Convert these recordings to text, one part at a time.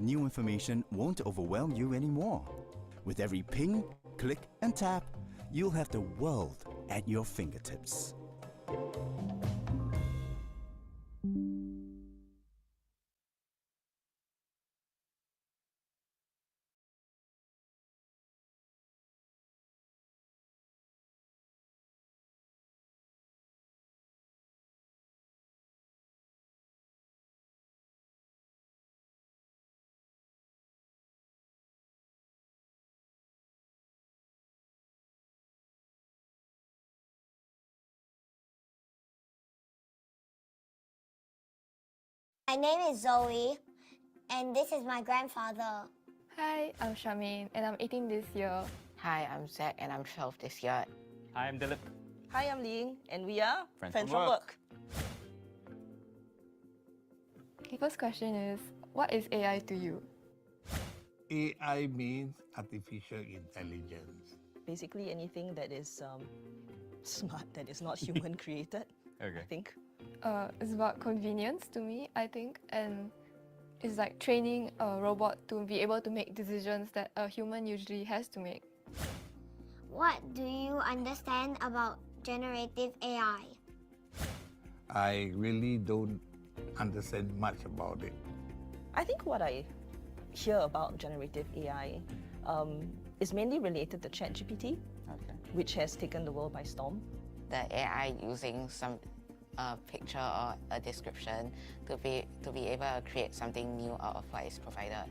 New information won't overwhelm you anymore. With every ping, click, and tap, you'll have the world at your fingertips. My name is Zoe, and this is my grandfather. Hi, I'm Charmaine, and I'm 18 this year. Hi, I'm Zach, and I'm 12 this year. Hi, I'm Dilip. Hi, I'm Ling, and we are Friends Friends from from Work. Okay, first question is, what is AI to you? AI means artificial intelligence. Basically, anything that is smart, that is not human created, Okay. I think. It's about convenience to me, I think, and it's like training a robot to be able to make decisions that a human usually has to make. What do you understand about generative AI? I really don't understand much about it. I think what I hear about generative AI is mainly related to ChatGPT, Okay. which has taken the world by storm. The AI using some picture or a description to be able to create something new out of what is provided.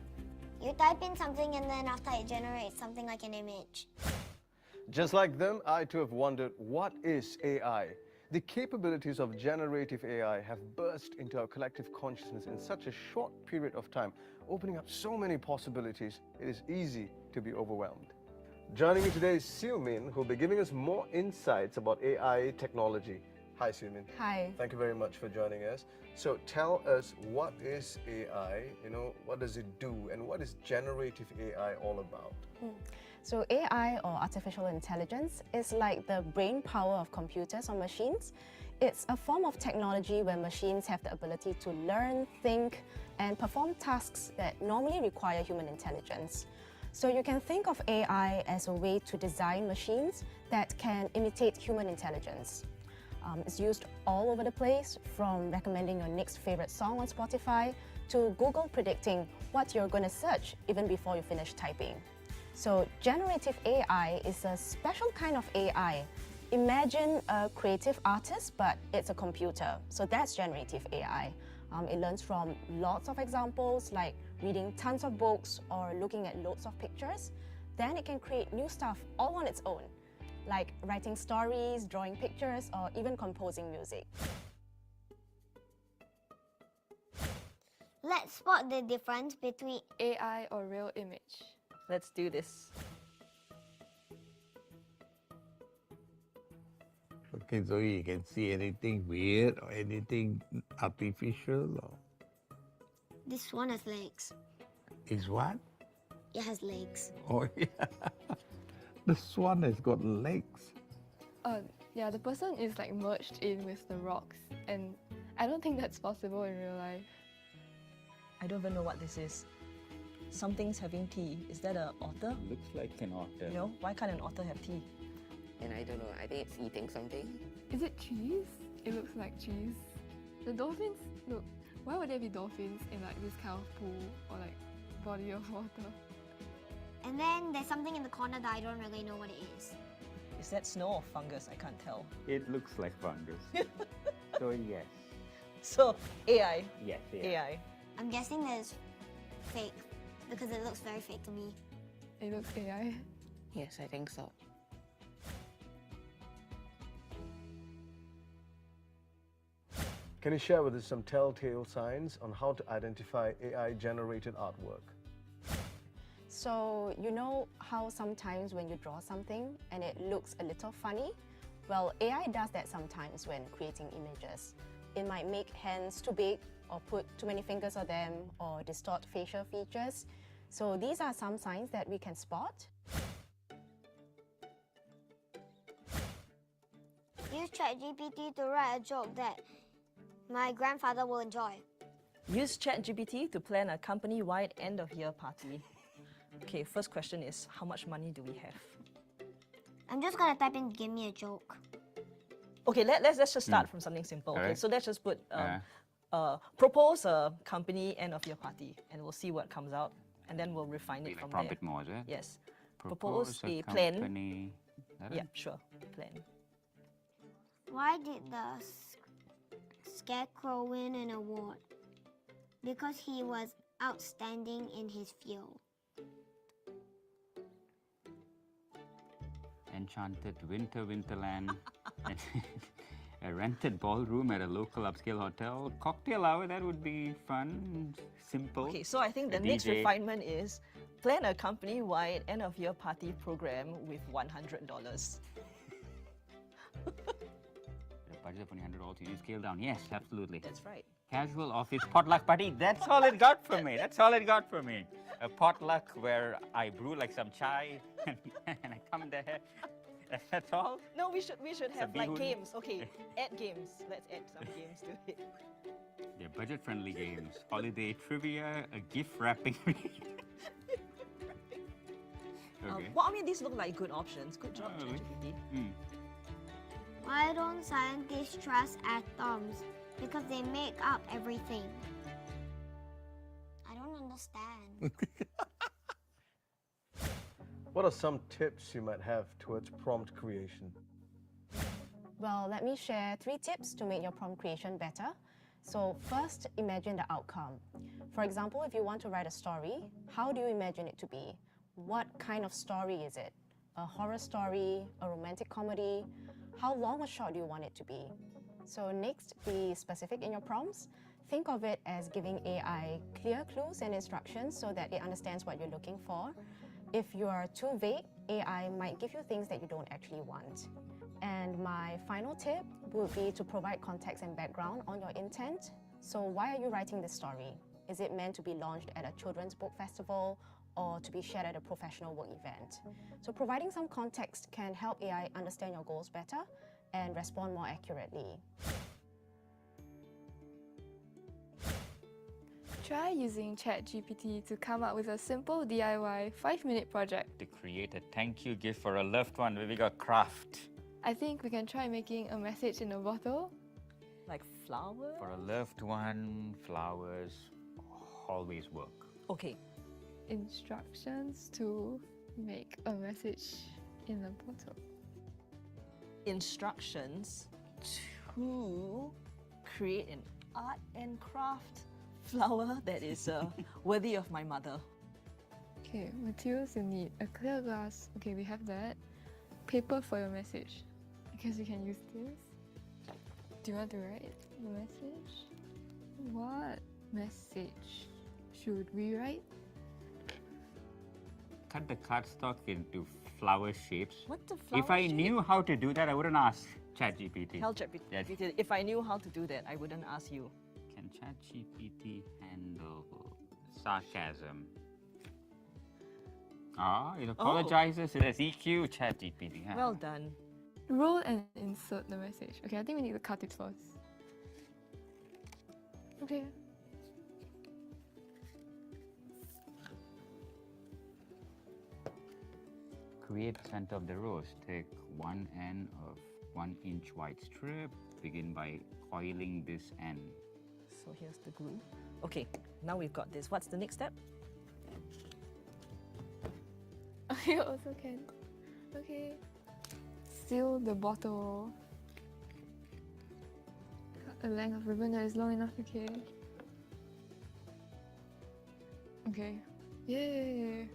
You type in something and then after it generates something like an image. Just like them, I too have wondered, what is AI? The capabilities of generative AI have burst into our collective consciousness in such a short period of time, opening up so many possibilities, it is easy to be overwhelmed. Joining me today is Siu Min, who will be giving us more insights about AI technology. Hi, Siu Min. Hi. Thank you very much for joining us. So tell us, what is AI? What does it do? And what is generative AI all about? So AI, or artificial intelligence, is like the brain power of computers or machines. It's a form of technology where machines have the ability to learn, think, and perform tasks that normally require human intelligence. So you can think of AI as a way to design machines that can imitate human intelligence. It's used all over the place, from recommending your next favorite song on Spotify to Google predicting what you're going to search even before you finish typing. So generative AI is a special kind of AI. Imagine a creative artist, but it's a computer. So that's generative AI. It learns from lots of examples, like reading tons of books or looking at loads of pictures. Then it can create new stuff all on its own, like writing stories, drawing pictures, or even composing music. Let's spot the difference between AI or real image. Let's do this. Okay, so you can see anything weird or anything artificial, or this one has legs. is what? It has legs. Oh yeah, the swan has got legs. Yeah, the person is like merged in with the rocks, and I don't think that's possible in real life. I don't even know what this is. Something's having tea. Is that an otter? Looks like an otter. No? Why can't an otter have tea? And I don't know, I think it's eating something. Is it cheese? It looks like cheese. The dolphins, look, why would there be dolphins in like this kind of pool or like body of water? And then there's something in the corner that I don't really know what it is. Is that snow or fungus? I can't tell. It looks like fungus. So yes. So, AI. Yes, AI. I'm guessing that it's fake because it looks very fake to me. It looks AI. Yes, I think so. Can you share with us some telltale signs on how to identify AI-generated artwork? So you know how sometimes when you draw something and it looks a little funny? Well, AI does that sometimes when creating images. It might make hands too big, or put too many fingers on them, or distort facial features. So these are some signs that we can spot. Use ChatGPT to write a joke that my grandfather will enjoy. Use ChatGPT to plan a company-wide end-of-year party. Okay, first question is, how much money do we have? I'm just gonna type in give me a joke. Okay, let's just start from something simple. Okay, Alright. so let's just put propose a company end-of-year party, and we'll see what comes out, and then we'll refine it from Prompt there. it more, is it? Yes. Propose a plan. company. That Yeah, it? sure. Plan. Why did the scarecrow win an award? Because he was outstanding in his field. Enchanted Winterland. A rented ballroom at a local upscale hotel. Cocktail hour, that would be fun, simple. Okay, so I think A the next DJ. refinement is plan a company-wide end-of-year party program with $100. A budget of only $100, you scale down. Yes, absolutely. That's right. Casual office potluck party. That's all it got for me. That's all it got for me. A potluck where I brew like some chai and I come there. That's all. No, we should have like bihun. games. Okay, add games. Let's add some games to it. They're budget-friendly games. Holiday trivia, a gift wrapping. Okay. Well, I mean, these look like good options. Good job, really? ChatGPT. Why don't scientists trust atoms? Because they make up everything. I don't understand. What are some tips you might have towards prompt creation? Well, let me share 3 tips to make your prompt creation better. So first, imagine the outcome. For example, if you want to write a story, how do you imagine it to be? What kind of story is it? A horror story, a romantic comedy? How long or short do you want it to be? So next, be specific in your prompts. Think of it as giving AI clear clues and instructions so that it understands what you're looking for. If you are too vague, AI might give you things that you don't actually want. And my final tip would be to provide context and background on your intent. So why are you writing this story? Is it meant to be launched at a children's book festival or to be shared at a professional work event? So providing some context can help AI understand your goals better and respond more accurately. Try using ChatGPT to come up with a simple DIY 5-minute project. To create a thank you gift for a loved one where we got craft. I think we can try making a message in a bottle. Like flower? For a loved one, flowers always work. Okay. Instructions to make a message in a bottle. Instructions to create an art and craft flower that is worthy of my mother. Okay, materials you need. A clear glass. Okay, we have that. Paper for your message. I guess you can use this. Do you want to write the message? What message should we write? Cut the cardstock into flower shapes. What the flower If I shape? knew how to do that, I wouldn't ask ChatGPT. Tell ChatGPT. Yes. If I knew how to do that, I wouldn't ask you. Can ChatGPT handle sarcasm? It apologizes. It has EQ. ChatGPT. Huh? Well done. Roll and insert the message. Okay, I think we need to cut it first. Okay. Create center of the rose. Take one end of 1-inch wide strip. Begin by coiling this end. So here's the glue. Okay, now we've got this. What's the next step? Okay, also can. Okay. Seal the bottle. Cut a length of ribbon that is long enough. Okay. Okay. Yay!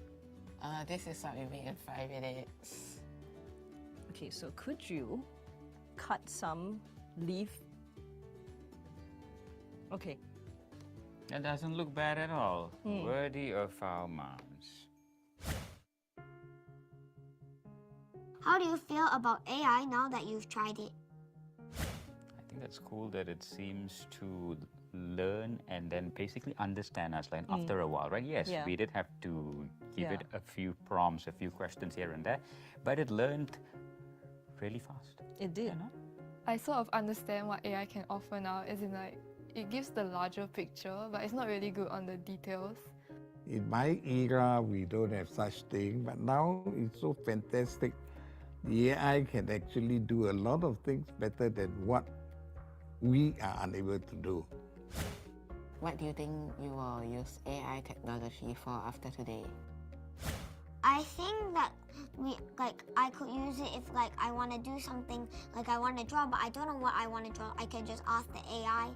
This is what we made in 5 minutes. Okay, so could you cut some leaf? Okay. That doesn't look bad at all. Worthy of our moms. How do you feel about AI now that you've tried it? I think that's cool that it seems to learn and then basically understand us like after a while, right? Yes, Yeah. we did have to give Yeah. it a few prompts, a few questions here and there, but it learned really fast. It did. I sort of understand what AI can offer now, as in like, it gives the larger picture, but it's not really good on the details. In my era, we don't have such thing, but now it's so fantastic. The AI can actually do a lot of things better than what we are unable to do. What do you think you will use AI technology for after today? I think that I could use it if I want to do something, I want to draw, but I don't know what I want to draw. I can just ask the AI.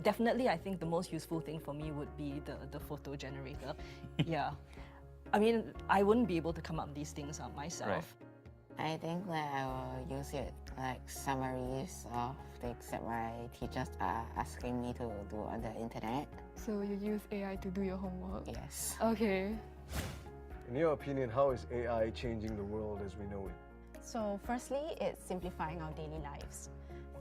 Definitely, I think the most useful thing for me would be the photo generator. Yeah. I mean, I wouldn't be able to come up with these things myself. I think that I will use it like summaries of things that my teachers are asking me to do on the internet. So you use AI to do your homework? Yes. Okay. In your opinion, how is AI changing the world as we know it? So firstly, it's simplifying our daily lives.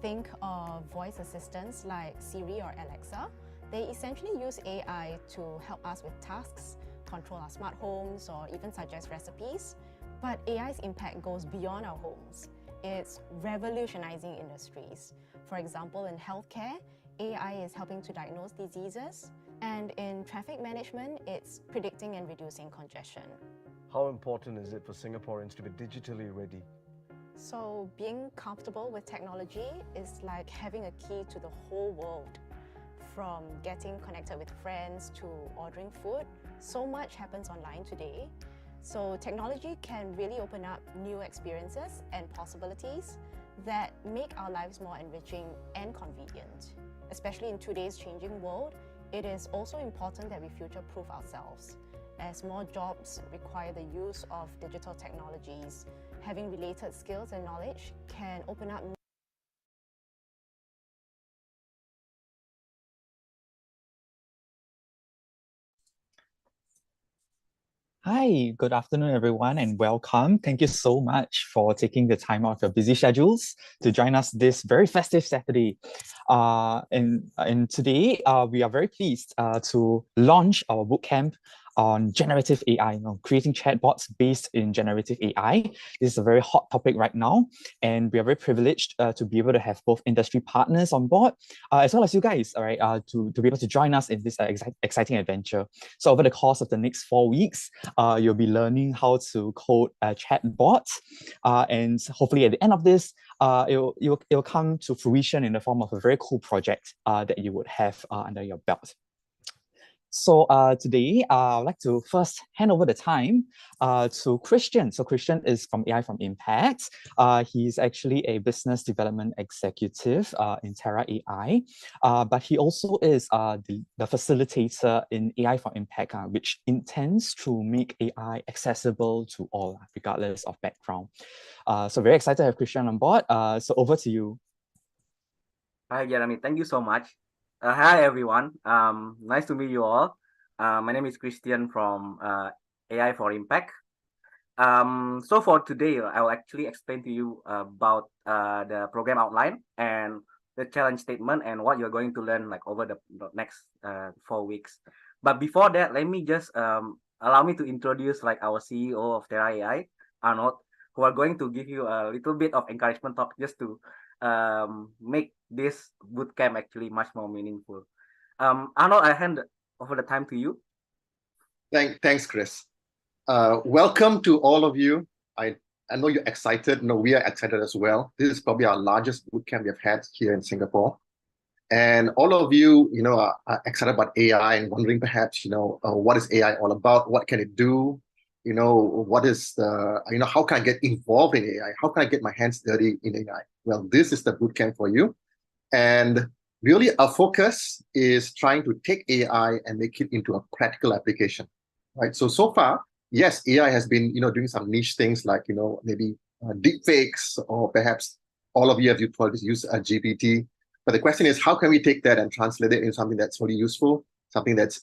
Think of voice assistants like Siri or Alexa. They essentially use AI to help us with tasks, control our smart homes, or even suggest recipes. But AI's impact goes beyond our homes. It's revolutionizing industries. For example, in healthcare, AI is helping to diagnose diseases, and in traffic management, it's predicting and reducing congestion. How important is it for Singaporeans to be digitally ready? So being comfortable with technology is like having a key to the whole world. From getting connected with friends to ordering food, so much happens online today. So technology can really open up new experiences and possibilities that make our lives more enriching and convenient. Especially in today's changing world, it is also important that we future-proof ourselves. As more jobs require the use of digital technologies, having related skills and knowledge can open up. Hi, good afternoon, everyone, and welcome. Thank you so much for taking the time out of your busy schedules to join us this very festive Saturday. And today, we are very pleased to launch our bootcamp on generative AI, creating chatbots based in generative AI. This is a very hot topic right now, and we are very privileged to be able to have both industry partners on board, as well as you guys, all right, to be able to join us in this exciting adventure. So over the course of the next 4 weeks, you'll be learning how to code chatbots, and hopefully at the end of this, it'll come to fruition in the form of a very cool project that you would have under your belt. So today, I'd like to first hand over the time to Christian. So Christian is from AI4IMPACT. He's actually a business development executive in Terra AI, but he also is the facilitator in AI4IMPACT, which intends to make AI accessible to all, regardless of background. So very excited to have Christian on board. So over to you. Hi, Jeremy. Thank you so much. Hi, everyone. Nice to meet you all. My name is Christian from AI4IMPACT. So for today, I will actually explain to you about the program outline and the challenge statement and what you're going to learn over the next 4 weeks. But before that, let me just allow me to introduce our CEO of Terra AI, Arnold, who are going to give you a little bit of encouragement talk just to make this bootcamp actually much more meaningful. Arnold, I hand over the time to you. Thanks, Chris. Welcome to all of you. I know you're excited. No, we are excited as well. This is probably our largest bootcamp we've had here in Singapore. And all of you, are excited about AI and wondering perhaps, what is AI all about? What can it do? What is the, how can I get involved in AI? How can I get my hands dirty in AI? Well, this is the bootcamp for you. And really our focus is trying to take AI and make it into a practical application, right? So far, yes, AI has been, doing some niche things like, maybe deep fakes, or perhaps all of you have probably used a GPT. But the question is, how can we take that and translate it into something that's really useful, something that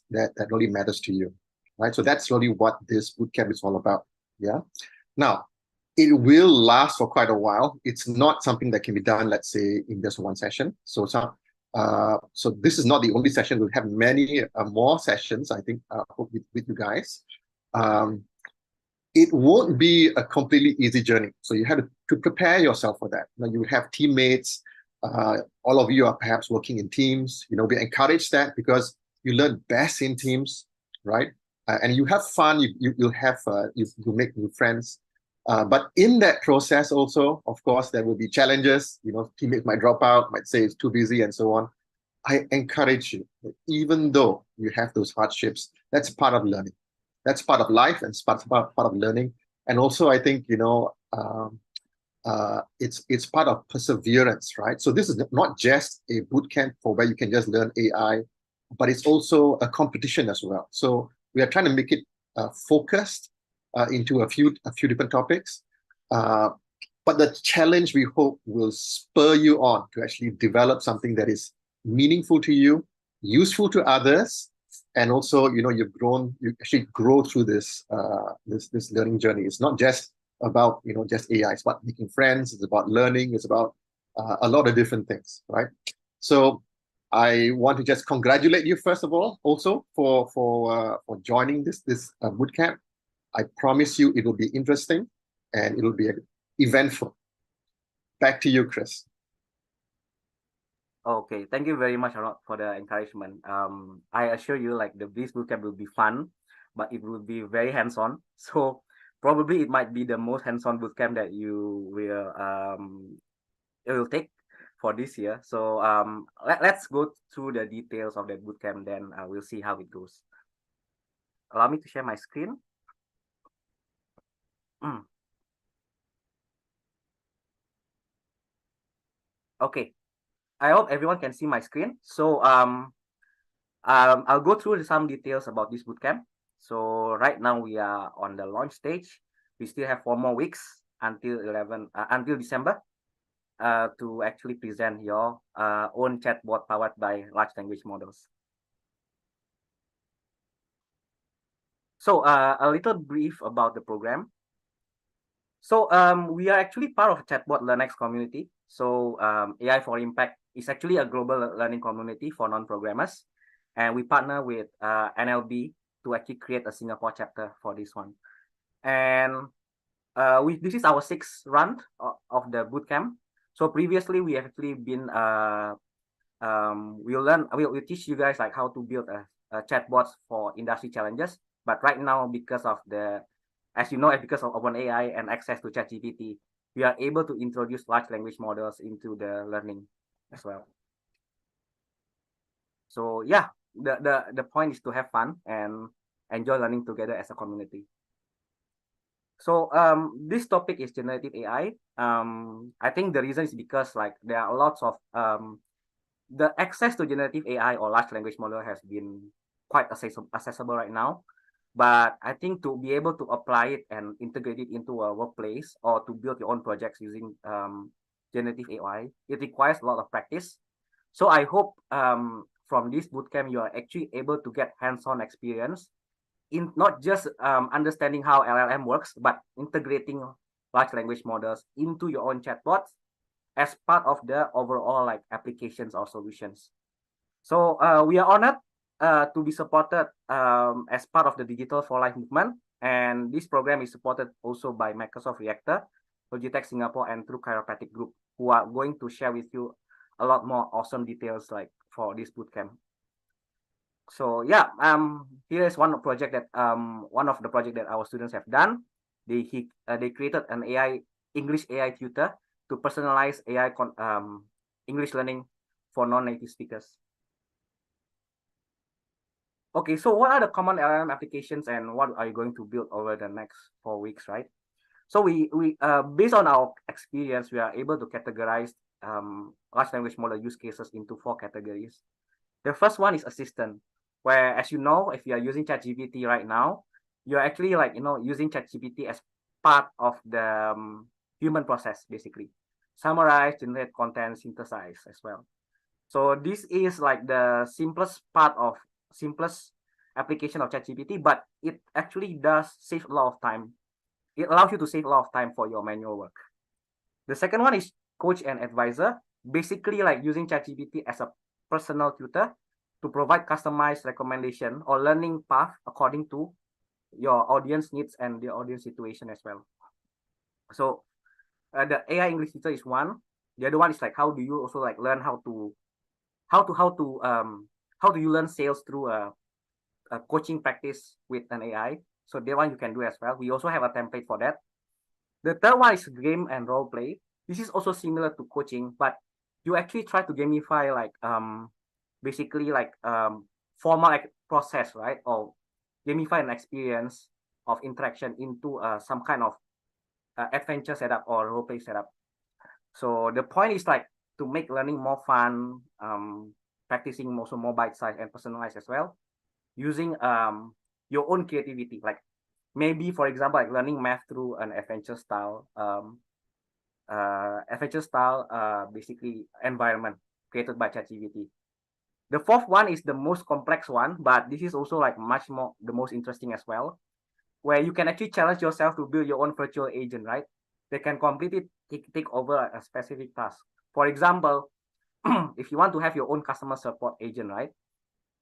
really matters to you? Right, so that's really what this bootcamp is all about. Yeah. Now, it will last for quite a while. It's not something that can be done, let's say, in just one session. So this is not the only session. We'll have many more sessions, I think, with you guys. It won't be a completely easy journey. So you have to prepare yourself for that. Now, you have teammates. All of you are perhaps working in teams. We encourage that because you learn best in teams, right? And you have fun. You make new friends. But in that process, also, of course, there will be challenges. Teammates might drop out, might say it's too busy, and so on. I encourage you, even though you have those hardships, that's part of learning. That's part of life, and it's part of learning. And also, I think it's part of perseverance, right? So this is not just a bootcamp for where you can just learn AI, but it's also a competition as well. So we are trying to make it focused into a few different topics. But the challenge, we hope, will spur you on to actually develop something that is meaningful to you, useful to others, and also you actually grow through this this learning journey. It's not just about just AI. It's about making friends. It's about learning. It's about a lot of different things, right? So I want to just congratulate you first of all, also for joining this bootcamp. I promise you, it will be interesting and it will be eventful. Back to you, Chris. Okay, thank you very much for the encouragement. I assure you, like, this bootcamp will be fun, but it will be very hands-on. So probably it might be the most hands-on bootcamp that you will take for this year. So let's go through the details of the bootcamp, then we'll see how it goes. Allow me to share my screen. Okay, I hope everyone can see my screen. So I'll go through some details about this bootcamp. So right now we are on the launch stage. We still have 4 more weeks until December to actually present your own chatbot powered by large language models. So a little brief about the program. So we are actually part of Chatbot LearnX community. So AI4IMPACT is actually a global learning community for non-programmers. And we partner with NLB to actually create a Singapore chapter for this one. And this is our 6th run of the bootcamp. So previously we have actually been we'll teach you guys like how to build a chatbots for industry challenges. But right now, because of because of OpenAI and access to ChatGPT, we are able to introduce large language models into the learning as well. So yeah, the point is to have fun and enjoy learning together as a community. So this topic is generative AI. I think the reason is because like there are lots of the access to generative AI or large language model has been quite accessible right now. But I think to be able to apply it and integrate it into a workplace or to build your own projects using generative AI, it requires a lot of practice. So I hope from this bootcamp, you are actually able to get hands-on experience in not just understanding how LLM works, but integrating large language models into your own chatbots as part of the overall like applications or solutions. So we are honored to be supported as part of the Digital for Life movement. And this program is supported also by Microsoft Reactor, Logitech Singapore, and True Chiropractic Group, who are going to share with you a lot more awesome details like for this bootcamp. So yeah, here is one of the project that our students have done. They created an English AI tutor to personalize AI English learning for non-native speakers. Okay, so what are the common LLM applications and what are you going to build over the next 4 weeks, right? So we based on our experience, we are able to categorize large language model use cases into 4 categories. The first one is assistant, where, as you know, if you are using ChatGPT right now, you're actually like using ChatGPT as part of the human process, basically. Summarize, generate content, synthesize as well. So this is like the simplest application of ChatGPT, but it actually does save a lot of time. It allows you to save a lot of time for your manual work. The second one is coach and advisor, basically like using ChatGPT as a personal tutor to provide customized recommendation or learning path according to your audience needs and the audience situation as well. So the AI English teacher is one. The other one is like how do you also like learn how do you learn sales through a coaching practice with an AI. So that one you can do as well. We also have a template for that. The third one is game and role play. This is also similar to coaching, but you actually try to gamify like basically like formal process, right? Or gamify an experience of interaction into some kind of adventure setup or role play setup. So the point is like to make learning more fun, practicing also more bite-sized and personalized as well, using your own creativity. Like maybe, for example, like learning math through an adventure style, basically environment created by ChatGPT. The fourth one is the most complex one, but this is also like much more the most interesting as well, where you can actually challenge yourself to build your own virtual agent, right? They can completely take over a specific task. For example, if you want to have your own customer support agent, right?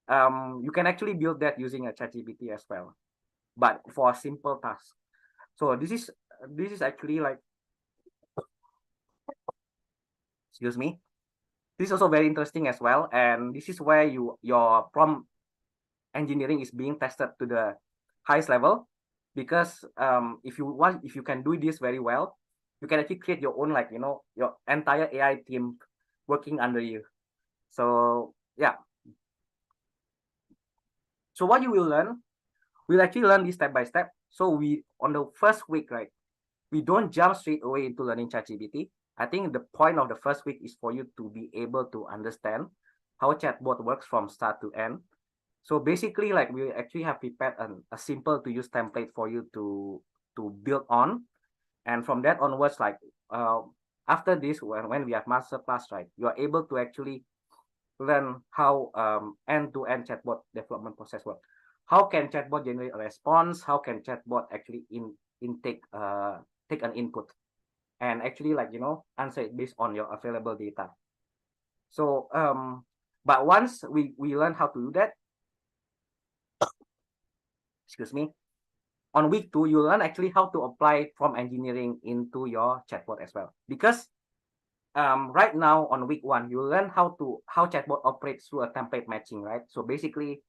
You can actually build that using a ChatGPT as well, but for a simple task. So this is actually like, excuse me, this is also very interesting as well, and this is where your prompt engineering is being tested to the highest level, because if you can do this very well, you can actually create your own like your entire AI team working under you. So yeah. So what you will learn, we'll actually learn this step by step. So we on the first week, right, we don't jump straight away into learning ChatGPT. I think the point of the first week is for you to be able to understand how chatbot works from start to end. So basically, like we actually have prepared a simple to use template for you to build on, and from that onwards, like after this, when we have master class, right, you are able to actually learn how end-to-end chatbot development process works. How can chatbot generate a response? How can chatbot actually take an input and actually like answer it based on your available data. So but once we learn how to do that, excuse me, on week 2 you learn actually how to apply prompt engineering into your chatbot as well, because right now on week 1 you learn how chatbot operates through a template matching, right? So basically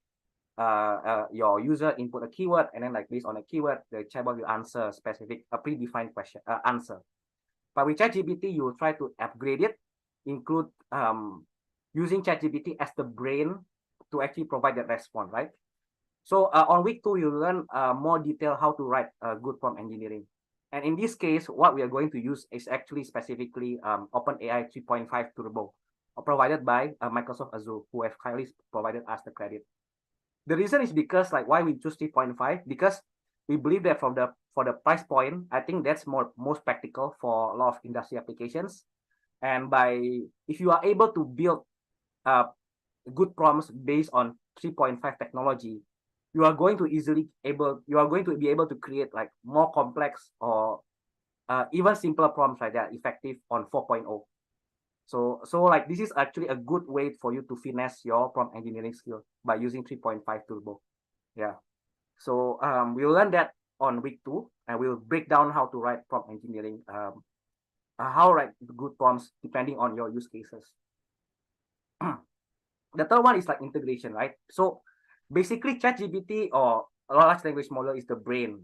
your user input a keyword, and then like based on a keyword the chatbot will answer a predefined question answer. But with ChatGPT you will try to upgrade it, include using ChatGPT as the brain to actually provide that response, right? So on week 2 you learn more detail how to write good prompt engineering. And in this case, what we are going to use is actually specifically OpenAI 3.5 Turbo, provided by Microsoft Azure, who have kindly provided us the credit. The reason is because like why we choose 3.5, because we believe that for the price point, I think that's most practical for a lot of industry applications. And if you are able to build good prompts based on 3.5 technology, you are going to be able to create like more complex or even simpler prompts like that effective on 4.0. So like this is actually a good way for you to finesse your prompt engineering skill by using 3.5 Turbo. Yeah. So we'll learn that on week 2, and we'll break down how to write prompt engineering, how write good prompts depending on your use cases. The third one is like integration, right? So basically ChatGPT or a large language model is the brain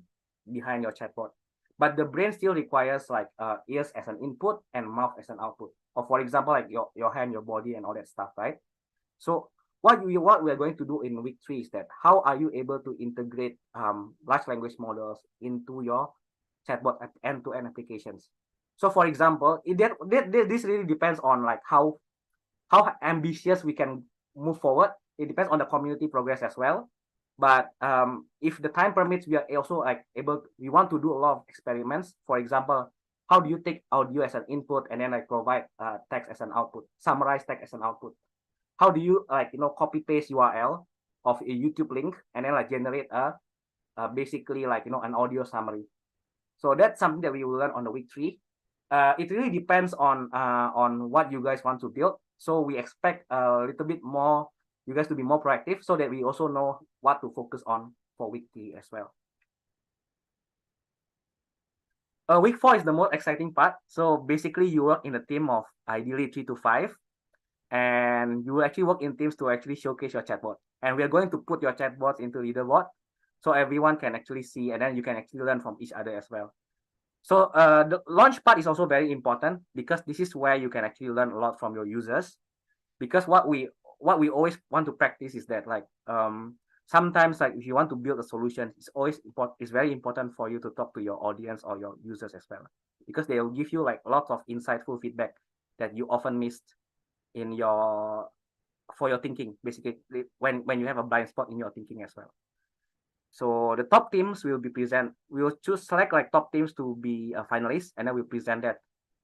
behind your chatbot, but the brain still requires like ears as an input and mouth as an output, or for example like your hand, your body, and all that stuff, right? So what we are going to do in week 3 is that how are you able to integrate large language models into your chatbot end-to-end applications. So for example, this really depends on like how ambitious we can move forward. It depends on the community progress as well. But if the time permits, we are also like we want to do a lot of experiments. For example, how do you take audio as an input and then like provide text as an output, summarize text as an output? How do you like copy paste URL of a YouTube link and then like generate basically like an audio summary? So that's something that we will learn on the week 3. It really depends on what you guys want to build. So we expect a little bit more you guys to be more proactive, so that we also know what to focus on for week 3 as well. Week 4 is the most exciting part. So basically, you work in a team of ideally 3 to 5, and you actually work in teams to actually showcase your chatbot. And we are going to put your chatbots into leaderboard, so everyone can actually see, and then you can actually learn from each other as well. So the launch part is also very important, because this is where you can actually learn a lot from your users. Because what we always want to practice is that, like, sometimes, like, if you want to build a solution, it's very important for you to talk to your audience or your users as well, because they will give you like lots of insightful feedback that you often missed in your thinking, basically, when you have a blind spot in your thinking as well. So the top teams will be we will select like top teams to be a finalist, and then we'll present that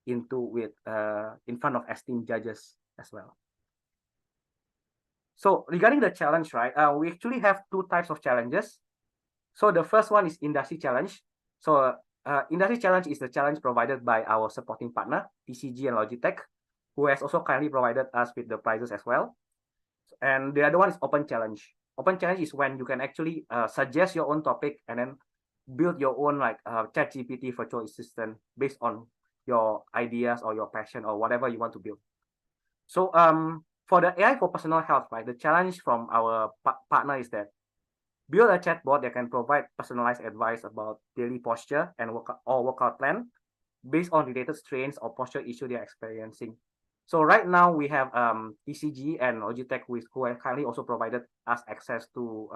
in front of esteemed judges as well. So regarding the challenge, right, we actually have 2 types of challenges. So the first one is industry challenge. So industry challenge is the challenge provided by our supporting partner, TCG and Logitech, who has also kindly provided us with the prizes as well. And the other one is open challenge. Open challenge is when you can actually suggest your own topic and then build your own like ChatGPT virtual assistant based on your ideas or your passion or whatever you want to build. So for the AI for personal health, right, the challenge from our partner is that build a chatbot that can provide personalized advice about daily posture and workout plan based on related strains or posture issue they are experiencing. So right now we have TCG and Logitech who have kindly also provided us access to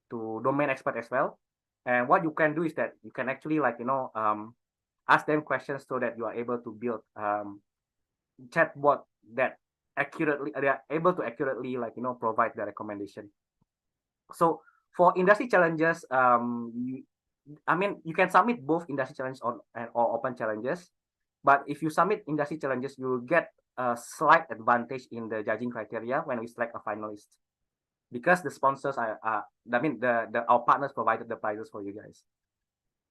domain expert as well. And what you can do is that you can actually ask them questions so that you are able to build chatbot that they are able to accurately provide the recommendation. So for industry challenges, you can submit both industry challenges or open challenges. But if you submit industry challenges, you will get a slight advantage in the judging criteria when we select a finalist, because the sponsors our partners provided the prizes for you guys.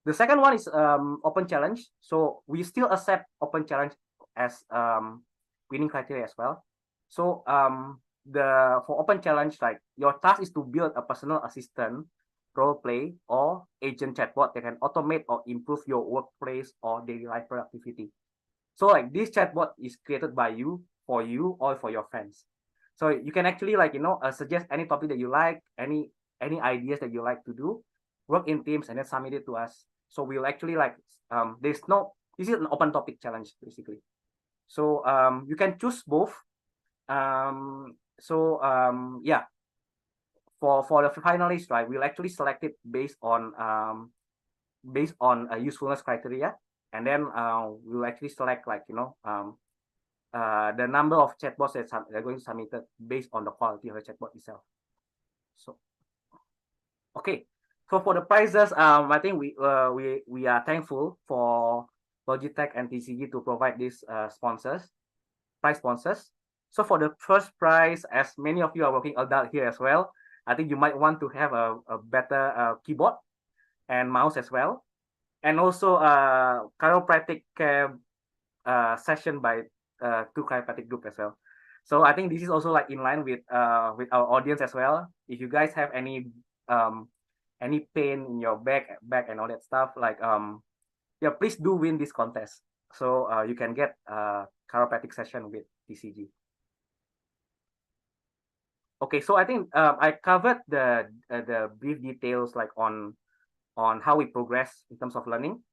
The second one is open challenge. So we still accept open challenge as winning criteria as well. So for open challenge, like, your task is to build a personal assistant, role play, or agent chatbot that can automate or improve your workplace or daily life productivity. So like, this chatbot is created by you, for you, or for your friends. So you can actually suggest any topic that you like, any ideas that you like to do, work in teams, and then submit it to us. So we'll actually this is an open topic challenge basically. So you can choose both. Yeah, for the finalists, right, we'll actually select it based on a usefulness criteria, and then we'll actually select the number of chatbots that are going to submit it based on the quality of the chatbot itself. So okay, so for the prizes, I think we are thankful for Logitech and TCG to provide these prize sponsors. So for the first prize, as many of you are working adult here as well, I think you might want to have a better keyboard and mouse as well, and also chiropractic session by 2 chiropractic group as well. So I think this is also like in line with our audience as well. If you guys have any pain in your back and all that stuff, yeah, please do win this contest. So you can get a chiropractic session with TCG. Okay, so I think I covered the brief details on how we progress in terms of learning.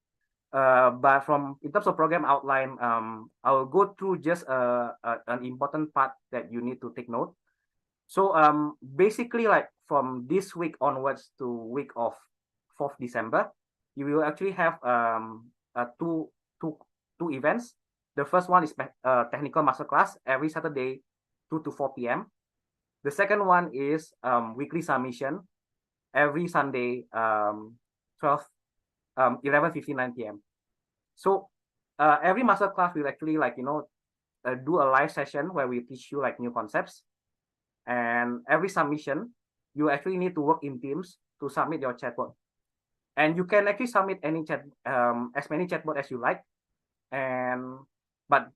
But in terms of program outline, I will go through just an important part that you need to take note. So basically, like, from this week onwards to week of 4th December, you will actually have two events. The first one is technical masterclass every Saturday, 2 to 4 p.m. The second one is weekly submission every Sunday, 11:59 p.m. So every masterclass will actually do a live session where we teach you new concepts, and every submission you actually need to work in teams to submit your chatbot, and you can actually submit any as many chatbot as you like, but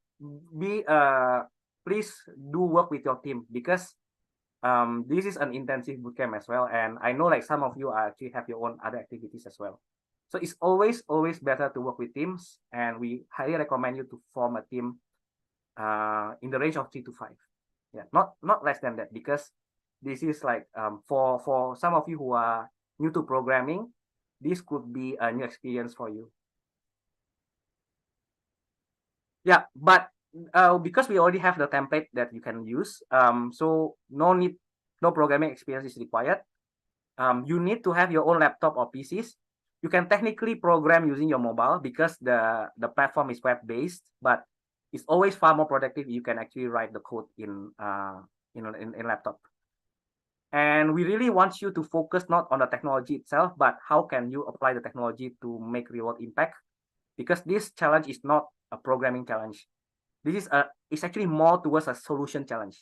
please do work with your team, because this is an intensive bootcamp as well, and I know some of you actually have your own other activities as well. So it's always better to work with teams, and we highly recommend you to form a team in the range of 3 to 5. Yeah, not less than that, because this is like for some of you who are new to programming, this could be a new experience for you. Yeah, but because we already have the template that you can use, so no programming experience is required. You need to have your own laptop or PCs. You can technically program using your mobile because the platform is web-based, but it's always far more productive. You can actually write the code in laptop. And we really want you to focus not on the technology itself, but how can you apply the technology to make real impact? Because this challenge is not a programming challenge. This is it's actually more towards a solution challenge.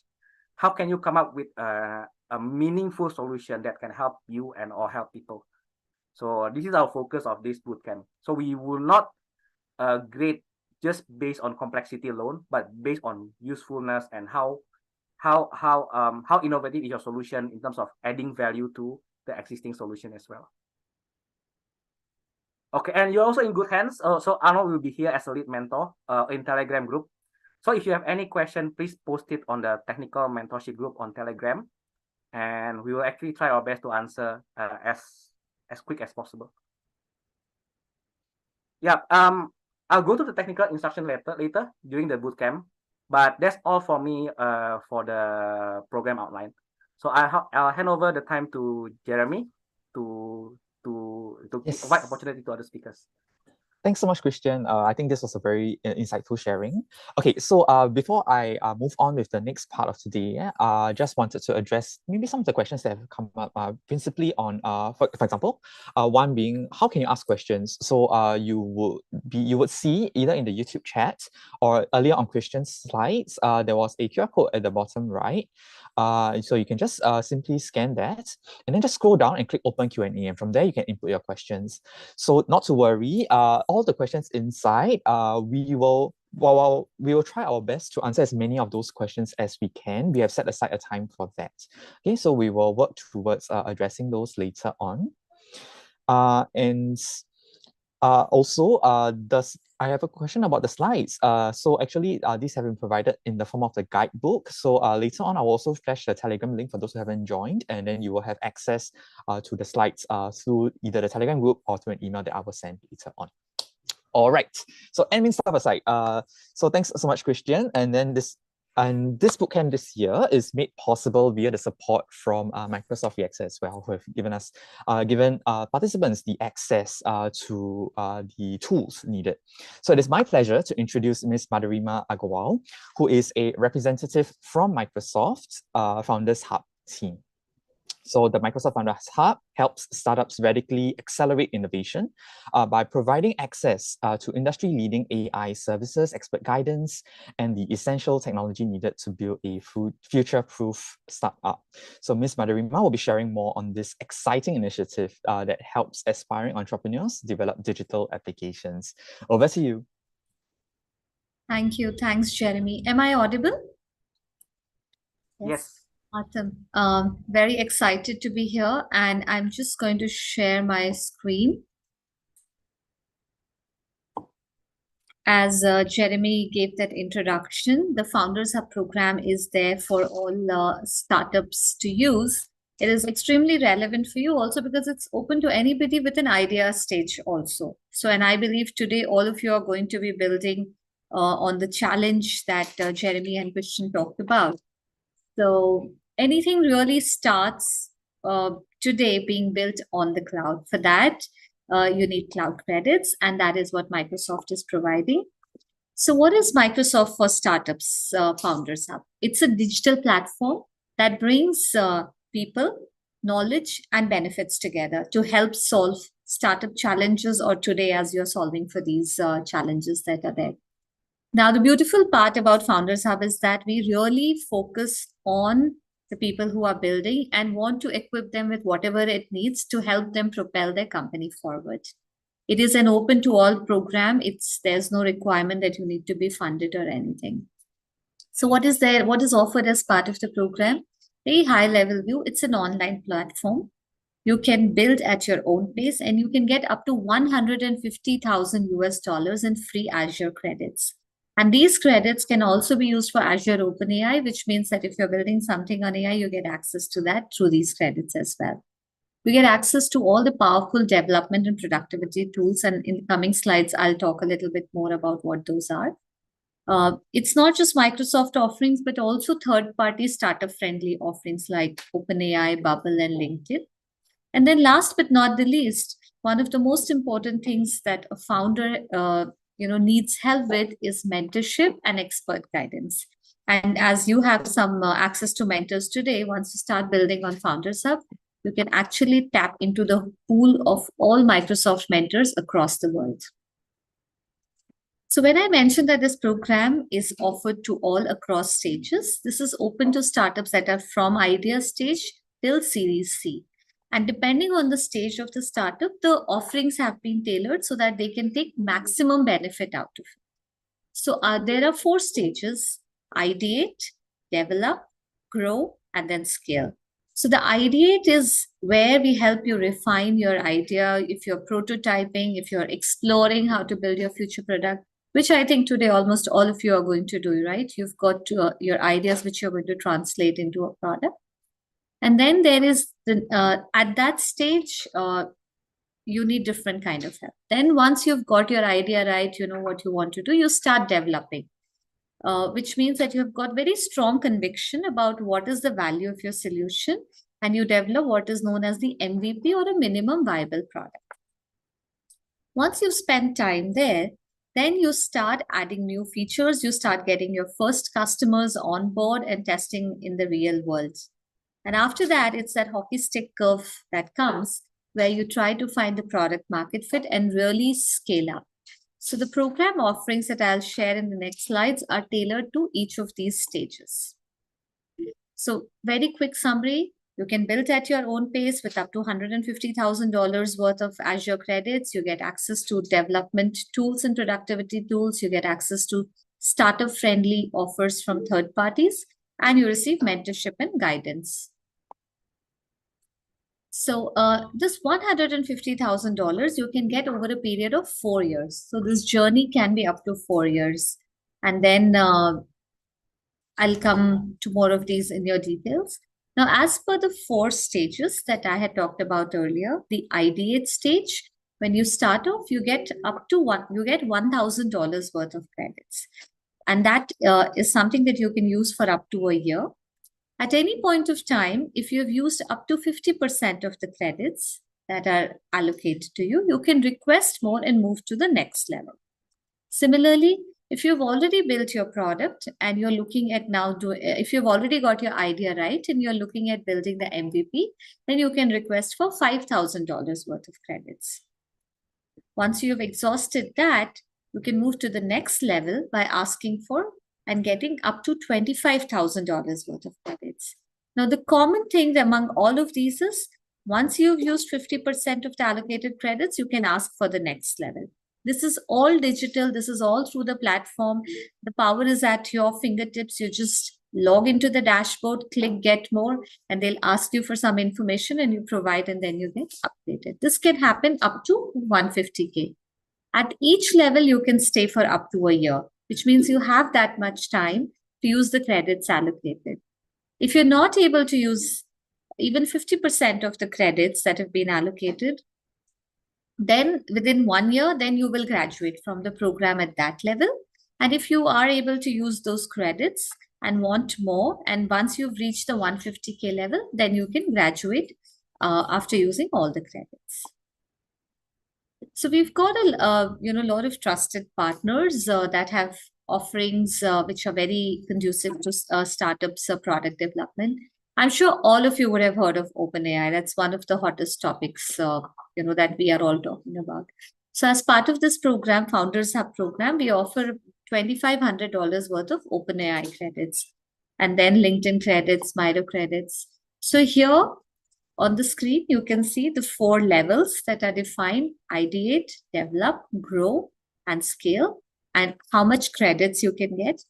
How can you come up with a meaningful solution that can help you and or help people? So this is our focus of this bootcamp. So we will not grade just based on complexity alone, but based on usefulness and how innovative is your solution in terms of adding value to the existing solution as well. Okay, and you're also in good hands. So Arnold will be here as a lead mentor in Telegram group. So if you have any question, please post it on the technical mentorship group on Telegram, and we will actually try our best to answer as quick as possible. Yeah, I'll go to the technical instruction later during the bootcamp, but that's all for me for the program outline. So I'll hand over the time to Jeremy to provide opportunity to other speakers. Thanks so much, Christian. I think this was a very insightful sharing. Okay, so before I move on with the next part of today, I just wanted to address maybe some of the questions that have come up, principally on, for example, one being, how can you ask questions? So you would see either in the YouTube chat or earlier on Christian's slides, there was a QR code at the bottom right. So you can just simply scan that and then just scroll down and click open Q&A, and from there you can input your questions. So not to worry, all the questions inside, we will try our best to answer as many of those questions as we can. We have set aside a time for that. Okay, so we will work towards addressing those later on. Also, I have a question about the slides. So actually, these have been provided in the form of the guidebook. So later on, I will also flash the Telegram link for those who haven't joined, and then you will have access to the slides through either the Telegram group or through an email that I will send later on. All right. So admin stuff aside, so thanks so much, Christian. And then this bootcamp this year is made possible via the support from Microsoft EXA as well, who have given us participants the access to the tools needed. So it is my pleasure to introduce Ms. Madhurima Agarwal, who is a representative from Microsoft Founders Hub team. So the Microsoft Founders Hub helps startups radically accelerate innovation by providing access to industry-leading AI services, expert guidance, and the essential technology needed to build a future-proof startup. So Ms. Madhurima will be sharing more on this exciting initiative that helps aspiring entrepreneurs develop digital applications. Over to you. Thank you. Thanks, Jeremy. Am I audible? Yes. Awesome. Very excited to be here, and I'm just going to share my screen. As Jeremy gave that introduction, the Founders Hub program is there for all startups to use. It is extremely relevant for you also because it's open to anybody with an idea stage also. So, and I believe today all of you are going to be building on the challenge that Jeremy and Christian talked about. So anything really starts today being built on the cloud. For that, you need cloud credits, and that is what Microsoft is providing. So what is Microsoft for Startups Founders Hub? It's a digital platform that brings people, knowledge, and benefits together to help solve startup challenges, or today as you're solving for these challenges that are there. Now, the beautiful part about Founders Hub is that we really focus on the people who are building and want to equip them with whatever it needs to help them propel their company forward. It is an open to all program. There's no requirement that you need to be funded or anything. So what is offered as part of the program? Very high level view. It's an online platform You can build at your own pace, and you can get up to $150,000 in free Azure credits. And these credits can also be used for Azure OpenAI, which means that if you're building something on AI, you get access to that through these credits as well. You get access to all the powerful development and productivity tools. And in the coming slides, I'll talk a little bit more about what those are. It's not just Microsoft offerings, but also third-party startup-friendly offerings like OpenAI, Bubble, and LinkedIn. And then last but not the least, one of the most important things that a founder needs help with is mentorship and expert guidance. And as you have some access to mentors today, once you start building on Founders Hub, you can actually tap into the pool of all Microsoft mentors across the world. So when I mentioned that this program is offered to all across stages, this is open to startups that are from idea stage till Series C. And depending on the stage of the startup, the offerings have been tailored so that they can take maximum benefit out of it. So there are 4 stages: ideate, develop, grow, and then scale. So the ideate is where we help you refine your idea. If you're prototyping, if you're exploring how to build your future product, which I think today almost all of you are going to do, right? You've got your ideas which you're going to translate into a product. And then there is, at that stage, you need different kind of help. Then once you've got your idea right, you know what you want to do, you start developing, which means that you've got very strong conviction about what is the value of your solution, and you develop what is known as the MVP, or a minimum viable product. Once you've spent time there, then you start adding new features, you start getting your first customers on board and testing in the real world. And after that, it's that hockey stick curve that comes where you try to find the product market fit and really scale up. So the program offerings that I'll share in the next slides are tailored to each of these stages. So very quick summary, you can build at your own pace with up to $150,000 worth of Azure credits. You get access to development tools and productivity tools. You get access to startup-friendly offers from third parties, and you receive mentorship and guidance. So this $150,000 you can get over a period of 4 years. So this journey can be up to 4 years. And then I'll come to more of these in your details. Now, as per the 4 stages that I had talked about earlier, the ideate stage, when you start off, you get up to $1,000 worth of credits. And that is something that you can use for up to a year. At any point of time, if you've used up to 50% of the credits that are allocated to you, you can request more and move to the next level. Similarly, if you've already built your product and you're looking at now, if you've already got your idea right and you're looking at building the MVP, then you can request for $5,000 worth of credits. Once you've exhausted that, you can move to the next level by asking for and getting up to $25,000 worth of credits. Now, the common thing among all of these is once you've used 50% of the allocated credits, you can ask for the next level. This is all digital. This is all through the platform. The power is at your fingertips. You just log into the dashboard, click get more, and they'll ask you for some information and you provide, and then you get updated. This can happen up to 150K. At each level, you can stay for up to a year, which means you have that much time to use the credits allocated. If you're not able to use even 50% of the credits that have been allocated, then within 1 year, then you will graduate from the program at that level. And if you are able to use those credits and want more, and once you've reached the 150K level, then you can graduate after using all the credits. So we've got a lot of trusted partners that have offerings which are very conducive to startups product development. I'm sure all of you would have heard of OpenAI. That's one of the hottest topics that we are all talking about. So as part of this program, Founders Hub program, we offer $2,500 worth of OpenAI credits, and then LinkedIn credits, Miro credits. So here on the screen, you can see the 4 levels that are defined: ideate, develop, grow, and scale, and how much credits you can get.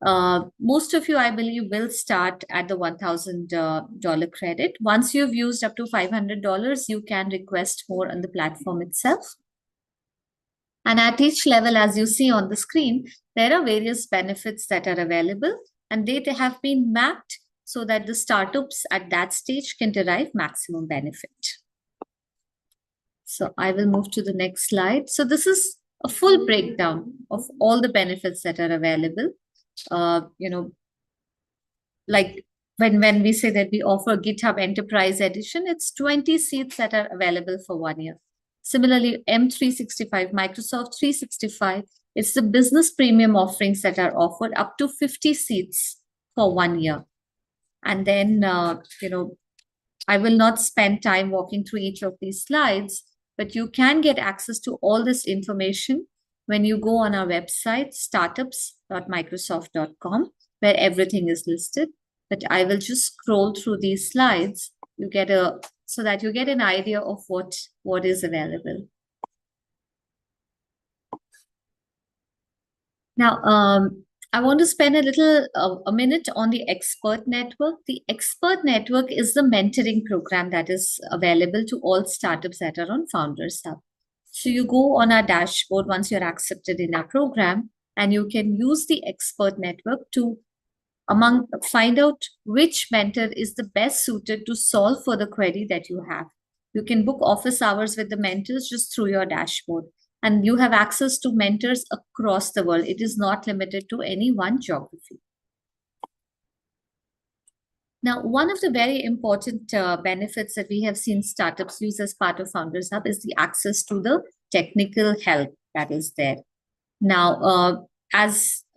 Most of you, I believe, will start at the $1,000 credit. Once you've used up to $500, you can request more on the platform itself. And at each level, as you see on the screen, there are various benefits that are available, and they have been mapped so that the startups at that stage can derive maximum benefit. So I will move to the next slide. So this is a full breakdown of all the benefits that are available. Like when we say that we offer GitHub Enterprise Edition, it's 20 seats that are available for 1 year. Similarly, M365, Microsoft 365, it's the business premium offerings that are offered up to 50 seats for 1 year. And then, I will not spend time walking through each of these slides, but you can get access to all this information when you go on our website, startups.microsoft.com, where everything is listed. But I will just scroll through these slides. So that you get an idea of what is available. Now, I want to spend a minute on the Expert Network. The Expert Network is the mentoring program that is available to all startups that are on Founders Hub. So you go on our dashboard once you're accepted in our program, and you can use the Expert Network to find out which mentor is the best suited to solve for the query that you have. You can book office hours with the mentors just through your dashboard. And you have access to mentors across the world. It is not limited to any one geography. Now, one of the very important benefits that we have seen startups use as part of Founders Hub is the access to the technical help that is there. Now,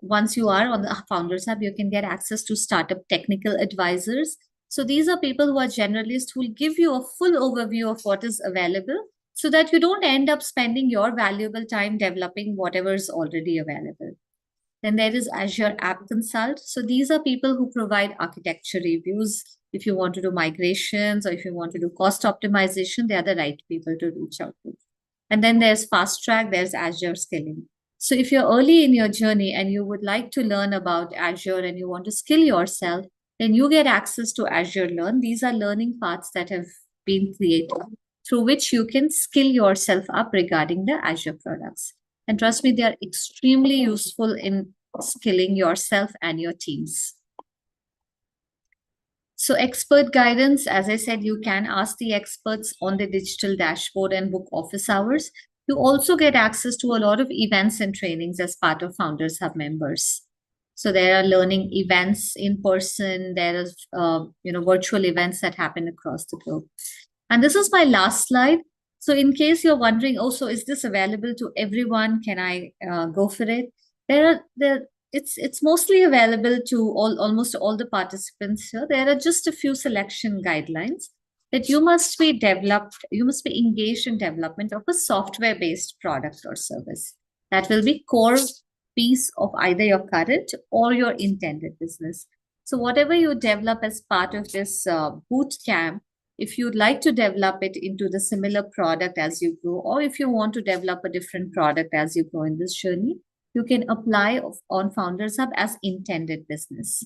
once you are on the Founders Hub, you can get access to startup technical advisors. So these are people who are generalists who will give you a full overview of what is available so that you don't end up spending your valuable time developing whatever is already available. Then there is Azure App Consult. So these are people who provide architecture reviews. If you want to do migrations or if you want to do cost optimization, they are the right people to reach out to. And then there's Fast Track, there's Azure Skilling. So if you're early in your journey and you would like to learn about Azure and you want to skill yourself, then you get access to Azure Learn. These are learning paths that have been created through which you can skill yourself up regarding the Azure products. And trust me, they are extremely useful in skilling yourself and your teams. So expert guidance, as I said, you can ask the experts on the digital dashboard and book office hours. You also get access to a lot of events and trainings as part of Founders Hub members. So there are learning events in person, there is virtual events that happen across the globe. And this is my last slide. So in case you're wondering, so is this available to everyone? Can I go for it? It's mostly available to almost all the participants here. There are just a few selection guidelines that you must be engaged in development of a software-based product or service that will be core piece of either your current or your intended business. So whatever you develop as part of this boot camp, if you'd like to develop it into the similar product as you grow, or if you want to develop a different product as you grow in this journey, you can apply on Founders Hub as intended business.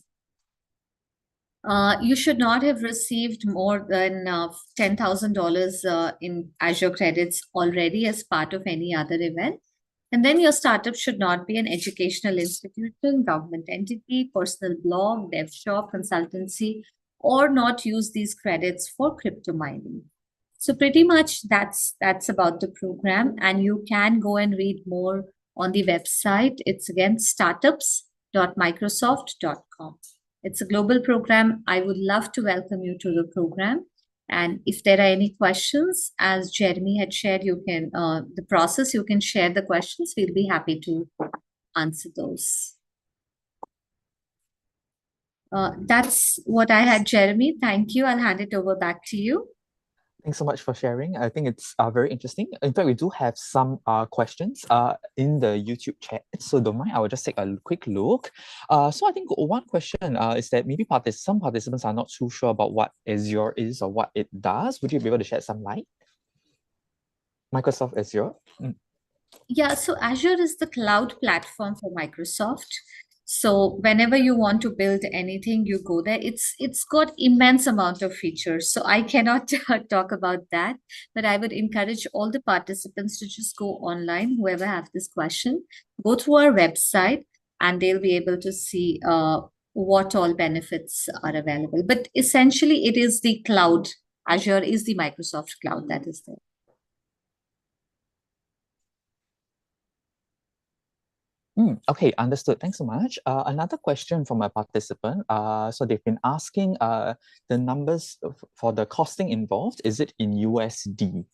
You should not have received more than $10,000 in Azure credits already as part of any other event. And then your startup should not be an educational institution, government entity, personal blog, dev shop, consultancy, or not use these credits for crypto mining. So pretty much that's about the program. And you can go and read more on the website. It's again startups.microsoft.com. It's a global program. I would love to welcome you to the program. And if there are any questions, as Jeremy had shared, you can, the process, you can share the questions. We'll be happy to answer those. That's what I had, Jeremy. Thank you. I'll hand it over back to you. Thanks so much for sharing. I think it's very interesting. In fact, we do have some questions in the YouTube chat. So don't mind, I will just take a quick look. So I think one question is that maybe some participants are not too sure about what Azure is or what it does. Would you be able to shed some light? Microsoft Azure. Yeah, so Azure is the cloud platform for Microsoft. So whenever you want to build anything, you go there. It's got immense amount of features. So I cannot talk about that, but I would encourage all the participants to just go online, whoever have this question, go through our website, and they'll be able to see what all benefits are available. But essentially, it is the cloud. Azure is the Microsoft cloud that is there. Okay, understood. Thanks so much. Another question from a participant. So they've been asking the numbers for the costing involved. Is it in USD?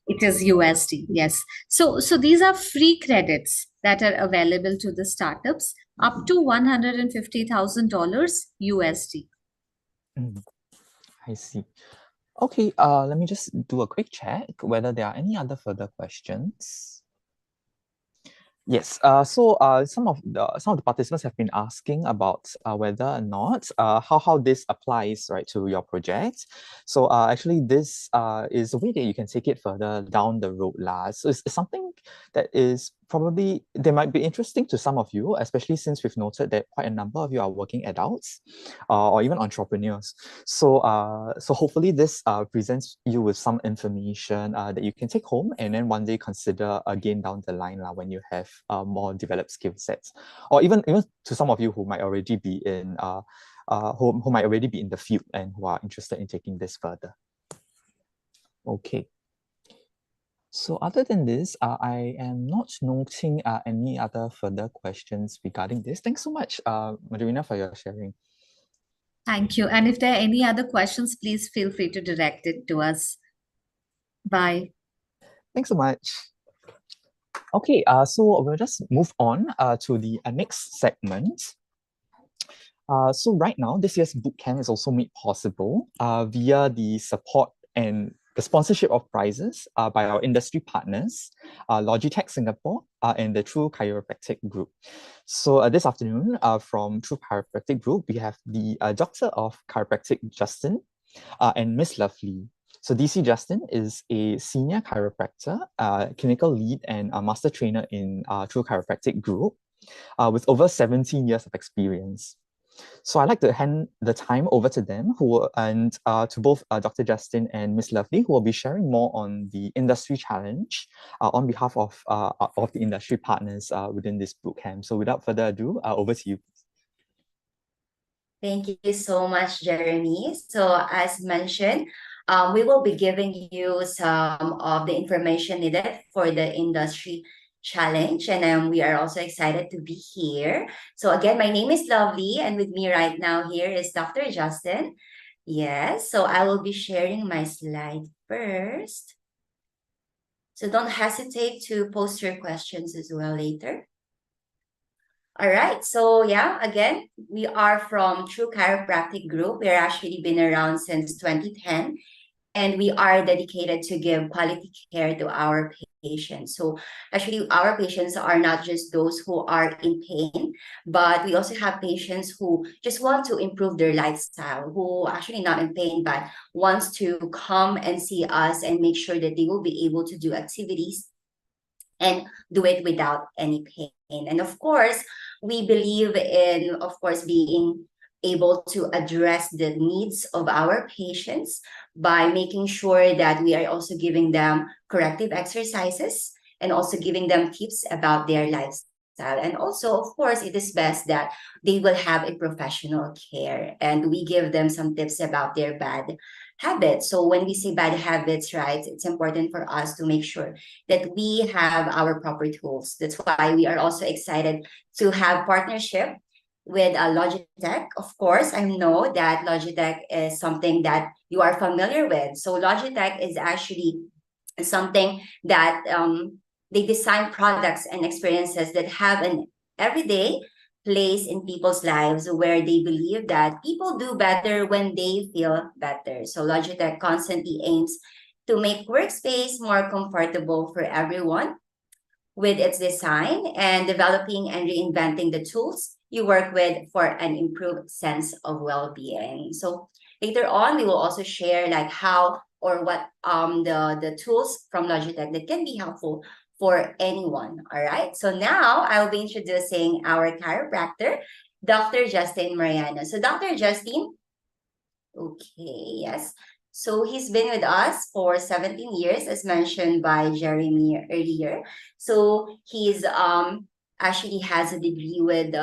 It is USD, yes. So these are free credits that are available to the startups up to $150,000 USD. I see. Okay, let me just do a quick check whether there are any other further questions. Yes, so some of the participants have been asking about whether or not how this applies, right, to your project. So actually this is a way that you can take it further down the road lah. So it's something that is probably they might be interesting to some of you, especially since we've noted that quite a number of you are working adults or even entrepreneurs. So so hopefully this presents you with some information that you can take home and then one day consider again down the line when you have more developed skill sets, or even to some of you who might already be in who might already be in the field and who are interested in taking this further. Okay. So other than this, I am not noting any other further questions regarding this. Thanks so much, Madhurina, for your sharing. Thank you. And if there are any other questions, please feel free to direct it to us. Bye. Thanks so much. Okay, so we'll just move on to the next segment. So right now, this year's bootcamp is also made possible via the support and the sponsorship of prizes by our industry partners, Logitech Singapore and the True Chiropractic Group. So this afternoon from True Chiropractic Group, we have the Doctor of Chiropractic, Justin, and Miss Lovely. So DC Justin is a senior chiropractor, clinical lead and a master trainer in True Chiropractic Group with over 17 years of experience. So I'd like to hand the time over to them and to both Dr. Justin and Ms. Lovely, who will be sharing more on the industry challenge on behalf of the industry partners within this bootcamp. So without further ado, over to you. Thank you so much, Jeremy. So as mentioned, we will be giving you some of the information needed for the industry challenge, and we are also excited to be here. So again, my name is Lovely, and with me right now here is Dr. Justin. Yes, so I will be sharing my slide first. So don't hesitate to post your questions as well later. All right, so yeah, again, we are from True Chiropractic Group. We're actually been around since 2010, and we are dedicated to give quality care to our patients. So actually, our patients are not just those who are in pain, but we also have patients who just want to improve their lifestyle, who actually not in pain, but wants to come and see us and make sure that they will be able to do activities and do it without any pain. And of course, we believe in, of course, being able to address the needs of our patients by making sure that we are also giving them corrective exercises and also giving them tips about their lifestyle. And also, of course, it is best that they will have a professional care, and we give them some tips about their bad habits. So when we say bad habits, right, it's important for us to make sure that we have our proper tools. That's why we are also excited to have partnership with Logitech. Of course, I know that Logitech is something that you are familiar with. So Logitech is actually something that they design products and experiences that have an everyday place in people's lives where they believe that people do better when they feel better. So Logitech constantly aims to make workspace more comfortable for everyone with its design and developing and reinventing the tools you work with for an improved sense of well-being. So later on, we will also share like how or what the tools from Logitech that can be helpful for anyone. All right. So now I will be introducing our chiropractor, Dr. Justin Mariano. So Dr. Justin, okay, yes. So he's been with us for 17 years, as mentioned by Jeremy earlier. So he's actually has a degree with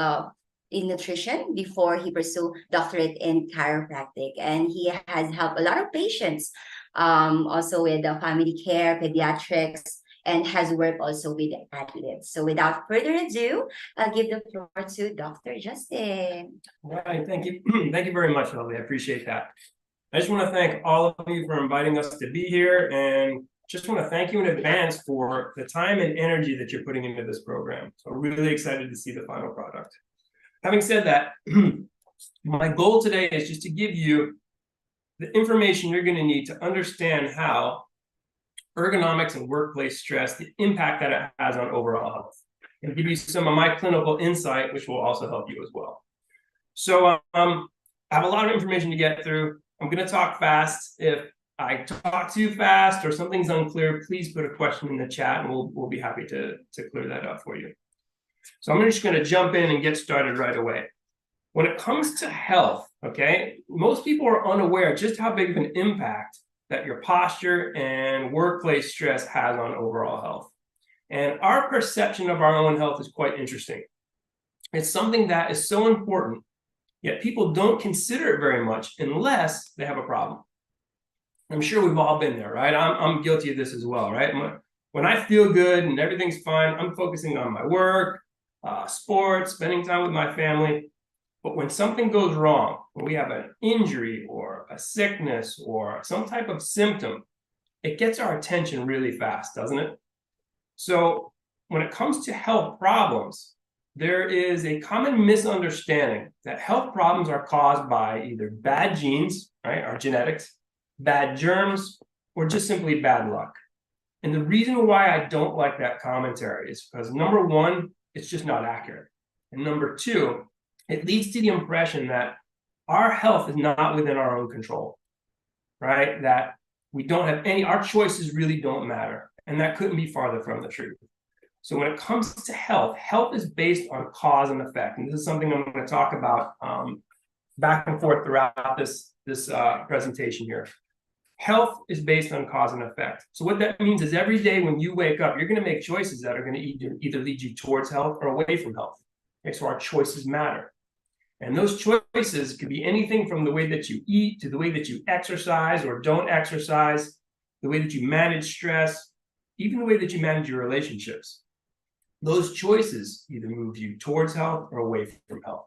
in nutrition before he pursued doctorate in chiropractic, and he has helped a lot of patients, also with family care, pediatrics, and has worked also with athletes. So without further ado, I'll give the floor to Dr. Justin. All right, thank you. Thank you very much, Lovely. I appreciate that. I just want to thank all of you for inviting us to be here, and just want to thank you in advance for the time and energy that you're putting into this program. So I'm really excited to see the final product. Having said that, my goal today is just to give you the information you're going to need to understand how ergonomics and workplace stress, the impact that it has on overall health, and give you some of my clinical insight, which will also help you as well. So I have a lot of information to get through. I'm going to talk fast. If I talk too fast or something's unclear, please put a question in the chat and we'll be happy to clear that up for you. So I'm just going to jump in and get started right away. When it comes to health, okay, most people are unaware just how big of an impact that your posture and workplace stress has on overall health. And our perception of our own health is quite interesting. It's something that is so important, yet people don't consider it very much unless they have a problem. I'm sure we've all been there, right? I'm guilty of this as well, right? When I feel good and everything's fine, I'm focusing on my work, sports, spending time with my family. But when something goes wrong, when we have an injury or a sickness or some type of symptom, it gets our attention really fast, doesn't it? So when it comes to health problems, there is a common misunderstanding that health problems are caused by either bad genes, right, our genetics, bad germs, or just simply bad luck. And the reason why I don't like that commentary is because, number one, it's just not accurate. And number two, it leads to the impression that our health is not within our own control, right? That we don't have any, our choices really don't matter. And that couldn't be farther from the truth. So when it comes to health, health is based on cause and effect. And this is something I'm going to talk about back and forth throughout this presentation here. Health is based on cause and effect. So what that means is every day when you wake up, you're going to make choices that are going to either lead you towards health or away from health. Okay, so our choices matter. And those choices could be anything from the way that you eat to the way that you exercise or don't exercise, the way that you manage stress, even the way that you manage your relationships. Those choices either move you towards health or away from health.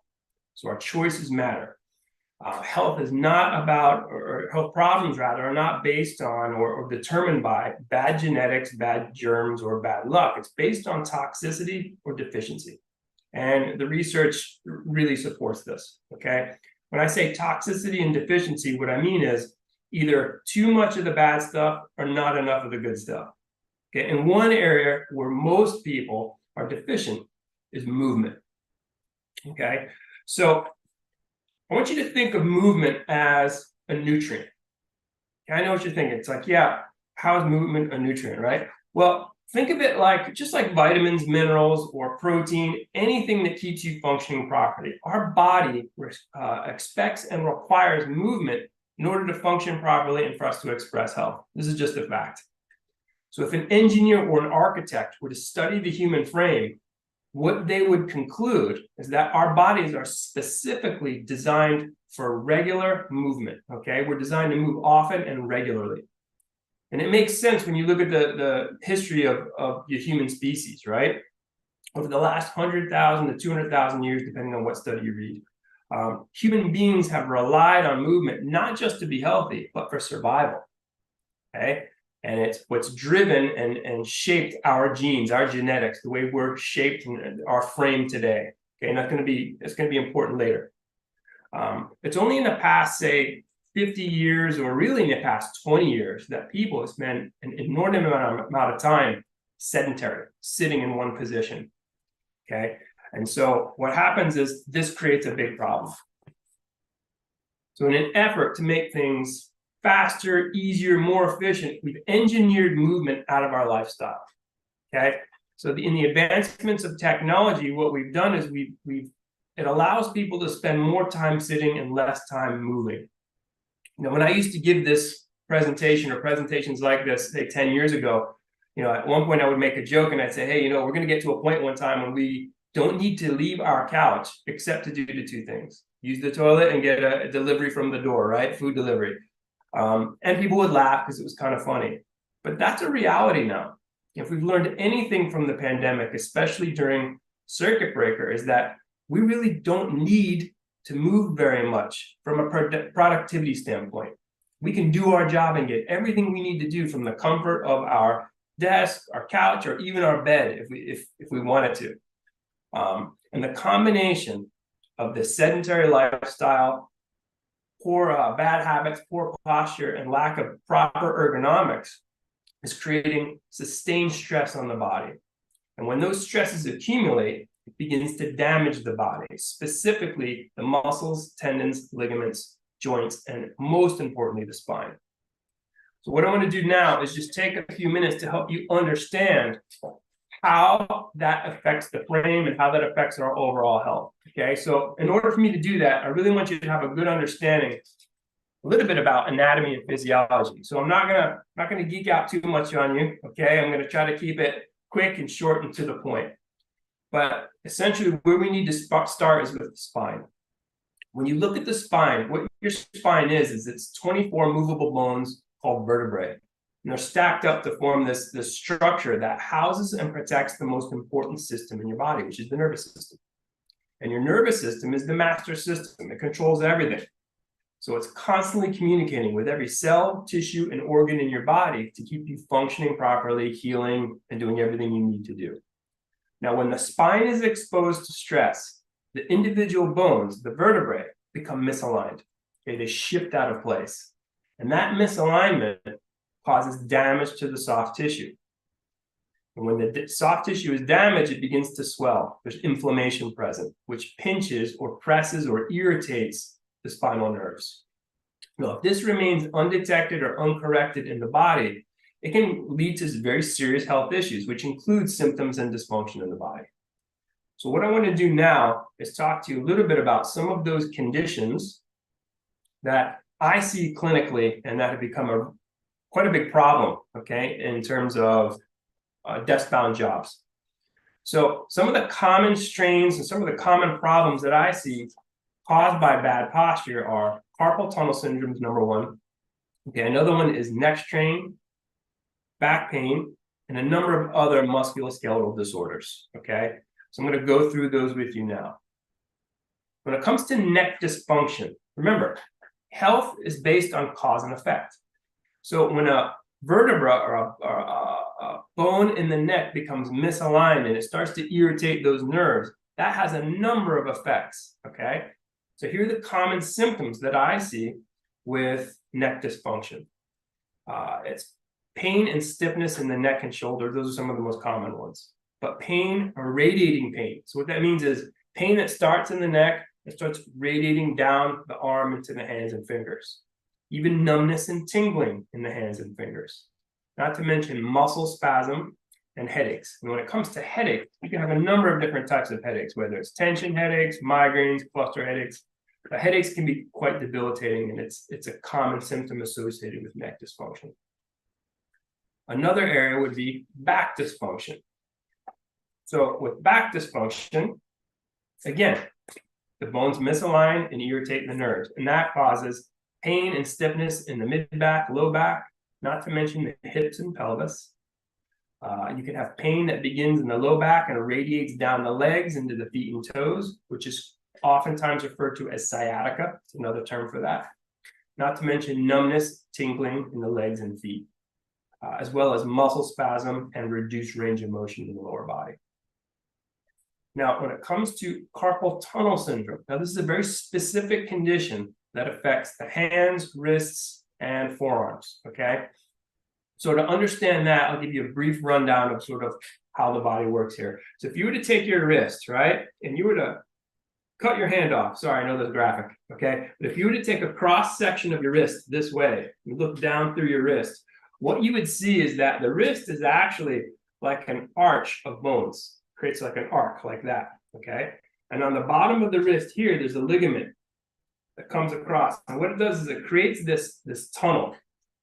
So our choices matter. Health is not about, or health problems rather, are not based on or determined by bad genetics, bad germs, or bad luck. It's based on toxicity or deficiency. And the research really supports this, okay? When I say toxicity and deficiency, what I mean is either too much of the bad stuff or not enough of the good stuff. Okay, and one area where most people are deficient is movement, okay? So I want you to think of movement as a nutrient. Okay, I know what you're thinking. It's like, yeah, how is movement a nutrient, right? Well, think of it like just like vitamins, minerals, or protein, anything that keeps you functioning properly. Our body expects and requires movement in order to function properly and for us to express health. This is just a fact. So if an engineer or an architect were to study the human frame, what they would conclude is that our bodies are specifically designed for regular movement, okay? We're designed to move often and regularly. And it makes sense when you look at the history of the human species, right? Over the last 100,000 to 200,000 years, depending on what study you read, human beings have relied on movement, not just to be healthy, but for survival, okay? And it's what's driven and shaped our genes, our genetics, the way we're shaped in our frame today, okay? And it's going to be important later. It's only in the past, say, 50 years or really in the past 20 years that people have spent an inordinate amount of time sedentary, sitting in one position, okay? And so what happens is this creates a big problem. So in an effort to make things faster, easier, more efficient. We've engineered movement out of our lifestyle. Okay, so in the advancements of technology, what we've done is it allows people to spend more time sitting and less time moving. You know, when I used to give this presentation or presentations like this, say 10 years ago, you know, at one point I would make a joke and I'd say, hey, you know, we're going to get to a point one time when we don't need to leave our couch except to do the two things: use the toilet and get a delivery from the door, right? Food delivery. And people would laugh because it was kind of funny. But that's a reality now. If we've learned anything from the pandemic, especially during circuit breaker, is that we really don't need to move very much from a productivity standpoint. We can do our job and get everything we need to do from the comfort of our desk, our couch, or even our bed if we wanted to. And the combination of the sedentary lifestyle, poor bad habits, poor posture, and lack of proper ergonomics is creating sustained stress on the body. And when those stresses accumulate, it begins to damage the body, specifically the muscles, tendons, ligaments, joints, and most importantly, the spine. So what I want to do now is just take a few minutes to help you understand how that affects the frame and how that affects our overall health. Okay, so in order for me to do that, I really want you to have a good understanding a little bit about anatomy and physiology. So I'm not gonna geek out too much on you. Okay, I'm gonna try to keep it quick and short and to the point. But essentially, where we need to start is with the spine. When you look at the spine, what your spine is it's 24 movable bones called vertebrae. And they're stacked up to form this structure that houses and protects the most important system in your body, which is the nervous system. And your nervous system is the master system. It controls everything. So it's constantly communicating with every cell, tissue, and organ in your body to keep you functioning properly, healing, and doing everything you need to do. Now, when the spine is exposed to stress, the individual bones, the vertebrae, become misaligned. Okay, they shift out of place. And that misalignment causes damage to the soft tissue. And when the soft tissue is damaged, it begins to swell. There's inflammation present, which pinches or presses or irritates the spinal nerves. Now, if this remains undetected or uncorrected in the body, it can lead to very serious health issues, which include symptoms and dysfunction in the body. So what I want to do now is talk to you a little bit about some of those conditions that I see clinically and that have become quite a big problem, okay, in terms of desk-bound jobs. So some of the common strains and some of the common problems that I see caused by bad posture are carpal tunnel syndrome is number one. Okay, another one is neck strain, back pain, and a number of other musculoskeletal disorders, okay? So I'm going to go through those with you now. When it comes to neck dysfunction, remember, health is based on cause and effect. So when a vertebra or a bone in the neck becomes misaligned and it starts to irritate those nerves, that has a number of effects, okay? So here are the common symptoms that I see with neck dysfunction. It's pain and stiffness in the neck and shoulder. Those are some of the most common ones. But pain or radiating pain. So what that means is pain that starts in the neck and starts radiating down the arm into the hands and fingers. Even numbness and tingling in the hands and fingers. Not to mention muscle spasm and headaches. And when it comes to headache, you can have a number of different types of headaches, whether it's tension headaches, migraines, cluster headaches. But headaches can be quite debilitating, and it's a common symptom associated with neck dysfunction. Another area would be back dysfunction. So with back dysfunction, again, the bones misalign and irritate the nerves, and that causes pain and stiffness in the mid-back, low back, not to mention the hips and pelvis. You can have pain that begins in the low back and radiates down the legs into the feet and toes, which is oftentimes referred to as sciatica. It's another term for that. Not to mention numbness, tingling in the legs and feet, as well as muscle spasm and reduced range of motion in the lower body. Now, when it comes to carpal tunnel syndrome, now this is a very specific condition that affects the hands, wrists, and forearms, okay? So to understand that, I'll give you a brief rundown of sort of how the body works here. So if you were to take your wrist, right, and you were to cut your hand off. Sorry, I know this graphic, okay? But if you were to take a cross section of your wrist this way, you look down through your wrist, what you would see is that the wrist is actually like an arch of bones, creates like an arc like that, okay? And on the bottom of the wrist here, there's a ligament that comes across. And what it does is it creates this tunnel.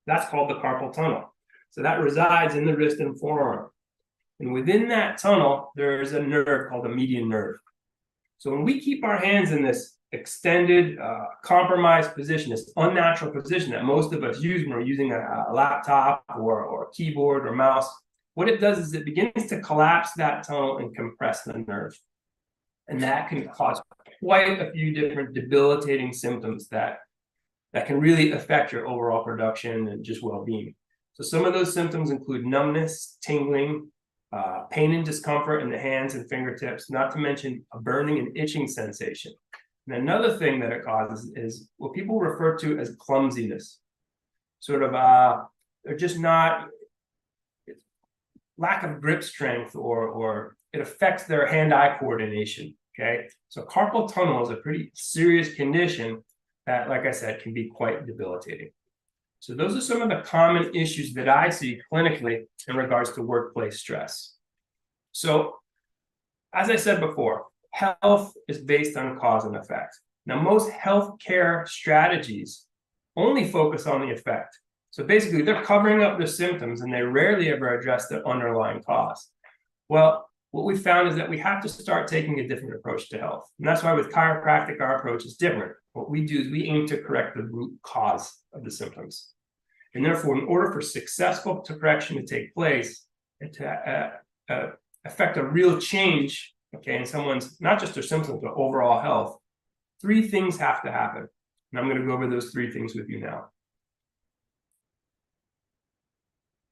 That's called the carpal tunnel. So that resides in the wrist and forearm. And within that tunnel, there is a nerve called the median nerve. So when we keep our hands in this extended, compromised position, this unnatural position that most of us use when we're using a laptop or a keyboard or mouse, what it does is it begins to collapse that tunnel and compress the nerve. And that can cause quite a few different debilitating symptoms that can really affect your overall production and just well-being. So some of those symptoms include numbness, tingling, pain and discomfort in the hands and fingertips, not to mention a burning and itching sensation. And another thing that it causes is what people refer to as clumsiness. Sort of, they're just not, lack of grip strength, or it affects their hand-eye coordination, okay? So carpal tunnel is a pretty serious condition that, like I said, can be quite debilitating. So those are some of the common issues that I see clinically in regards to workplace stress. So, as I said before, health is based on cause and effect. Now, most healthcare strategies only focus on the effect. So basically, they're covering up the symptoms and they rarely ever address the underlying cause. Well, what we found is that we have to start taking a different approach to health. And that's why with chiropractic, our approach is different. What we do is we aim to correct the root cause of the symptoms. And therefore, in order for successful correction to take place and to affect a real change, okay, in someone's, not just their symptoms, but overall health, 3 things have to happen. And I'm going to go over those 3 things with you now.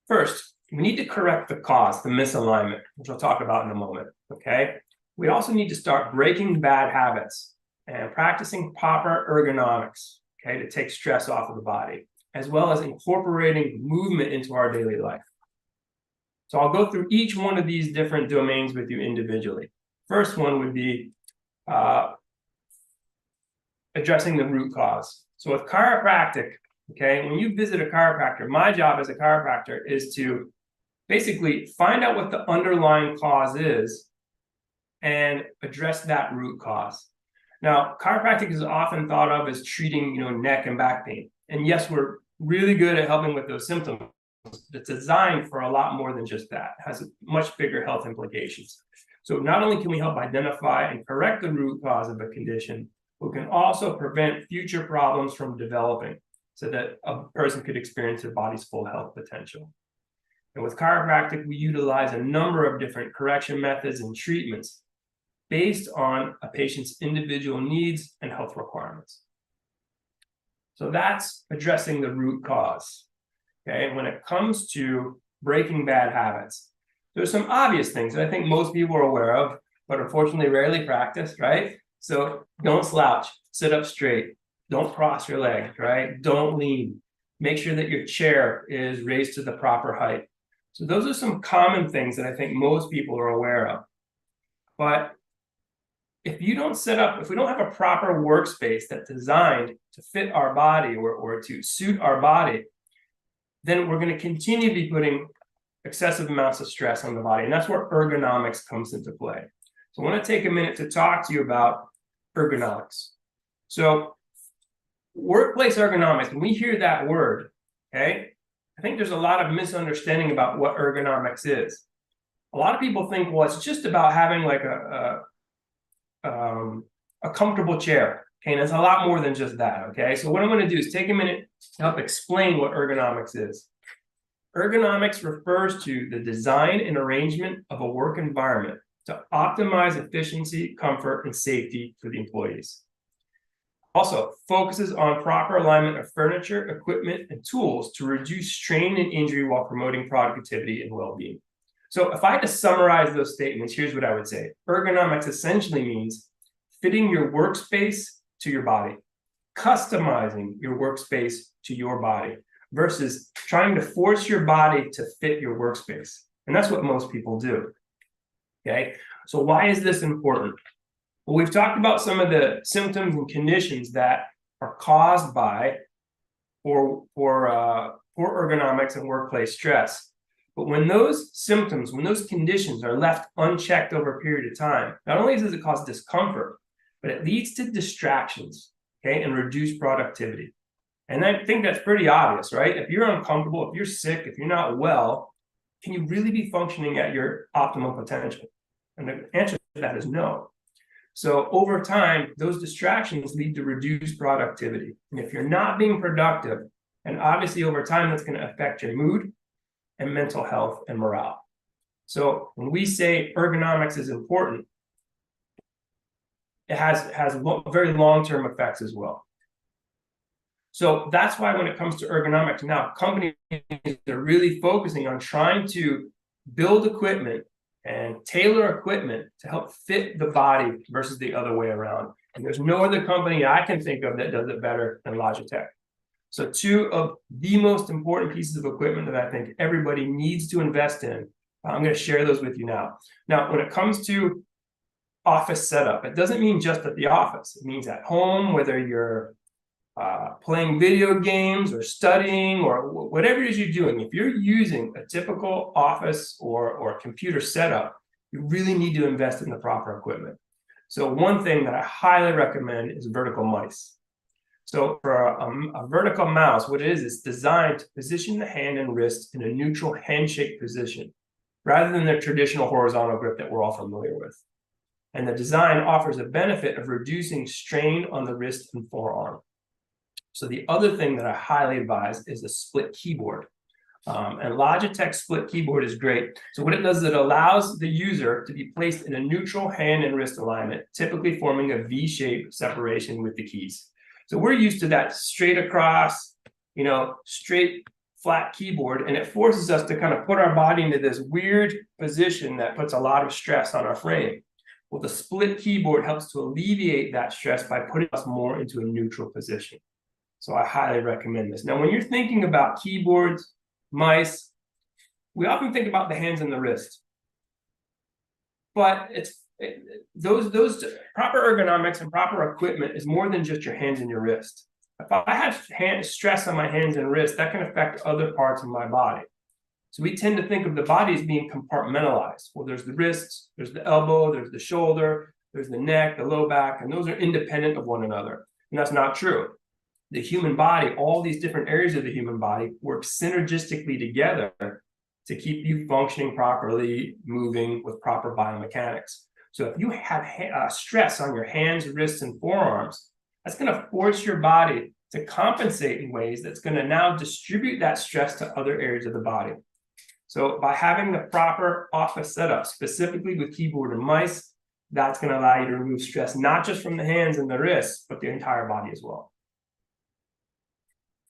First, we need to correct the cause, the misalignment, which I'll talk about in a moment, okay? We also need to start breaking bad habits and practicing proper ergonomics, okay, to take stress off of the body, as well as incorporating movement into our daily life. So I'll go through each one of these different domains with you individually. First one would be addressing the root cause. So with chiropractic, okay, when you visit a chiropractor, my job as a chiropractor is to basically find out what the underlying cause is and address that root cause. Now, chiropractic is often thought of as treating, neck and back pain. And yes, we're really good at helping with those symptoms. It's designed for a lot more than just that. It has much bigger health implications. So not only can we help identify and correct the root cause of a condition, but we can also prevent future problems from developing so that a person could experience their body's full health potential. And with chiropractic, we utilize a number of different correction methods and treatments based on a patient's individual needs and health requirements. So that's addressing the root cause. Okay, when it comes to breaking bad habits, there's some obvious things that I think most people are aware of, but unfortunately rarely practiced, right? So don't slouch, sit up straight, don't cross your legs, right? Don't lean. Make sure that your chair is raised to the proper height. So those are some common things that I think most people are aware of. But if we don't have a proper workspace that's designed to fit our body or to suit our body, then we're going to continue to be putting excessive amounts of stress on the body. And that's where ergonomics comes into play. So I want to take a minute to talk to you about ergonomics. So workplace ergonomics, when we hear that word, okay, I think there's a lot of misunderstanding about what ergonomics is. A lot of people think, well, it's just about having like a comfortable chair. Okay, and it's a lot more than just that, okay? So what I'm going to do is take a minute to help explain what ergonomics is. Ergonomics refers to the design and arrangement of a work environment to optimize efficiency, comfort, and safety for the employees. Also, focuses on proper alignment of furniture, equipment, and tools to reduce strain and injury while promoting productivity and well-being. So if I had to summarize those statements, here's what I would say. Ergonomics essentially means fitting your workspace to your body, customizing your workspace to your body versus trying to force your body to fit your workspace. And that's what most people do. Okay, so why is this important? Well, we've talked about some of the symptoms and conditions that are caused by poor ergonomics and workplace stress. But when those symptoms, when those conditions are left unchecked over a period of time, not only does it cause discomfort, but it leads to distractions, okay, and reduced productivity. And I think that's pretty obvious, right? If you're uncomfortable, if you're sick, if you're not well, can you really be functioning at your optimal potential? And the answer to that is no. So over time, those distractions lead to reduced productivity. And if you're not being productive, and obviously over time, that's going to affect your mood and mental health and morale. So when we say ergonomics is important, it has very long-term effects as well. So that's why when it comes to ergonomics now, companies are really focusing on trying to build equipment and tailor equipment to help fit the body versus the other way around. And there's no other company I can think of that does it better than Logitech. So two of the most important pieces of equipment that I think everybody needs to invest in, I'm going to share those with you now. Now, when it comes to office setup, it doesn't mean just at the office. It means at home, whether you're playing video games or studying or whatever it is you're doing. If you're using a typical office or computer setup, you really need to invest in the proper equipment. So one thing that I highly recommend is vertical mice. So for a vertical mouse, what it is, it's designed to position the hand and wrist in a neutral handshake position, rather than the traditional horizontal grip that we're all familiar with. And the design offers a benefit of reducing strain on the wrist and forearm. So the other thing that I highly advise is a split keyboard. And Logitech split keyboard is great. So what it does is it allows the user to be placed in a neutral hand and wrist alignment, typically forming a V-shaped separation with the keys. So we're used to that straight across, straight flat keyboard, and it forces us to kind of put our body into this weird position that puts a lot of stress on our frame. Well, the split keyboard helps to alleviate that stress by putting us more into a neutral position. So I highly recommend this. Now, when you're thinking about keyboards, mice, we often think about the hands and the wrist. But those proper ergonomics and proper equipment is more than just your hands and your wrist. If I have stress on my hands and wrist, that can affect other parts of my body. So we tend to think of the body as being compartmentalized. Well, there's the wrists, there's the elbow, there's the shoulder, there's the neck, the low back, and those are independent of one another. And that's not true. The human body, all these different areas of the human body work synergistically together to keep you functioning properly, moving with proper biomechanics. So if you have stress on your hands, wrists, and forearms, that's going to force your body to compensate in ways that's going to now distribute that stress to other areas of the body. So by having the proper office setup, specifically with keyboard and mice, that's going to allow you to remove stress, not just from the hands and the wrists, but the entire body as well.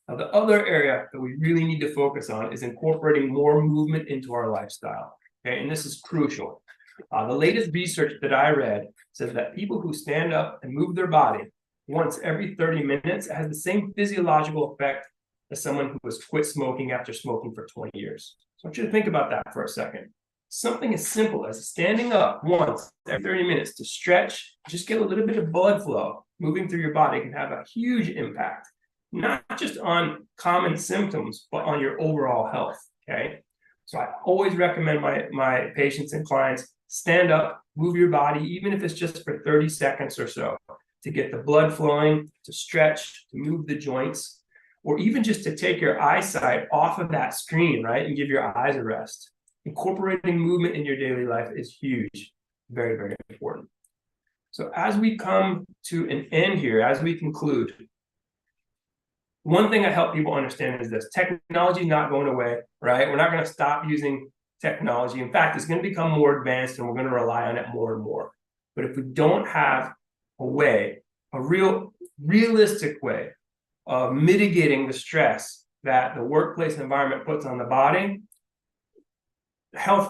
Now, the other area that we really need to focus on is incorporating more movement into our lifestyle. Okay, and this is crucial. The latest research that I read says that people who stand up and move their body once every 30 minutes has the same physiological effect as someone who has quit smoking after smoking for 20 years. So I want you to think about that for a second. Something as simple as standing up once every 30 minutes to stretch, just get a little bit of blood flow moving through your body can have a huge impact, not just on common symptoms, but on your overall health, okay? So I always recommend my patients and clients stand up, move your body, even if it's just for 30 seconds or so, to get the blood flowing, to stretch, to move the joints, or even just to take your eyesight off of that screen, right, and give your eyes a rest. Incorporating movement in your daily life is huge, very, very important. So as we come to an end here, as we conclude, one thing I help people understand is this: technology is not going away, right? We're not going to stop using technology. In fact, it's going to become more advanced and we're going to rely on it more and more. But if we don't have a way, a realistic way of mitigating the stress that the workplace environment puts on the body,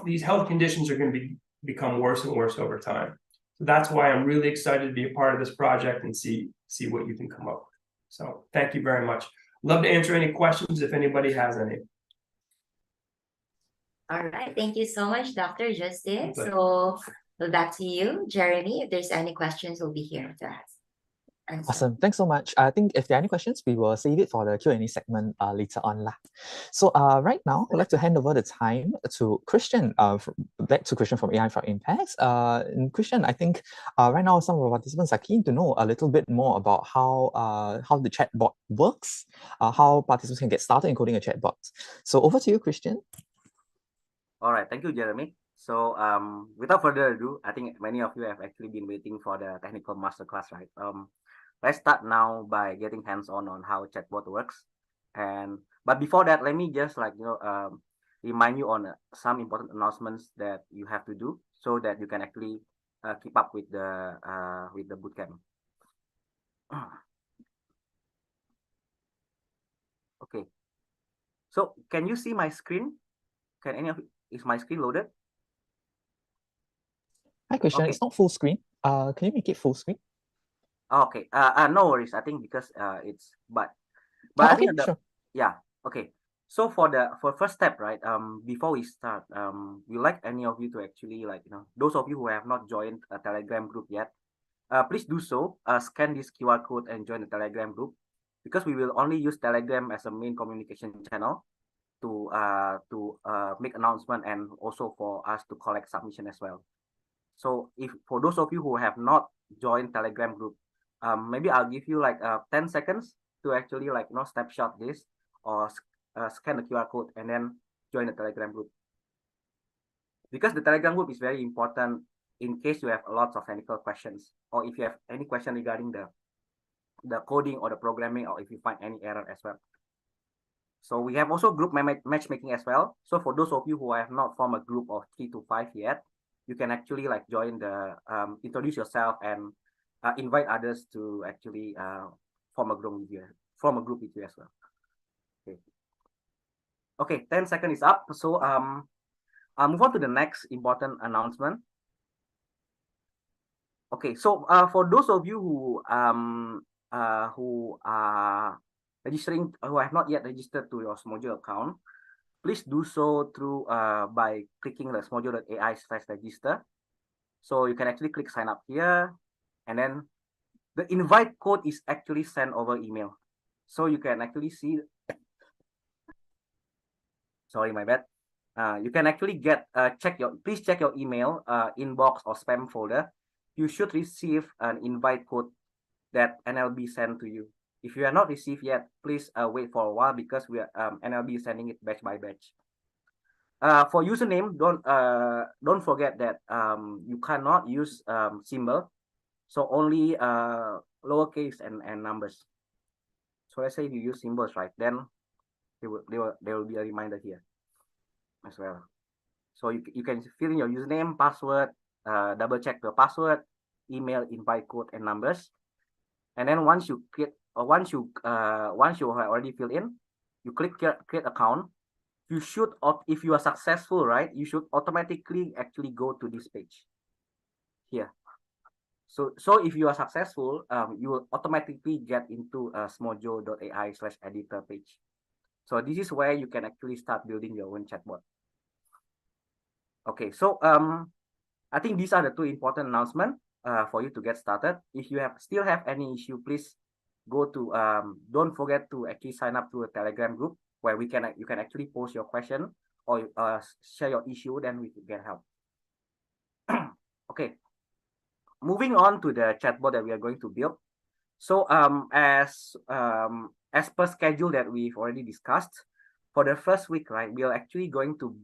these health conditions are going to become worse and worse over time. So that's why I'm really excited to be a part of this project and see what you can come up with. So thank you very much. Love to answer any questions if anybody has any. All right, thank you so much, Dr. Justin. So Well, back to you, Jeremy. If there's any questions, we'll be here to answer. Awesome. Thanks so much. I think if there are any questions, we will save it for the Q&A segment later on. So right now, I'd like to hand over the time to Christian, back to Christian from AI4IMPACT. And Christian, I think right now some of our participants are keen to know a little bit more about how the chatbot works, how participants can get started in coding a chatbot. So over to you, Christian. All right, thank you, Jeremy. So without further ado, I think many of you have actually been waiting for the technical masterclass, right? Let's start now by getting hands-on on how chatbot works. But before that, let me just remind you on some important announcements that you have to do so that you can actually keep up with the bootcamp. Okay. So can you see my screen? Can any of you, is my screen loaded? Hi, Christian. Okay. It's not full screen. Can you make it full screen? Okay. No worries. I think because it's but I think sure. Yeah. Okay. So for first step, right? Before we start, we like any of you to actually those of you who have not joined a Telegram group yet, please do so. Scan this QR code and join the Telegram group, because we will only use Telegram as a main communication channel to make announcement and also for us to collect submission as well. So if for those of you who have not joined Telegram group, maybe I'll give you 10 seconds to actually snapshot this or scan the QR code and then join the Telegram group. Because the Telegram group is very important in case you have a lot of technical questions, or if you have any question regarding the coding or the programming, or if you find any error as well. So we have also group matchmaking as well. So for those of you who have not formed a group of 3 to 5 yet, you can actually join the introduce yourself and invite others to actually form a group with you as well. Okay. Okay, 10 seconds is up. So I'll move on to the next important announcement. Okay, so for those of you who are registering, who have not yet registered to your Smojul account, please do so through by clicking the smojul.ai/register. So you can actually click sign up here, and then the invite code is actually sent over email. So you can actually see, sorry, my bad. You can actually get please check your email inbox or spam folder. You should receive an invite code that NLB sent to you. If you have not received yet, please wait for a while, because we are NLB is sending it batch by batch. For username, don't forget that you cannot use symbol, so only lowercase and numbers. So let's say you use symbols, right? Then there will be a reminder here as well. So you can fill in your username, password, double check the password, email, invite code, and numbers. And then once you once you have already filled in, you click create account. You should, if you are successful, right, you should automatically actually go to this page here. So if you are successful, you will automatically get into smojul.ai/editor page. So this is where you can actually start building your own chatbot. Okay, so I think these are the two important announcements for you to get started. If you still have any issue, please go to don't forget to actually sign up to a Telegram group where you can actually post your question or share your issue, then we can get help. Okay, moving on to the chatbot that we are going to build. So as per schedule that we've already discussed, for the first week, right, we are actually going to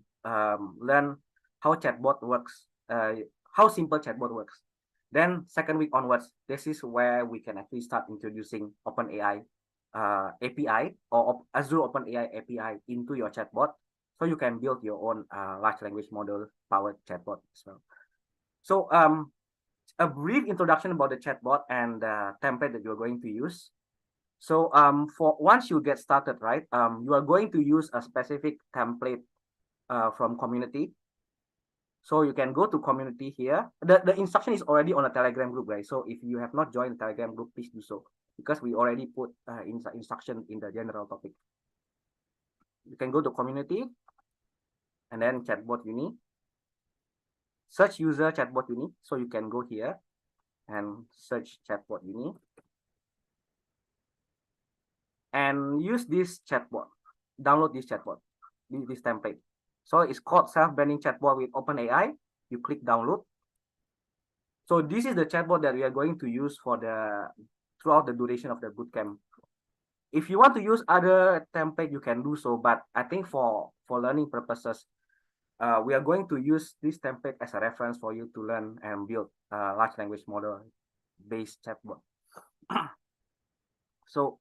learn how chatbot works, how simple chatbot works. Then second week onwards, this is where we can actually start introducing OpenAI API or Azure OpenAI API into your chatbot, so you can build your own large language model powered chatbot as well. So a brief introduction about the chatbot and the template that you're going to use. So for once you get started, right, you are going to use a specific template from community. So you can go to community here. The instruction is already on a Telegram group, right? So if you have not joined the Telegram group, please do so, because we already put instruction in the general topic. You can go to community and then chatbot uni. search user chatbot uni. So you can go here and search chatbot uni and use this chatbot. Download this chatbot, this template. So it's called self-branding chatbot with OpenAI. You click download. So this is the chatbot that we are going to use for throughout the duration of the bootcamp. If you want to use other template, you can do so. But I think for learning purposes, we are going to use this template as a reference for you to learn and build a large language model based chatbot. So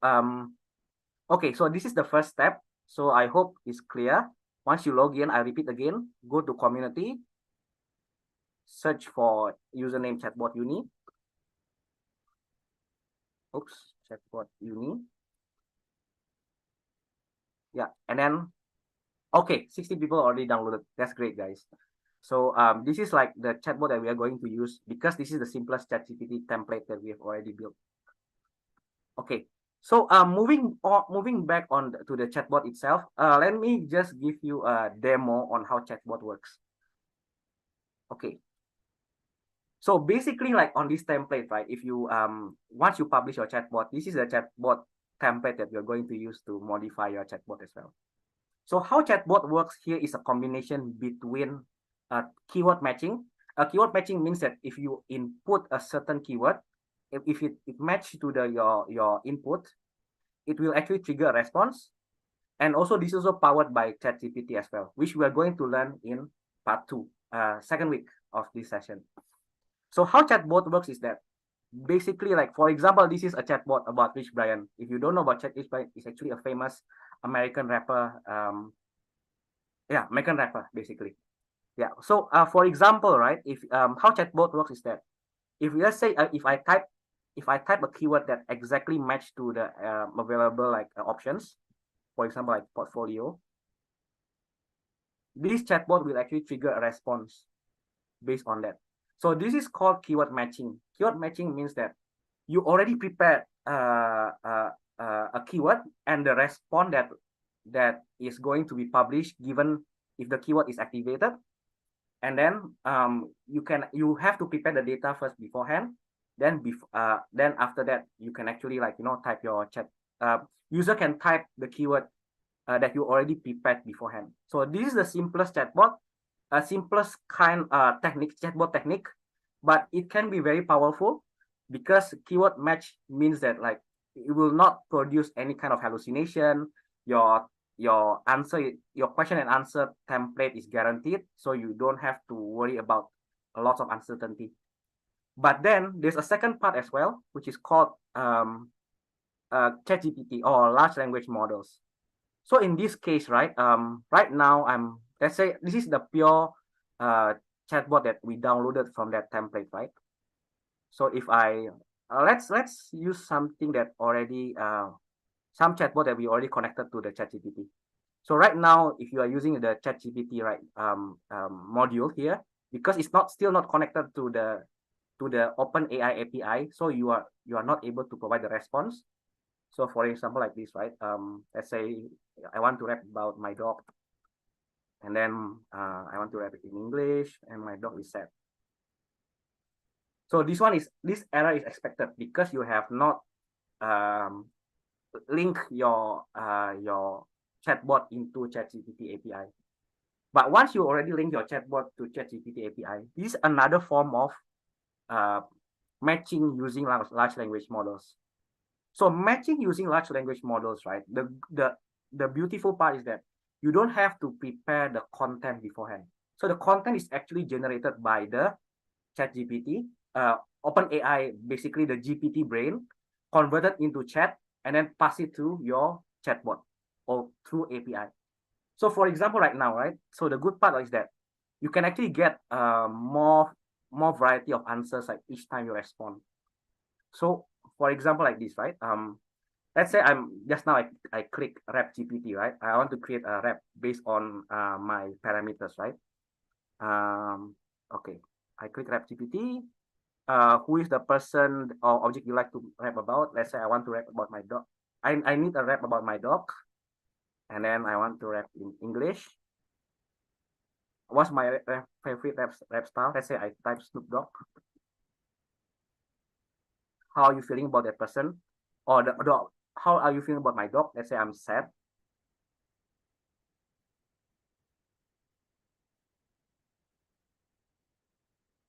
okay, so this is the first step. So I hope it's clear. Once you log in, I repeat again, go to community, search for username chatbot uni. Oops, chatbot uni. Yeah, and then okay, 60 people already downloaded. That's great, guys. So this is like the chatbot that we are going to use because this is the simplest ChatGPT template that we have already built. Okay, so moving back on to the chatbot itself, let me just give you a demo on how chatbot works. Okay, so basically, like on this template, right? If you once you publish your chatbot, this is the chatbot template that you're going to use to modify your chatbot as well. So how chatbot works here is a combination between keyword matching. Keyword matching means that if you input a certain keyword, if it matches to your input, it will actually trigger a response. And also this is also powered by ChatGPT as well, which we are going to learn in part 2, second week of this session. So how chatbot works is that basically, like for example, this is a chatbot about Rich Brian. If you don't know about Rich Brian, he's actually a famous American rapper. Yeah, American rapper basically. Yeah. So for example, right, if how chatbot works is that if let's say if I type a keyword that exactly match to the available like options, for example, like portfolio, this chatbot will actually trigger a response based on that. So this is called keyword matching. Keyword matching means that you already prepared a keyword and the response that is going to be published given if the keyword is activated. And then you have to prepare the data first beforehand. Then after that you can actually type your chat. User can type the keyword that you already prepared beforehand. So this is the simplest chatbot, simplest kind chatbot technique, but it can be very powerful because keyword match means that like it will not produce any kind of hallucination. Your question and answer template is guaranteed, so you don't have to worry about a lot of uncertainty. But then there's a second part as well, which is called ChatGPT or large language models. So in this case, right, right now let's say this is the pure chatbot that we downloaded from that template, right? So if I let's use something that already some chatbot that we already connected to the ChatGPT. So right now, if you are using the ChatGPT right module here, because it's still not connected to the OpenAI API, so you are not able to provide the response. So for example, like this, right? Let's say I want to rap about my dog, and then I want to rap it in English, and my dog is sad. So this error is expected because you have not link your chatbot into ChatGPT API. But once you already link your chatbot to ChatGPT API, this is another form of matching using large language models. So matching using large language models, right? The beautiful part is that you don't have to prepare the content beforehand. So the content is actually generated by the ChatGPT, OpenAI, basically the GPT brain, converted into chat, and then pass it to your chatbot or through API. So for example, right now, right? So the good part is that you can actually get more variety of answers like each time you respond. So for example, like this, right? Let's say I click rap GPT, right? I want to create a rap based on my parameters, right? Okay, I click rap GPT. Who is the person or object you like to rap about? Let's say I want to rap about my dog. I need a rap about my dog, and then I want to rap in English. what's my favorite rap style? Let's say I type Snoop Dogg. How are you feeling about that person? Or how are you feeling about my dog? Let's say I'm sad.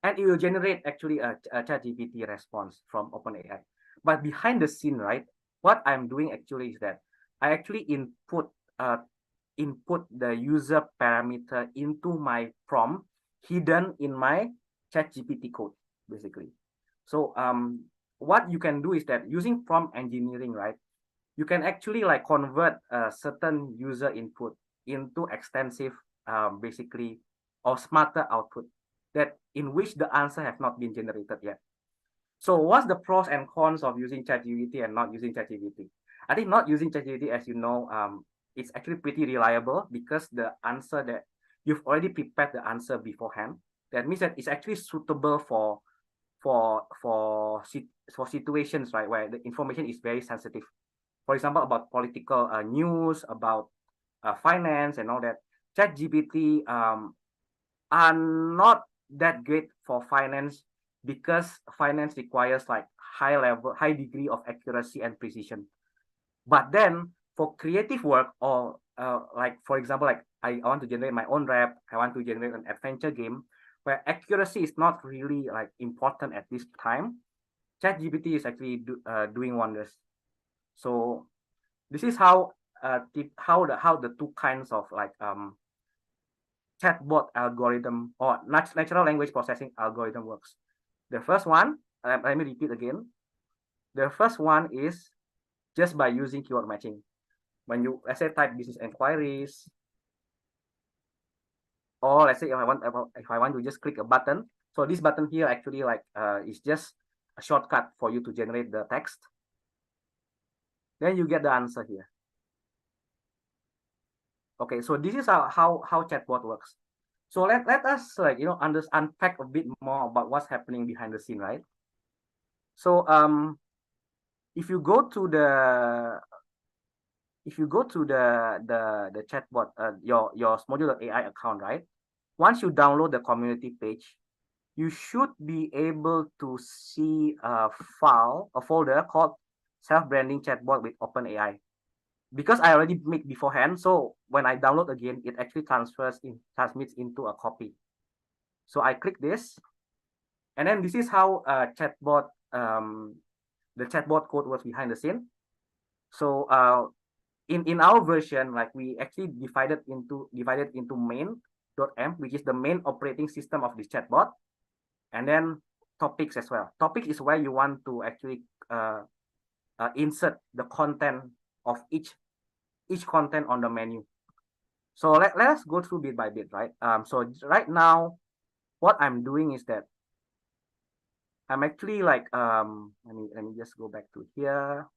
And it will generate actually a ChatGPT response from OpenAI. But behind the scene, right, what I'm doing actually is that I actually input the user parameter into my prompt hidden in my ChatGPT code, basically. So what you can do is that using prompt engineering, right, you can actually like convert a certain user input into extensive, basically, or smarter output that in which the answer have not been generated yet. So what's the pros and cons of using ChatGPT and not using ChatGPT? I think not using ChatGPT, as you know, it's actually pretty reliable because the answer that you've already prepared the answer beforehand. That means that it's actually suitable for situations, right, where the information is very sensitive. For example, about political news, about finance and all that. ChatGPT are not that great for finance because finance requires like high degree of accuracy and precision. But then for creative work, or like for example, like I want to generate my own rap, I want to generate an adventure game where accuracy is not really like important at this time, ChatGPT is actually doing wonders. So this is how the two kinds of like chatbot algorithm or natural language processing algorithm works. The first one, let me repeat again. The first one is just by using keyword matching. When you, let's say, type business inquiries, or let's say if I want to just click a button. So this button here actually like is just a shortcut for you to generate the text. Then you get the answer here. Okay, so this is how chatbot works. So let us like unpack a bit more about what's happening behind the scene, right? So if you go to the chatbot, your Modular.ai account, right? Once you download the community page, you should be able to see a folder called self-branding chatbot with OpenAI. Because I already made beforehand, so when I download again, it actually transmits into a copy. So I click this, and then this is how chatbot, the chatbot code works behind the scene. So in our version, like we actually divided into main.m, which is the main operating system of this chatbot, and then topics as well. Topics is where you want to actually insert the content of each content on the menu. So let's go through bit by bit, right? So right now, what I'm doing is that I'm actually like let me just go back to here.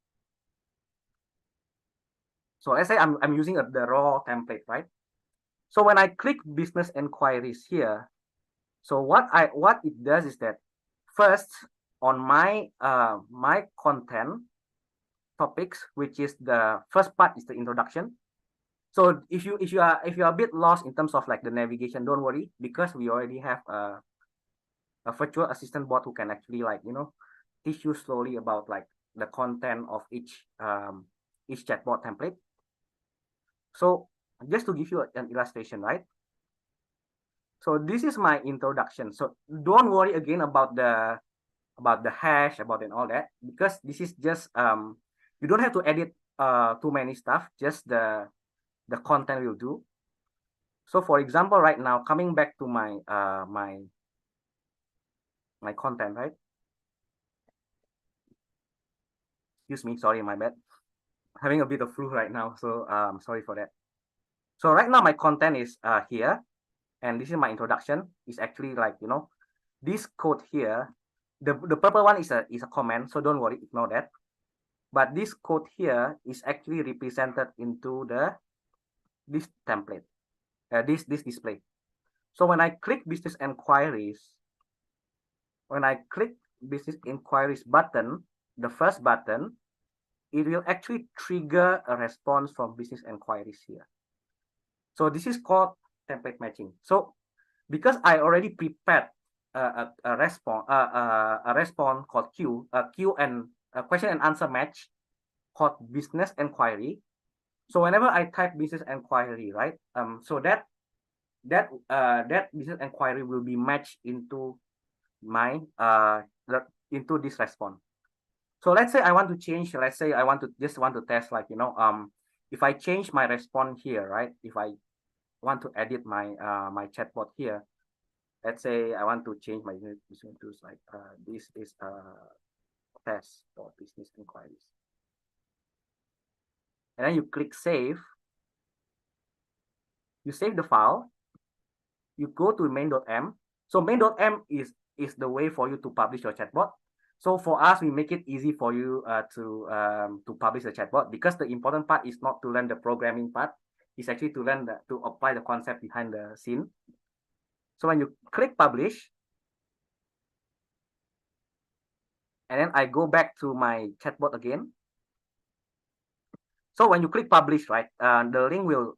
So let's say I'm using the raw template, right? So when I click business inquiries here, so what it does is that first on my my content topics, which is the first part is the introduction. So if you are a bit lost in terms of like the navigation, don't worry, because we already have a virtual assistant bot who can actually like teach you slowly about like the content of each chatbot template. So just to give you an illustration, right? So this is my introduction. So don't worry again about the hash, about and all that, because this is just you don't have to edit too many stuff, just the content will do. So for example, right now, coming back to my my content, right? Excuse me, sorry, my bad. Having a bit of flu right now, so sorry for that. So right now my content is here, and this is my introduction. It's actually like this code here. The purple one is a comment, so don't worry, ignore that. But this code here is actually represented into this template, this display. So when I click business inquiries, button, the first button, it will actually trigger a response from business inquiries here. So this is called template matching. So because I already prepared a response called Q and a question and answer match called business inquiry. So whenever I type business inquiry, right? So that business inquiry will be matched into my into this response. So let's say I want to change. Let's say I want to test, like, if I change my response here, right? If I want to edit my my chatbot here, let's say I want to change my business tools, like this is a test for business inquiries, and then you click save. You save the file. You go to main.m. So main.m is the way for you to publish your chatbot. So for us, we make it easy for you to publish the chatbot, because the important part is not to learn the programming part. It's actually to learn to apply the concept behind the scene. So when you click publish, and then I go back to my chatbot again. So when you click publish, right, the link will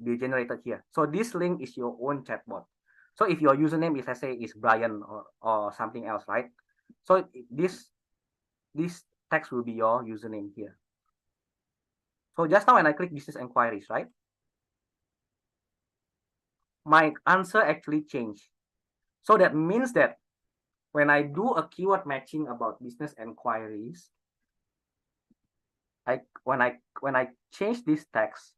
be generated here. So this link is your own chatbot. So if your username is, let's say, is Brian or something else, right? So this text will be your username here. So just now when I click business inquiries, right, my answer actually changed. So that means that when I do a keyword matching about business inquiries, when I change this text,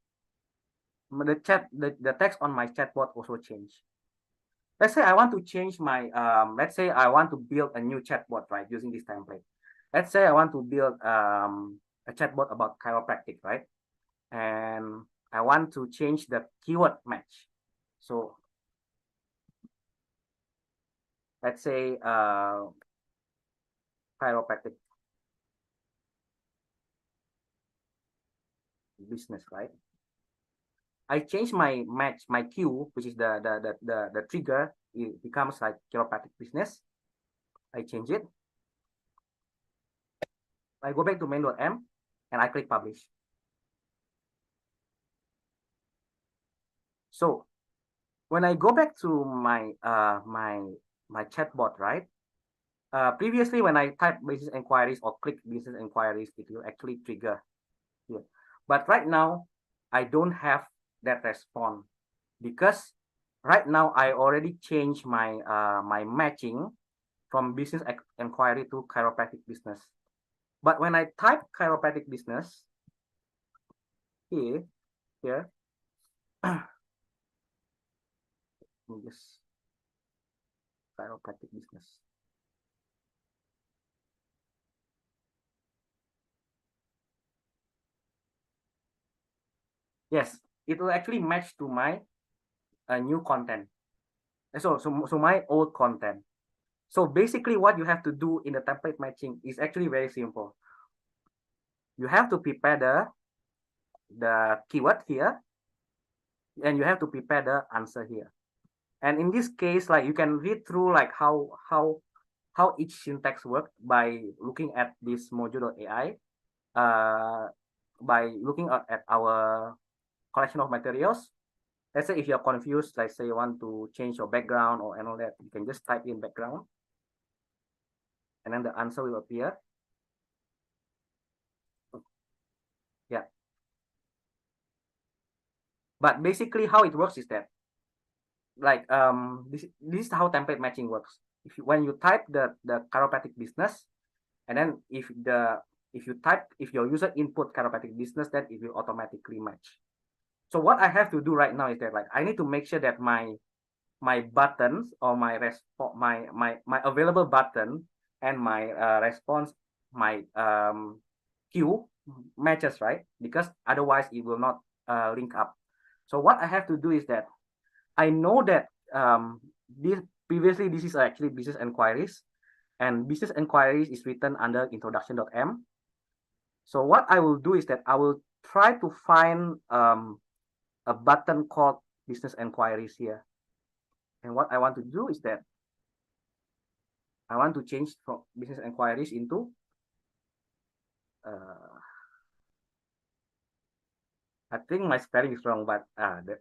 the text on my chatbot also changed. Let's say I want to change my let's say I want to build a new chatbot, right, using this template. Let's say I want to build a chatbot about chiropractic, right? And I want to change the keyword match. So let's say chiropractic business, right? I change my match, my Q, which is the trigger. It becomes like chiropractic business. I change it. I go back to main.m and I click publish. So when I go back to my my chatbot, right? Previously, when I type business inquiries or click business inquiries, it will actually trigger here. But right now, I don't have that response, because right now I already changed my my matching from business inquiry to chiropractic business. But when I type chiropractic business here, this chiropractic business. Yes, it will actually match to my new content. So my old content. So basically what you have to do in the template matching is actually very simple. You have to prepare the keyword here, and you have to prepare the answer here. And in this case, like, you can read through like how each syntax works by looking at this module.ai, by looking at our collection of materials. Let's say if you're confused, like say you want to change your background or and all that, you can just type in background, and then the answer will appear. Yeah. But basically how it works is that, like, this is how template matching works. If you, when you type the chiropractic business, and then if your user input chiropractic business, then it will automatically match. So what I have to do right now is that, like, I need to make sure that my buttons or my available button and my response, my queue matches, right? Because otherwise it will not link up. So what I have to do is that I know that this is actually business inquiries, and business inquiries is written under introduction.m. So what I will do is that I will try to find a button called business inquiries here. And what I want to do is that I want to change from business inquiries into I think my spelling is wrong, but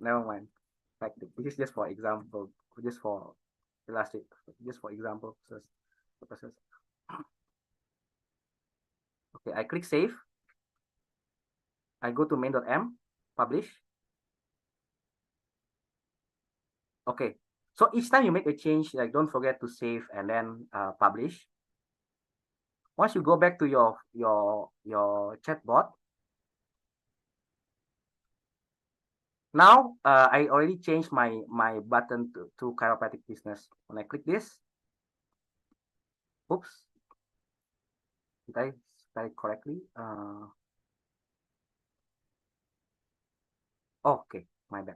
never mind. Like, this is just for example just for elastic, just for example purposes. Okay, I click save. I go to main.m, publish. Okay, so each time you make a change, like don't forget to save and then publish. Once you go back to your chatbot, now I already changed my button to chiropractic business. When I click this, oops, did I spell it correctly? Okay, my bad.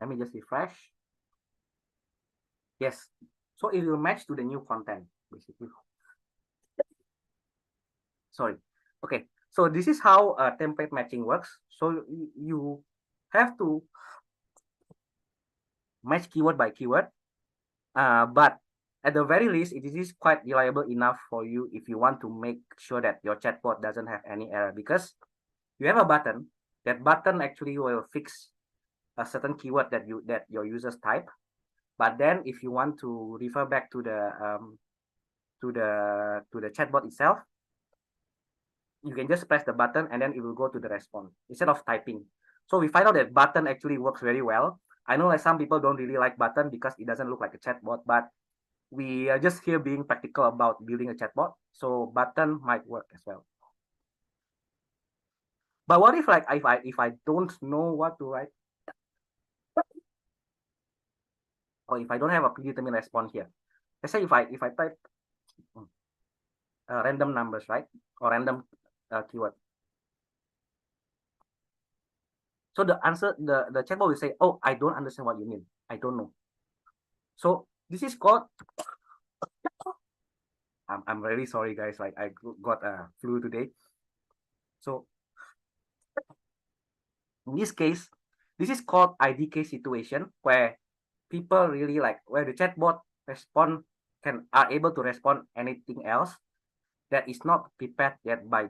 Let me just refresh. Yes, so it will match to the new content, basically. Sorry. Okay, so this is how template matching works. So you have to match keyword by keyword, but at the very least, it is quite reliable enough for you if you want to make sure that your chatbot doesn't have any error, because you have a button. That button actually will fix a certain keyword that your users type. But then if you want to refer back to the chatbot itself, you can just press the button and then it will go to the response instead of typing. So we find out that button actually works very well. I know like some people don't really like button because it doesn't look like a chatbot, but we are just here being practical about building a chatbot. So button might work as well. But what if like if I don't know what to write, or if I don't have a predetermined response here? Let's say if I type random numbers, right, or random keyword. So the answer, the chatbot will say, "Oh, I don't understand what you mean. I don't know." So this is called. I'm really sorry, guys. Like I got a flu today. So in this case, this is called IDK situation, where people really like where the chatbot are able to respond anything else that is not prepared yet by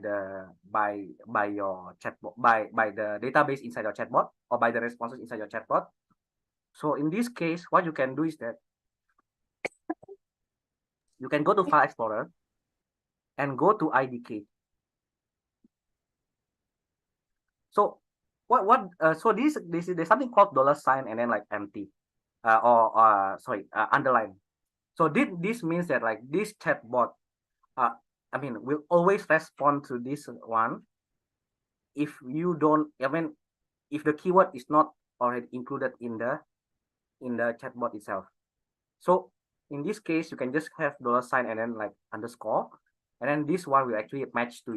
your chatbot, by the database inside your chatbot or by the responses inside your chatbot. So in this case, what you can do is that you can go to File Explorer and go to IDK. So so there's something called $sign and then like empty, underline. So this means that like this chatbot, will always respond to this one if you don't, if the keyword is not already included in the chatbot itself. So in this case, you can just have $sign and then like underscore, and then this one will actually match to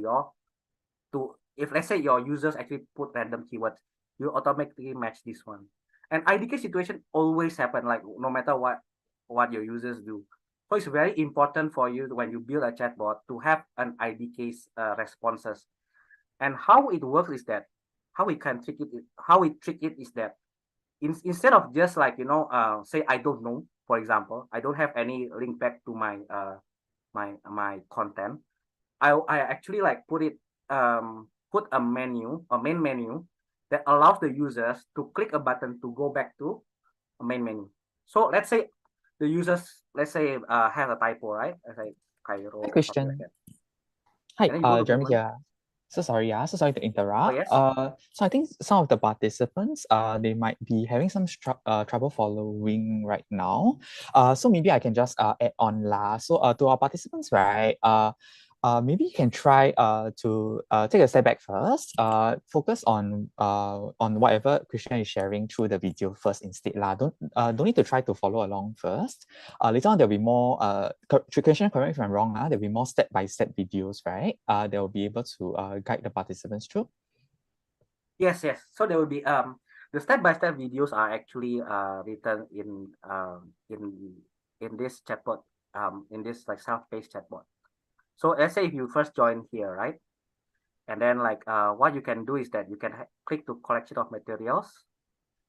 if let's say your users actually put random keywords, you automatically match this one. And IDK situation always happen, like no matter what your users do. So it's very important for you when you build a chatbot to have an IDK's responses. And how it works is that how we trick it is that instead of just like say I don't know, for example, I don't have any link back to my my content, I actually like put a main menu that allows the users to click a button to go back to a main menu. So let's say the users, have a typo, right? As I Cairo, Hi, Christian. like Hi, Jeremy here. So sorry, so sorry to interrupt. yes. So I think some of the participants, they might be having some trouble following right now. So maybe I can just add on So to our participants, right? Maybe you can try to take a step back first. Focus on whatever Christian is sharing through the video first instead. Don't need to try to follow along first. Later on there'll be more Christian, correct me if I'm wrong, there'll be more step-by-step videos, right? That will be able to guide the participants through. Yes. So there will be the step-by-step videos are actually written in this chatbot, in this like self-paced chatbot. So let's say if you first join here, right? And then like what you can do is that you can click to collection of materials,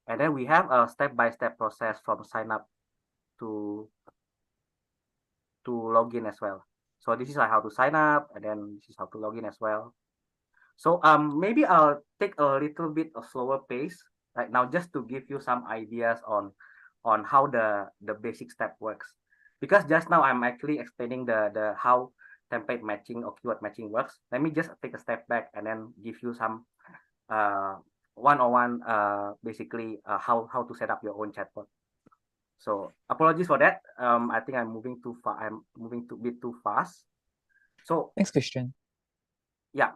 and then we have a step-by-step process from sign up to login as well. So this is like how to sign up, and then this is how to log in as well. So maybe I'll take a little bit of slower pace right now, just to give you some ideas on how the basic step works. Because just now I'm actually explaining the how template matching or keyword matching works. Let me just take a step back and then give you some one-on-one basically how to set up your own chatbot. So apologies for that. I think I'm moving too far. I'm moving a bit too fast. So Thanks, Christian. yeah.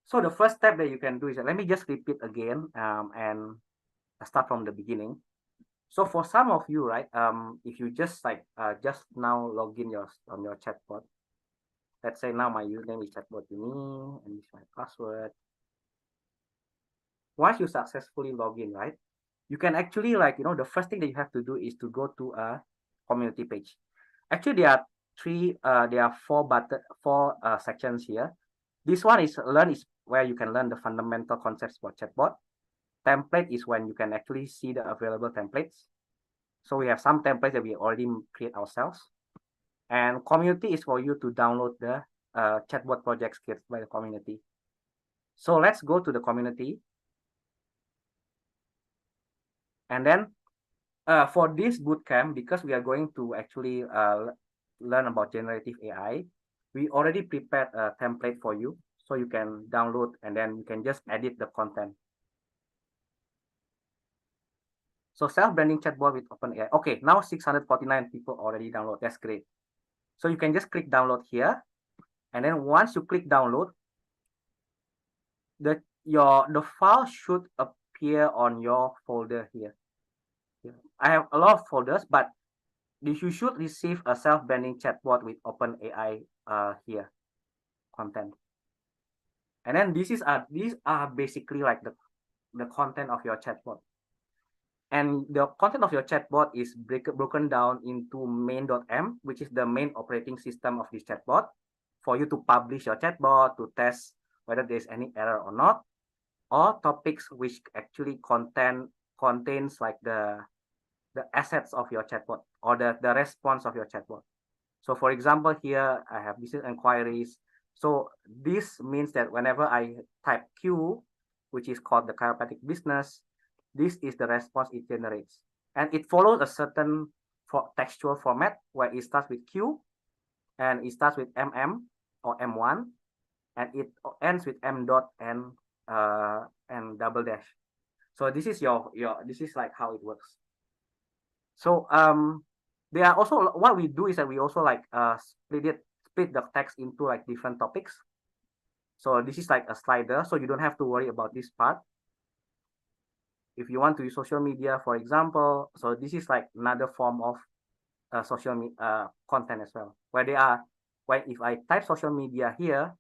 So the first step that you can do is, let me just repeat again and start from the beginning. So for some of you, right, if you just like just now log in on your chatbot. Let's say now my username is chatbot uni and this is my password. Once you successfully log in, right, you can actually like, the first thing that you have to do is to go to a community page. Actually, there are four sections here. This one is where you can learn the fundamental concepts for chatbot. Template is when you can actually see the available templates. So we have some templates that we already create ourselves. And community is for you to download the chatbot projects created by the community. So let's go to the community. And then for this bootcamp, because we are going to actually learn about generative AI, we already prepared a template for you. So you can download and then you can just edit the content. So self-branding chatbot with OpenAI. Okay, now 649 people already download. That's great. So you can just click download here. And then once you click download, the file should appear on your folder here. I have a lot of folders, but you should receive a self-branding chatbot with OpenAI here content. And then these are basically like the content of your chatbot. And the content of your chatbot is broken down into main.m, which is the main operating system of this chatbot, for you to publish your chatbot to test whether there's any error or not, or topics which actually contains like the assets of your chatbot or the response of your chatbot. So for example, here I have business inquiries. So this means that whenever I type Q, which is called the chiropractic business, this is the response it generates. And it follows a certain textual format where it starts with Q and it starts with MM or M1 and it ends with M dot and double dash. So this is this is like how it works. So there are also, what we do is that we also like split the text into like different topics. So this is like a slider, so you don't have to worry about this part. If you want to use social media, for example, so this is like another form of social media content as well, where if I type social media here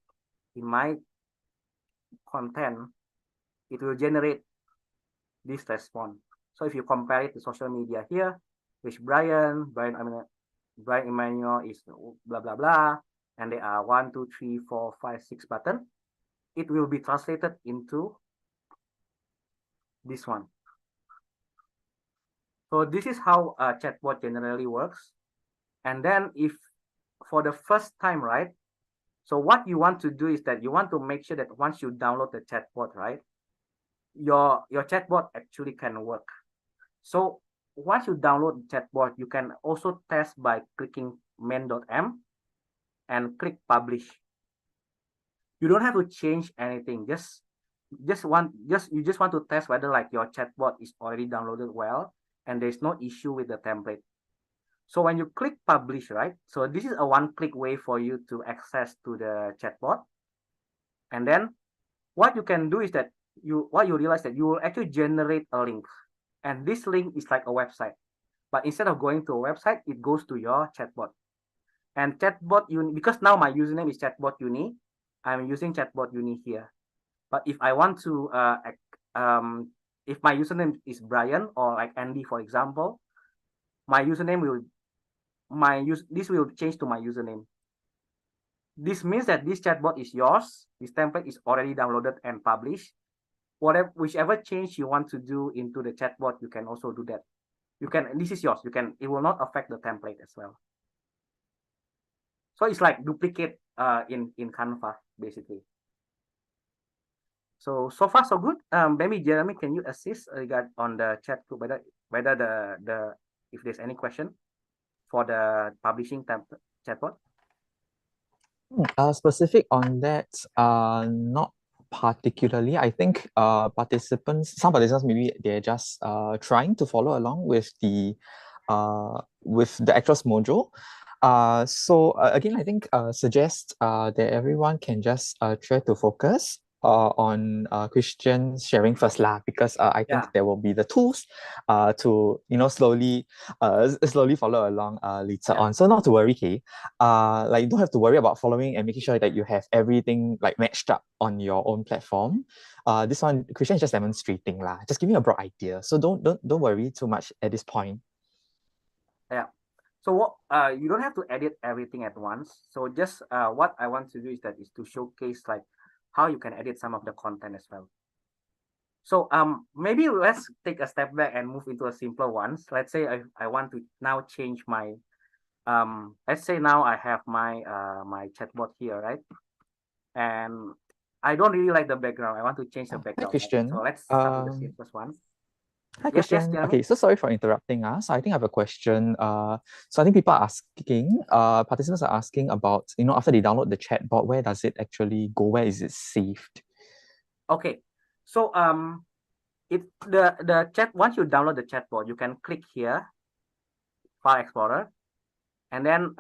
in my content, it will generate this response. So if you compare it to social media here, which Brian Emmanuel is blah blah blah, and there are 1, 2, 3, 4, 5, 6 buttons, it will be translated into this one. So this is how a chatbot generally works. And then if for the first time, right, so what you want to do is that you want to make sure that once you download the chatbot, right, your chatbot actually can work. So once you download the chatbot, you can also test by clicking main.m and click publish. You don't have to change anything. You just want to test whether like your chatbot is already downloaded well and there's no issue with the template. So when you click publish, right? So this is a one-click way for you to access to the chatbot. And then what you can do is that you realize that you will actually generate a link. And this link is like a website. But instead of going to a website, it goes to your chatbot. And chatbot uni, because now my username is chatbot uni, I'm using chatbot uni here. But if I want to, if my username is Brian or like Andy, for example, my username this will change to my username. This means that this chatbot is yours. This template is already downloaded and published. Whichever change you want to do into the chatbot, you can also do that. This is yours. It will not affect the template as well. So it's like duplicate in Canva basically. So far so good. Maybe Jeremy, can you assist regard on the chat group whether the if there's any question for the publishing chatbot? Specific on that, not particularly. I think some participants maybe they're just trying to follow along with the actual module. Again, I think suggest that everyone can just try to focus on Christian sharing first lah, because I think there will be the tools to slowly follow along later on. So not to worry, Kay. Like you don't have to worry about following and making sure that you have everything like matched up on your own platform. This one Christian is just demonstrating lah, just giving a broad idea. So don't worry too much at this point. Yeah. So what you don't have to edit everything at once. So just what I want to do is to showcase like how you can edit some of the content as well. So maybe let's take a step back and move into a simpler ones. Let's say I want to now change my let's say now I have my my chatbot here, right? And I don't really like the background. I want to change the background. Hi, Christian. So let's start with the simplest one. Hi, Christian. Okay, so sorry for interrupting us. I think I have a question. So I think people are asking, participants are asking about, after they download the chatbot, where does it actually go? Where is it saved? Okay, so the chat, once you download the chatbot, you can click here, File Explorer, and then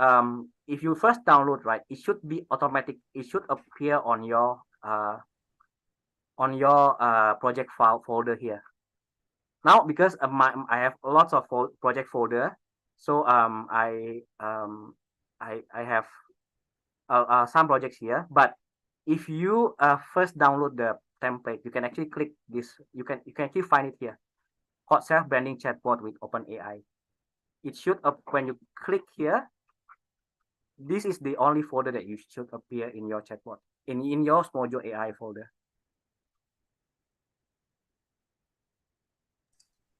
if you first download, right, it should be automatic. It should appear on your project file folder here. Now, because I have lots of project folder, so I have some projects here. But if you first download the template, you can actually click this. You can actually find it here. Hot self-branding chatbot with OpenAI. It should when you click here. This is the only folder that you should appear in your chatbot in your Mojo AI folder.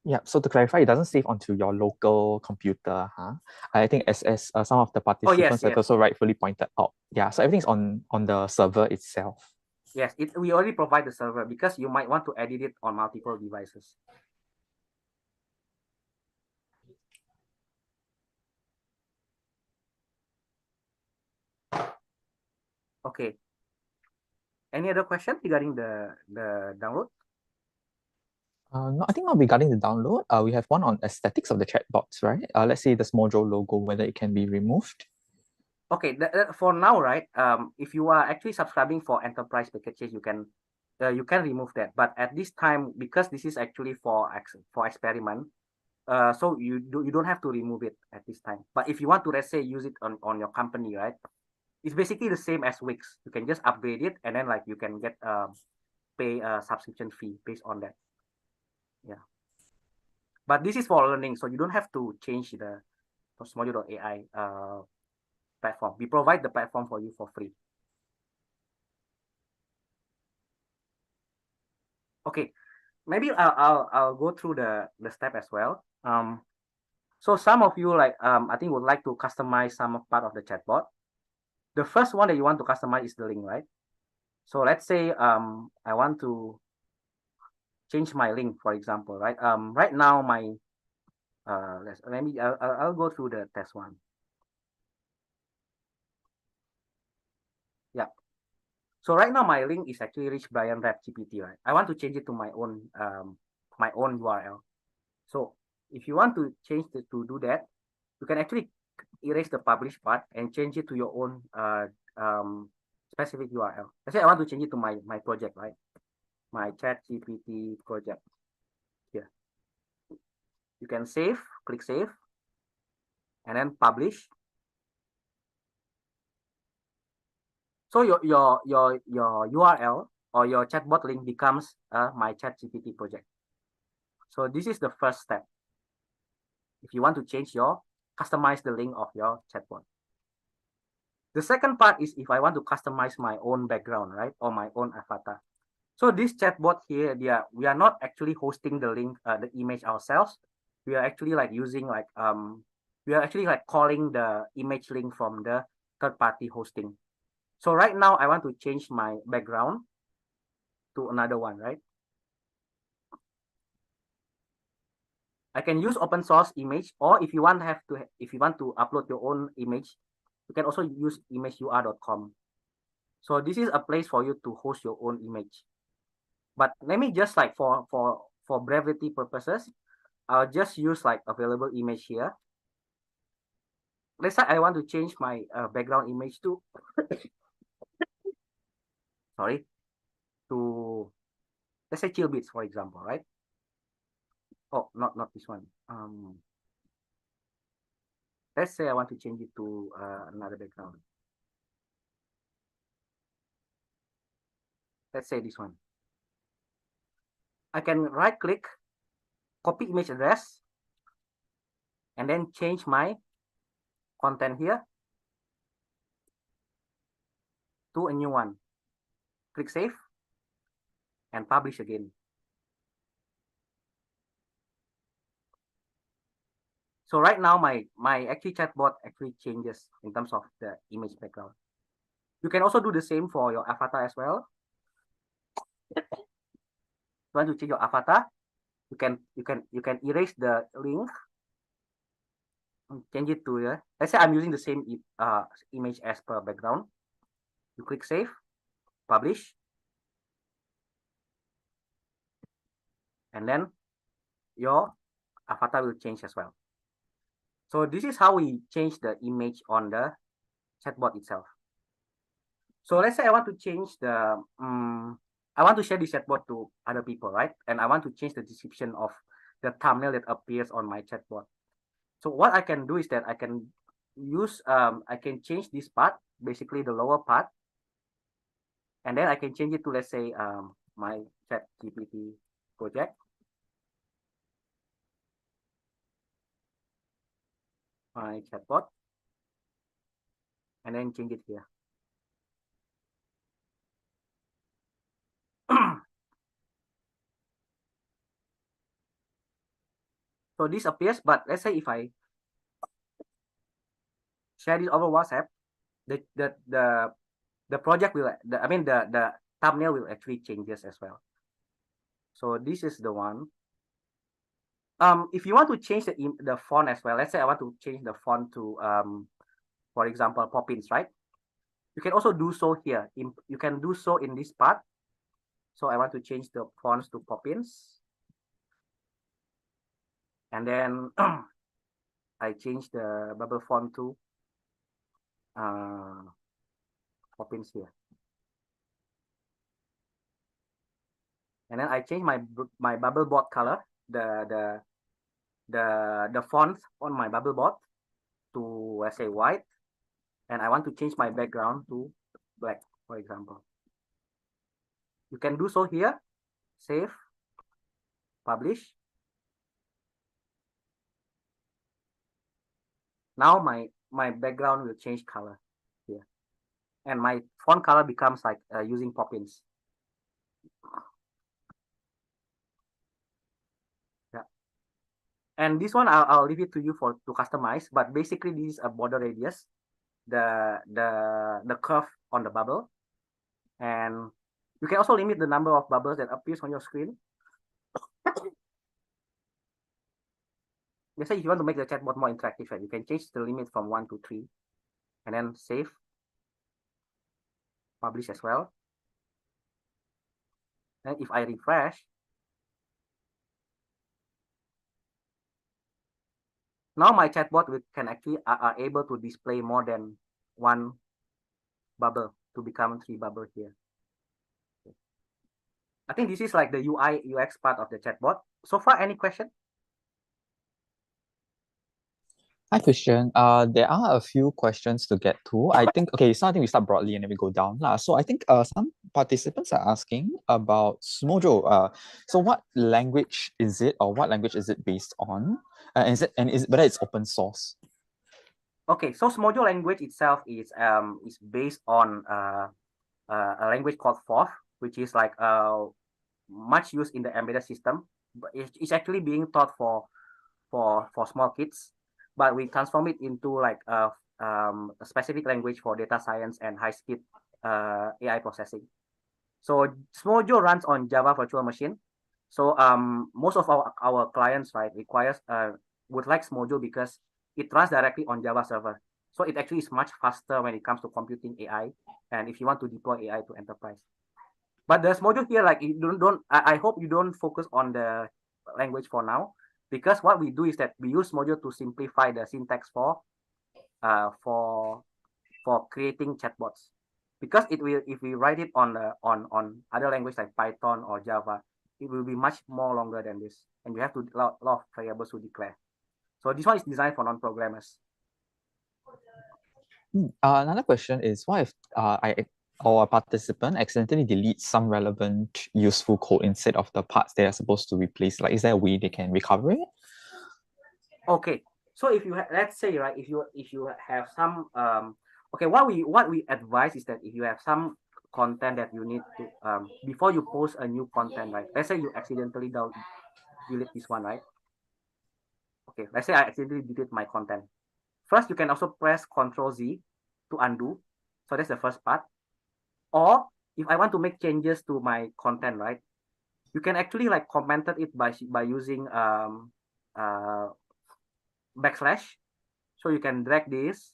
Yeah, so to clarify, it doesn't save onto your local computer, huh? I think as some of the participants have also rightfully pointed out. Yeah, so everything's on the server itself. Yes, we already provide the server because you might want to edit it on multiple devices. Okay. Any other question regarding the download? No, I think not regarding the download. We have one on aesthetics of the chatbots, right? Let's say the Mojo logo, whether it can be removed. Okay, for now, right? If you are actually subscribing for enterprise packages, you can remove that. But at this time, because this is actually for experiment, so you don't have to remove it at this time. But if you want to, let's say, use it on your company, right? It's basically the same as Wix. You can just upgrade it, and then like you can get pay a subscription fee based on that. Yeah. But this is for learning, so you don't have to change the Mojo.ai platform. We provide the platform for you for free. Okay, maybe I'll go through the step as well. So some of you I think would like to customize some part of the chatbot. The first one that you want to customize is the link, right? So let's say I want to change my link, for example, right? Right now my I'll go through the test one. Yeah. So right now my link is actually Rich Brian Rap GPT, right? I want to change it to my own URL. So if you want to change to do that, you can actually erase the publish part and change it to your own specific URL. Let's say I want to change it to my project, right? My ChatGPT project here. You can save, click save, and then publish. So your URL or your chatbot link becomes my ChatGPT project. So this is the first step. If you want to customize the link of your chatbot. The second part is if I want to customize my own background, right, or my own avatar. So this chatbot here, we are not actually hosting the link, the image ourselves. We are actually using we are actually calling the image link from the third-party hosting. So right now I want to change my background to another one, right? I can use open source image, or if you want to upload your own image, you can also use imageur.com. So this is a place for you to host your own image. But let me just like for brevity purposes, I'll just use like available image here. Let's say I want to change my background image to sorry, to let's say chill beats, for example, right? Oh, not this one. Let's say I want to change it to another background. Let's say this one. I can right click, copy image address, and then change my content here to a new one. Click save and publish again. So right now my actually chatbot actually changes in terms of the image background. You can also do the same for your avatar as well. You want to change your avatar, you can erase the link and change it to here. Let's say I'm using the same image as per background. You click save, publish, and then your avatar will change as well. So this is how we change the image on the chatbot itself. So let's say I want to change the I want to share this chatbot to other people, right? And I want to change the description of the thumbnail that appears on my chatbot. So what I can do is that I can use I can change this part, basically the lower part, and then I can change it to, let's say, my ChatGPT project. My chatbot, and then change it here. So this appears, but let's say if I share this over WhatsApp, the project will, the thumbnail will actually changes as well. So this is the one. If you want to change the font as well, let's say I want to change the font to, for example, Poppins, right? You can also do so here. You can do so in this part. So I want to change the fonts to Poppins. And then I change the bubble font to Poppins here. And then I change my bubble board color, the font on my bubble board to, let's say, white. And I want to change my background to black, for example. You can do so here. Save, publish. Now my background will change color here, and my font color becomes like using Poppins. Yeah, and this one I'll leave it to you to customize. But basically, this is a border radius, the curve on the bubble, and you can also limit the number of bubbles that appears on your screen. Let's say if you want to make the chatbot more interactive, right, you can change the limit from 1 to 3, and then save, publish as well. And if I refresh, now my chatbot can actually are able to display more than one bubble to become 3 bubbles here. I think this is like the UI UX part of the chatbot. So far, any question? Hi, Christian. There are a few questions to get to. I think, okay, so I think we start broadly and then we go down. So I think some participants are asking about Smojo. So what language is it, or what language is it based on? Whether it's open source? Okay, so Smojo language itself is based on a language called Forth, which is like much used in the embedded system, but it's actually being taught for small kids. But we transform it into like a specific language for data science and high-speed AI processing. So Smojo runs on Java virtual machine. So most of our clients, right, would like Smojo because it runs directly on Java server. So it actually is much faster when it comes to computing AI, and if you want to deploy AI to enterprise. But the Smojo here, like, you I hope you don't focus on the language for now, because what we do is that we use Smojo to simplify the syntax for creating chatbots. Because it will, if we write it on other language like Python or Java, it will be much more longer than this, and you have to lot of variables to declare. So this one is designed for non-programmers. Another question is, what if I or a participant accidentally deletes some relevant, useful code instead of the parts they are supposed to replace? Like, is there a way they can recover it? Okay, so if you let's say, right, if you have some okay, what we advise is that if you have some content that you need to before you post a new content, right? Let's say you accidentally delete this one, right? Okay, let's say I accidentally delete my content. First, you can also press Ctrl+Z to undo. So that's the first part. Or if I want to make changes to my content, right, you can actually like comment it by using backslash. So you can drag this,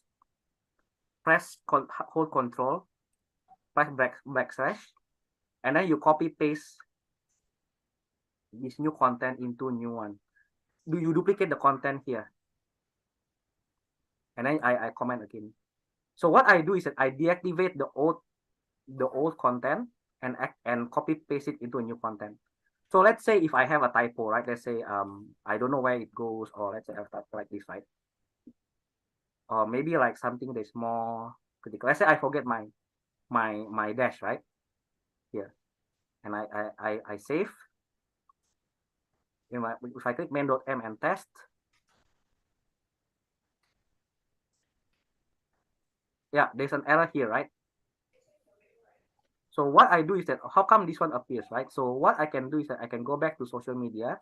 hold Control, press backslash, and then you copy paste this new content into new one. You duplicate the content here, and then I comment again. So what I do is that I deactivate the old content and copy paste it into a new content. So let's say if I have a typo, right? Let's say I don't know where it goes, or let's say I type like this, right? Or maybe like something that's more critical. Let's say I forget my dash, right? Here, and I save. If I click main.m and test, yeah, there's an error here, right? So what I do is that, how come this one appears, right? So what I can do is that I can go back to social media,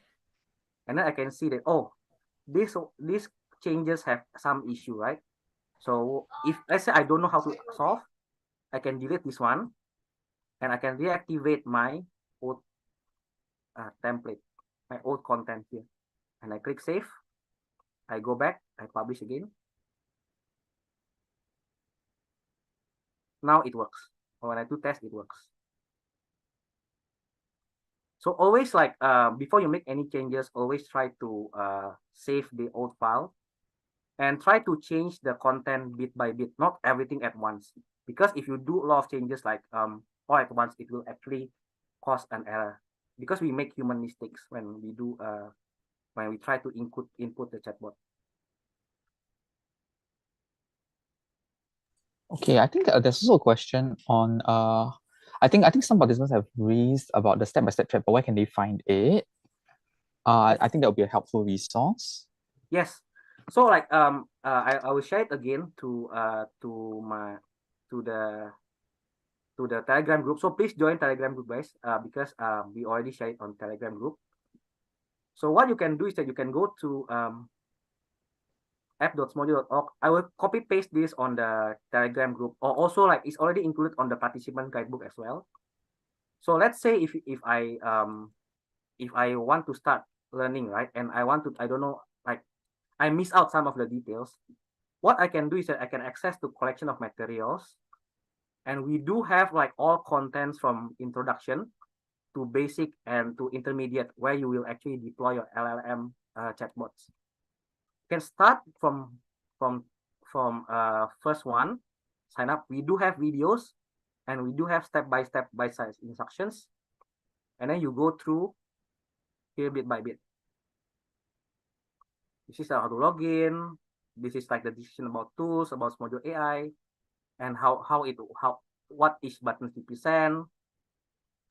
and then I can see that, oh, these changes have some issue, right? So if let's say I don't know how to solve, I can delete this one, and I can reactivate my old template, my old content here, and I click save. I go back, I publish again. Now it works. Or when I do test, it works. So always like before you make any changes, always try to save the old file and try to change the content bit by bit, not everything at once. Because if you do a lot of changes like all at once, it will actually cause an error. Because we make human mistakes when we do when we try to input the chatbot. Okay, I think there's also a question on I think some participants have raised about the step-by-step chat, but where can they find it? I think that would be a helpful resource. Yes. So like I will share it again to the Telegram group. So please join Telegram group, guys, because we already shared it on Telegram group. So what you can do is that you can go to app.smojo.org. I will copy paste this on the Telegram group, or also like it's already included on the participant guidebook as well. So let's say if I want to start learning, right, and I don't know, like I miss out some of the details, what I can do is that I can access to collection of materials, and we do have like all contents from introduction to basic and to intermediate, where you will actually deploy your LLM chatbots. You can start from first one, sign up. We do have videos, and we do have step-by-step bite-sized instructions, and then you go through here bit by bit. This is how to log in. This is like the decision about tools, about Smojo AI, and what each button represent.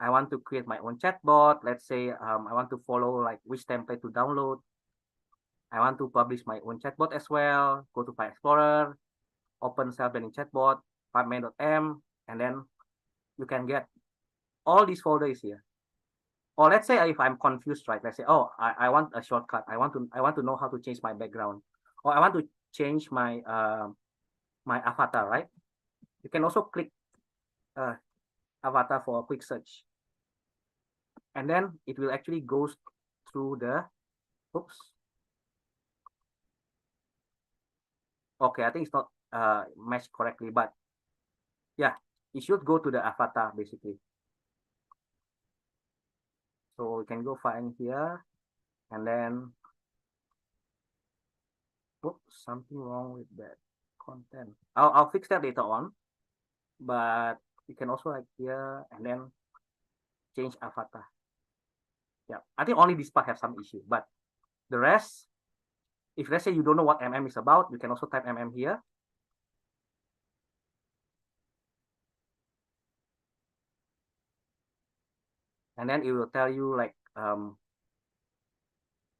I want to create my own chatbot. Let's say I want to follow like which template to download. I want to publish my own chatbot as well. Go to File Explorer, open self-learning chatbot, main.m, and then you can get all these folders here. Or let's say if I'm confused, right? Let's say, oh, I want a shortcut. I want to know how to change my background, or I want to change my my avatar, right? You can also click avatar for a quick search. And then it will actually go through the, oops. Okay, I think it's not matched correctly, but yeah, it should go to the avatar basically. So you can go find here, and then, oops, something wrong with that content. I'll fix that later on, but you can also like here and then change avatar. Yeah, I think only this part have some issue, but the rest, if let's say you don't know what MM is about, you can also type MM here. And then it will tell you like the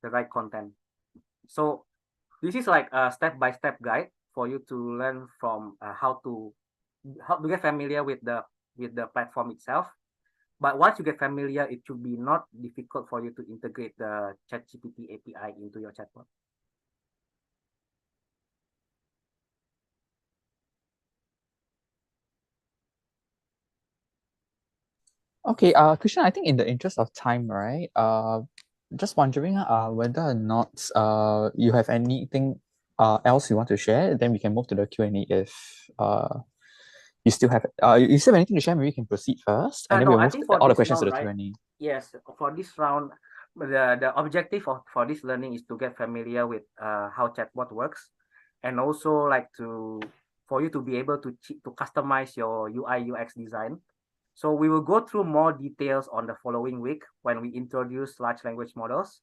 right content. So this is like a step-by-step guide for you to learn from how to get familiar with the platform itself. But once you get familiar, it should be not difficult for you to integrate the ChatGPT API into your chatbot. Okay, Christian, I think in the interest of time, right? Just wondering whether or not you have anything else you want to share, then we can move to the Q&A if you still have anything to share, maybe you can proceed first, and then No, we'll I move think for all the this questions round, to the right? Q&A. Yes, for this round, the objective for this learning is to get familiar with how chatbot works, and also like for you to be able to customize your UI UX design. So we will go through more details on the following week when we introduce large language models.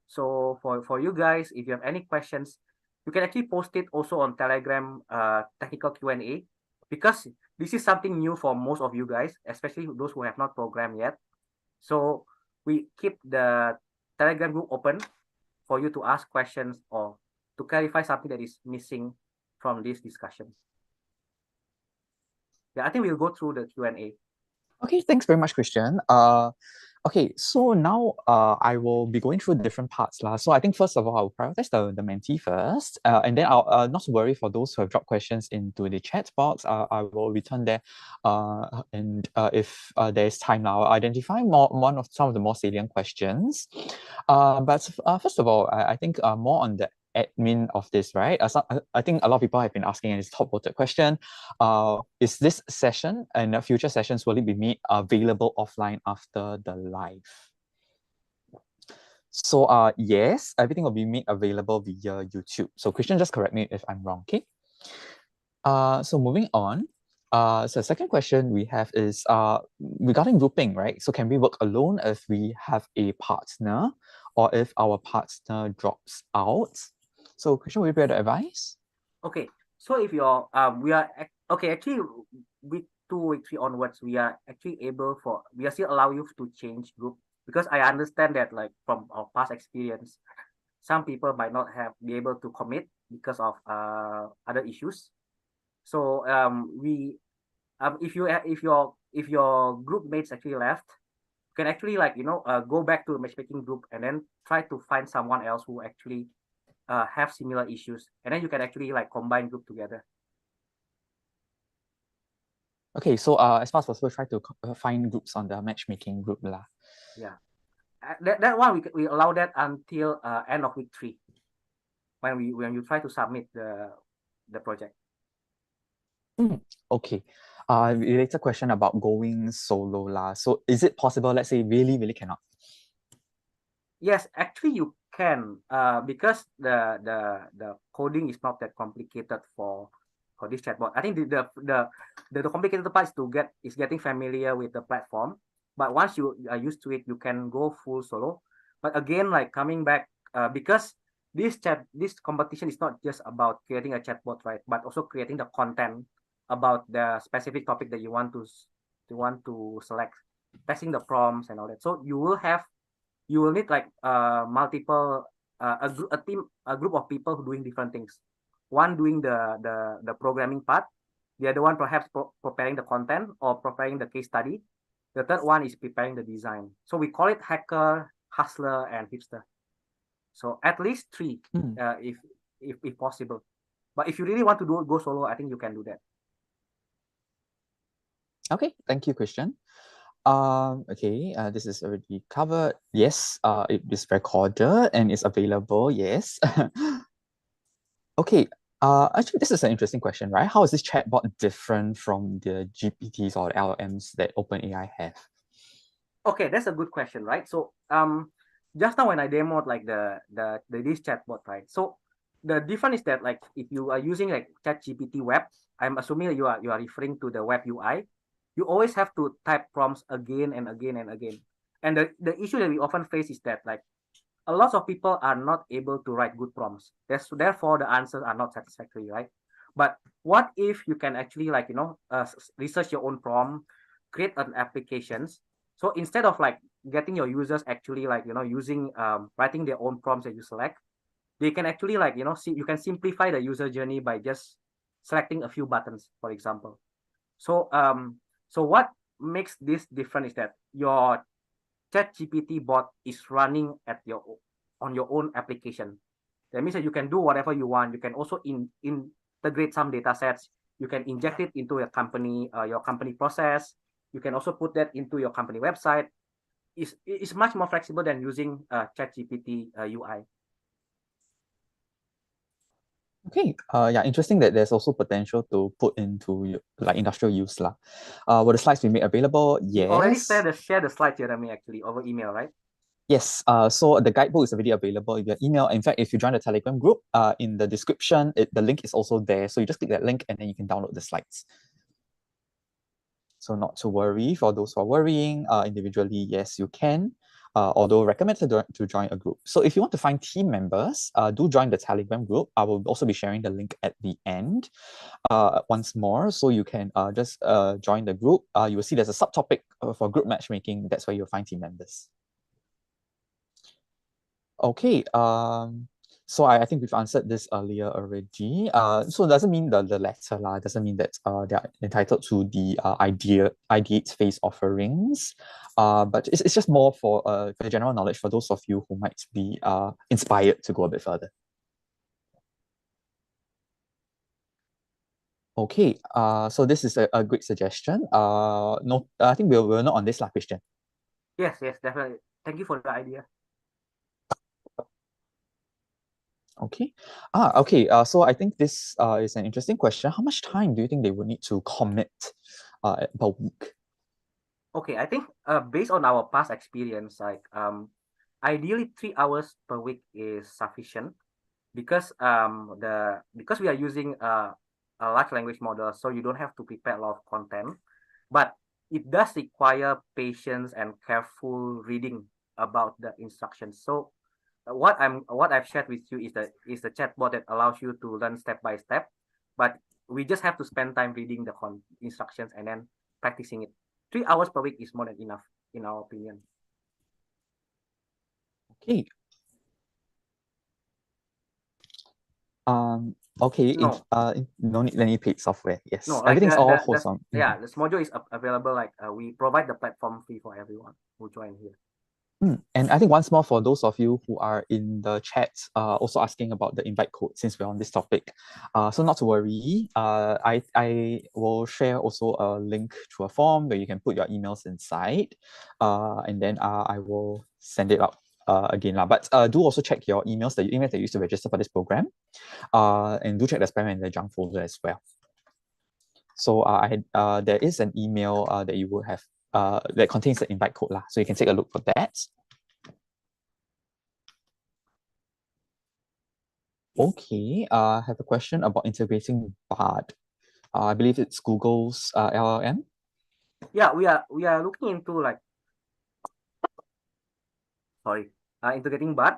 So for you guys, if you have any questions, you can actually post it also on Telegram technical Q&A, because this is something new for most of you guys, especially those who have not programmed yet. So we keep the Telegram group open for you to ask questions or to clarify something that is missing from this discussion. Yeah, I think we'll go through the Q&A. Okay, thanks very much, Christian. Okay, so now I will be going through different parts. So I think first of all, I'll prioritize the mentee first. And then I'll not to worry for those who have dropped questions into the chat box. I will return there. And if there's time now, I'll identify some of the more salient questions. But first of all, I think more on the admin of this, right? I think a lot of people have been asking, and it's top voted question. Is this session and future sessions, will it be made available offline after the live? So yes, everything will be made available via YouTube. So Christian, just correct me if I'm wrong, okay? So moving on. So the second question we have is regarding grouping, right? So can we work alone if we have a partner, or if our partner drops out? So Christian, will you be able to advise? Okay, so if you're we are okay, actually week 2, week 3 onwards, we are actually we are still allow you to change group, because I understand that like from our past experience, some people might not be able to commit because of other issues. So if your group mates actually left, you can actually like go back to the matchmaking group and then try to find someone else who actually have similar issues, and then you can actually like combine group together. Okay, so as far as possible, try to find groups on the matchmaking group lah. Yeah, that one we allow that until end of week 3, when you try to submit the project. Okay. Related question about going solo lah. So is it possible? Let's say really cannot. Yes, actually you can, because the coding is not that complicated for this chatbot. I think the complicated part is getting familiar with the platform. But once you are used to it, you can go full solo. But again, like coming back, because this competition is not just about creating a chatbot, right? But also creating the content about the specific topic that you want to select, testing the prompts and all that. So you will need like multiple a group of people who doing different things. One doing the programming part, the other one perhaps preparing the content or preparing the case study. The third one is preparing the design. So we call it hacker, hustler, and hipster. So at least 3, if possible. But if you really want to go solo, I think you can do that. Okay, thank you, Christian. Okay, this is already covered. Yes, it is recorded and is available. Yes. Okay. Actually, this is an interesting question, right? How is this chatbot different from the GPTs or LLMs that OpenAI have? Okay, that's a good question, right? So just now when I demoed like this chatbot, right? So the difference is that like if you are using like ChatGPT web, I'm assuming that you are referring to the web UI. You always have to type prompts again and again and again. And the issue that we often face is that like a lot of people are not able to write good prompts. Therefore the answers are not satisfactory, right? But what if you can actually like research your own prompt, create an applications. So instead of like getting your users actually like using writing their own prompts that you select, they can actually like you can simplify the user journey by just selecting a few buttons, for example. So so what makes this different is that your ChatGPT bot is running on your own application. That means that you can do whatever you want. You can also integrate some data sets. You can inject it into your company process. You can also put that into your company website. It's much more flexible than using ChatGPT UI. Okay, yeah, interesting that there's also potential to put into like industrial use lah. Will the slides be made available? Yes. You already share the slide, Jeremy, actually over email, right? Yes, so the guidebook is already available in your email. In fact, if you join the Telegram group, in the description, the link is also there. So you just click that link and then you can download the slides. So not to worry, for those who are worrying individually, yes, you can. Although recommended to join a group. So if you want to find team members, do join the Telegram group. I will also be sharing the link at the end once more. So you can just join the group. You will see there's a subtopic for group matchmaking. That's where you'll find team members. Okay, so I think we've answered this earlier already. So it doesn't mean the latter lah. It doesn't mean that they are entitled to the ideate phase offerings. But it's just more for the general knowledge for those of you who might be inspired to go a bit further. Okay, so this is a great suggestion. No, I think we're not on this last question. Yes, definitely. Thank you for the idea. Okay. Okay. So I think this is an interesting question. How much time do you think they would need to commit per week? Okay, I think based on our past experience, like ideally 3 hours per week is sufficient because because we are using a large language model, so you don't have to prepare a lot of content, but it does require patience and careful reading about the instructions. So what I've shared with you is the chatbot that allows you to learn step by step, but we just have to spend time reading the instructions and then practicing it. 3 hours per week is more than enough, in our opinion. Okay. Okay. No. No need any paid software. Yes. No, like everything's all wholesome. Yeah, this module is available. Like we provide the platform free for everyone who join here. And I think once more for those of you who are in the chat, also asking about the invite code since we're on this topic. So not to worry, I will share also a link to a form where you can put your emails inside, and then I will send it out again. But do also check your emails, the emails that you used to register for this program, and do check the spam and the junk folder as well. So there is an email that you will have that contains the invite code lah. So you can take a look for that. Okay, I have a question about integrating Bard. I believe it's Google's LLM. Yeah, we are looking into like integrating Bard.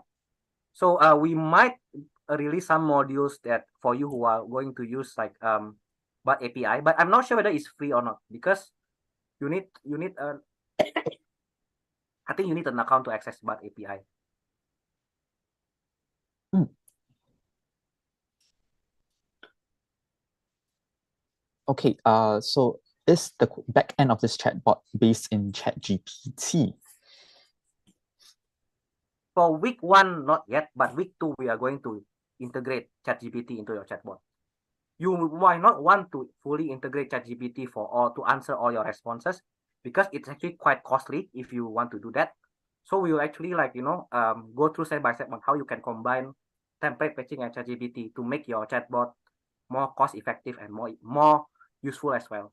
So we might release some modules that for you who are going to use like Bard API, but I'm not sure whether it's free or not because you need I think you need an account to access Bard API. Okay, so is the back end of this chatbot based in ChatGPT? For week 1, not yet, but week 2, we are going to integrate ChatGPT into your chatbot. you might not want to fully integrate ChatGPT to answer all your responses, because it's actually quite costly if you want to do that. So we will actually go through step by step on how you can combine template fetching and ChatGPT to make your chatbot more cost effective and more useful as well.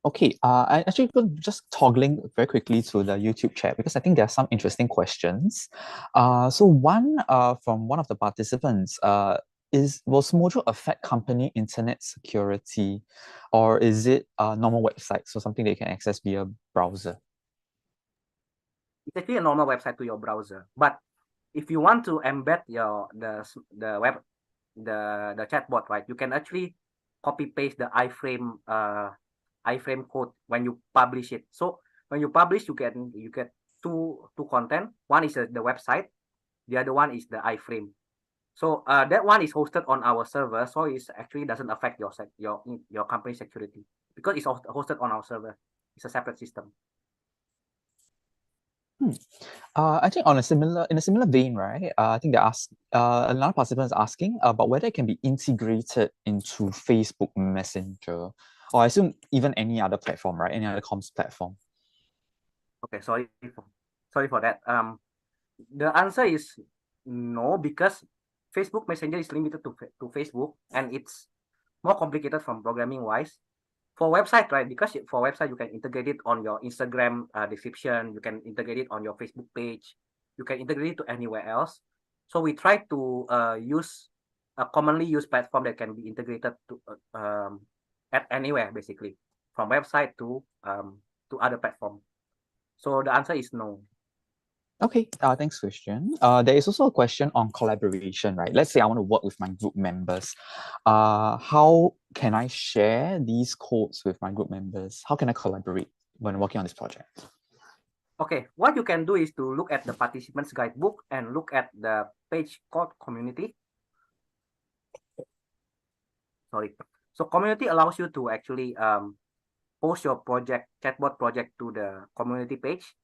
Okay, I actually just toggling very quickly to the YouTube chat because I think there are some interesting questions. So one from one of the participants will Mojo affect company internet security, or is it a normal website, so something that you can access via browser? It's actually a normal website to your browser, but if you want to embed the chatbot, right, you can actually copy paste the iframe code when you publish it. So when you publish, you get two content. One is the website, the other one is the iframe. So that one is hosted on our server, so it actually doesn't affect your company security because it's hosted on our server. It's a separate system. I think in a similar vein, right? I think another participant is asking about whether it can be integrated into Facebook Messenger, or I assume even any other platform, right? Any other comms platform. Okay, sorry for that. The answer is no, because Facebook Messenger is limited to Facebook, and it's more complicated from programming wise. For website, right? Because for website, you can integrate it on your Instagram description. You can integrate it on your Facebook page. You can integrate it to anywhere else. So we try to use a commonly used platform that can be integrated to at anywhere, basically, from website to other platform. So the answer is no. Okay, thanks, Christian. There is also a question on collaboration, right? Let's say I want to work with my group members. How can I share these codes with my group members? How can I collaborate when working on this project? Okay, what you can do is to look at the participants guidebook and look at the page called community. Sorry. So community allows you to actually post your chatbot project to the community page.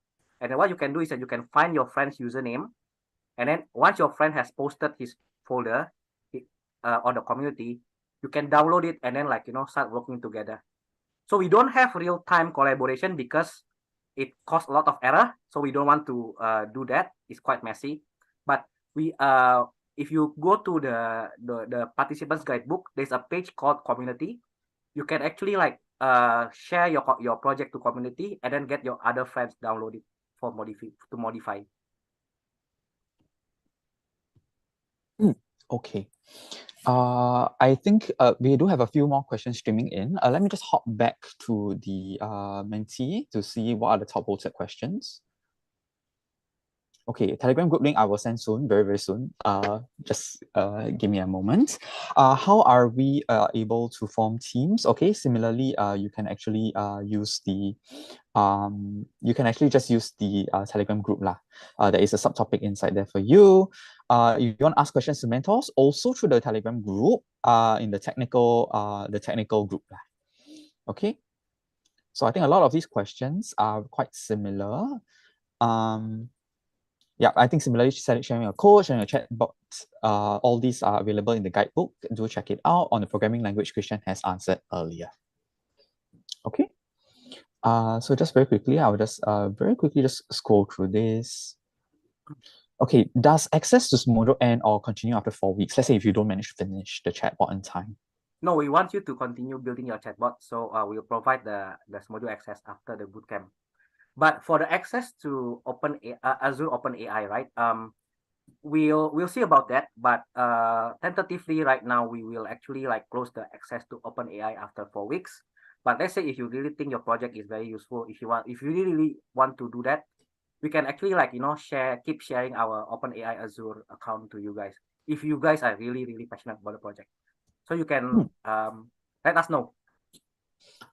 And then what you can do is that you can find your friend's username. And then once your friend has posted his folder on the community, you can download it and then start working together. So we don't have real-time collaboration because it caused a lot of error. So we don't want to do that. It's quite messy. But if you go to the participants guidebook, there's a page called community. You can actually share your project to community and then get your other friends download it for modify. Okay. I think we do have a few more questions streaming in. Let me just hop back to the mentee to see what are the top voted questions. Okay, Telegram group link I will send soon, very, very soon. Just give me a moment. How are we able to form teams? Okay, similarly, you can actually use the just use the Telegram group lah. There is a subtopic inside there for you. If you want to ask questions to mentors, also through the Telegram group, in the technical group lah. Okay. So I think a lot of these questions are quite similar. Yeah, I think similarly, sharing a code, sharing a chatbot, all these are available in the guidebook. Do check it out on the programming language Christian has answered earlier. Okay. So just very quickly, I'll just very quickly just scroll through this. Okay, does access to Mojo end or continue after 4 weeks? Let's say if you don't manage to finish the chatbot in time. No, we want you to continue building your chatbot. So we'll provide the Mojo access after the bootcamp. But for the access to Azure OpenAI, right? We'll see about that. But tentatively, right now, we will actually close the access to OpenAI after 4 weeks. But let's say if you really think your project is very useful, if you really want to do that, we can actually keep sharing our OpenAI Azure account to you guys. If you guys are really passionate about the project, so you can let us know.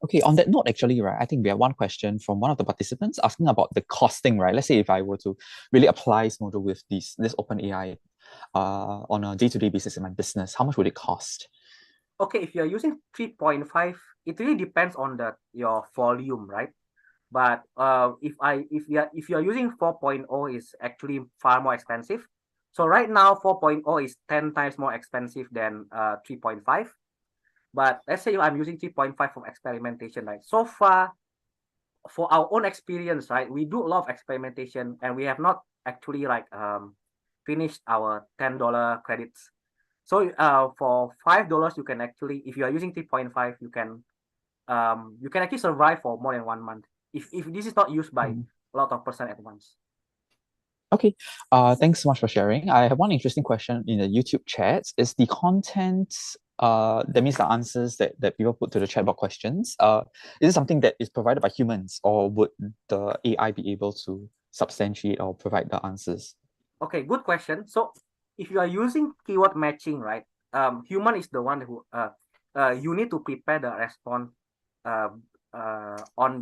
Okay, on that note, actually, right, I think we have one question from one of the participants asking about the costing, right? Let's say if I were to really apply Mojo with this OpenAI on a day-to-day basis in my business, how much would it cost? Okay, if you're using 3.5, it really depends on your volume, right? But if you're using 4.0, is actually far more expensive. So right now, 4.0 is 10 times more expensive than 3.5. But let's say I'm using 3.5 for experimentation, right? So far, for our own experience, right, we do a lot of experimentation and we have not actually like finished our $10 credits. So for $5, you can actually, if you are using 3.5, you can actually survive for more than 1 month if this is not used by a lot of person at once. Okay, thanks so much for sharing. I have one interesting question in the YouTube chat. Is the content, that means the answers that people put to the chatbot questions, is it something that is provided by humans, or would the AI be able to substantiate or provide the answers? Okay, good question. So if you are using keyword matching, right, human is the one who you need to prepare the response on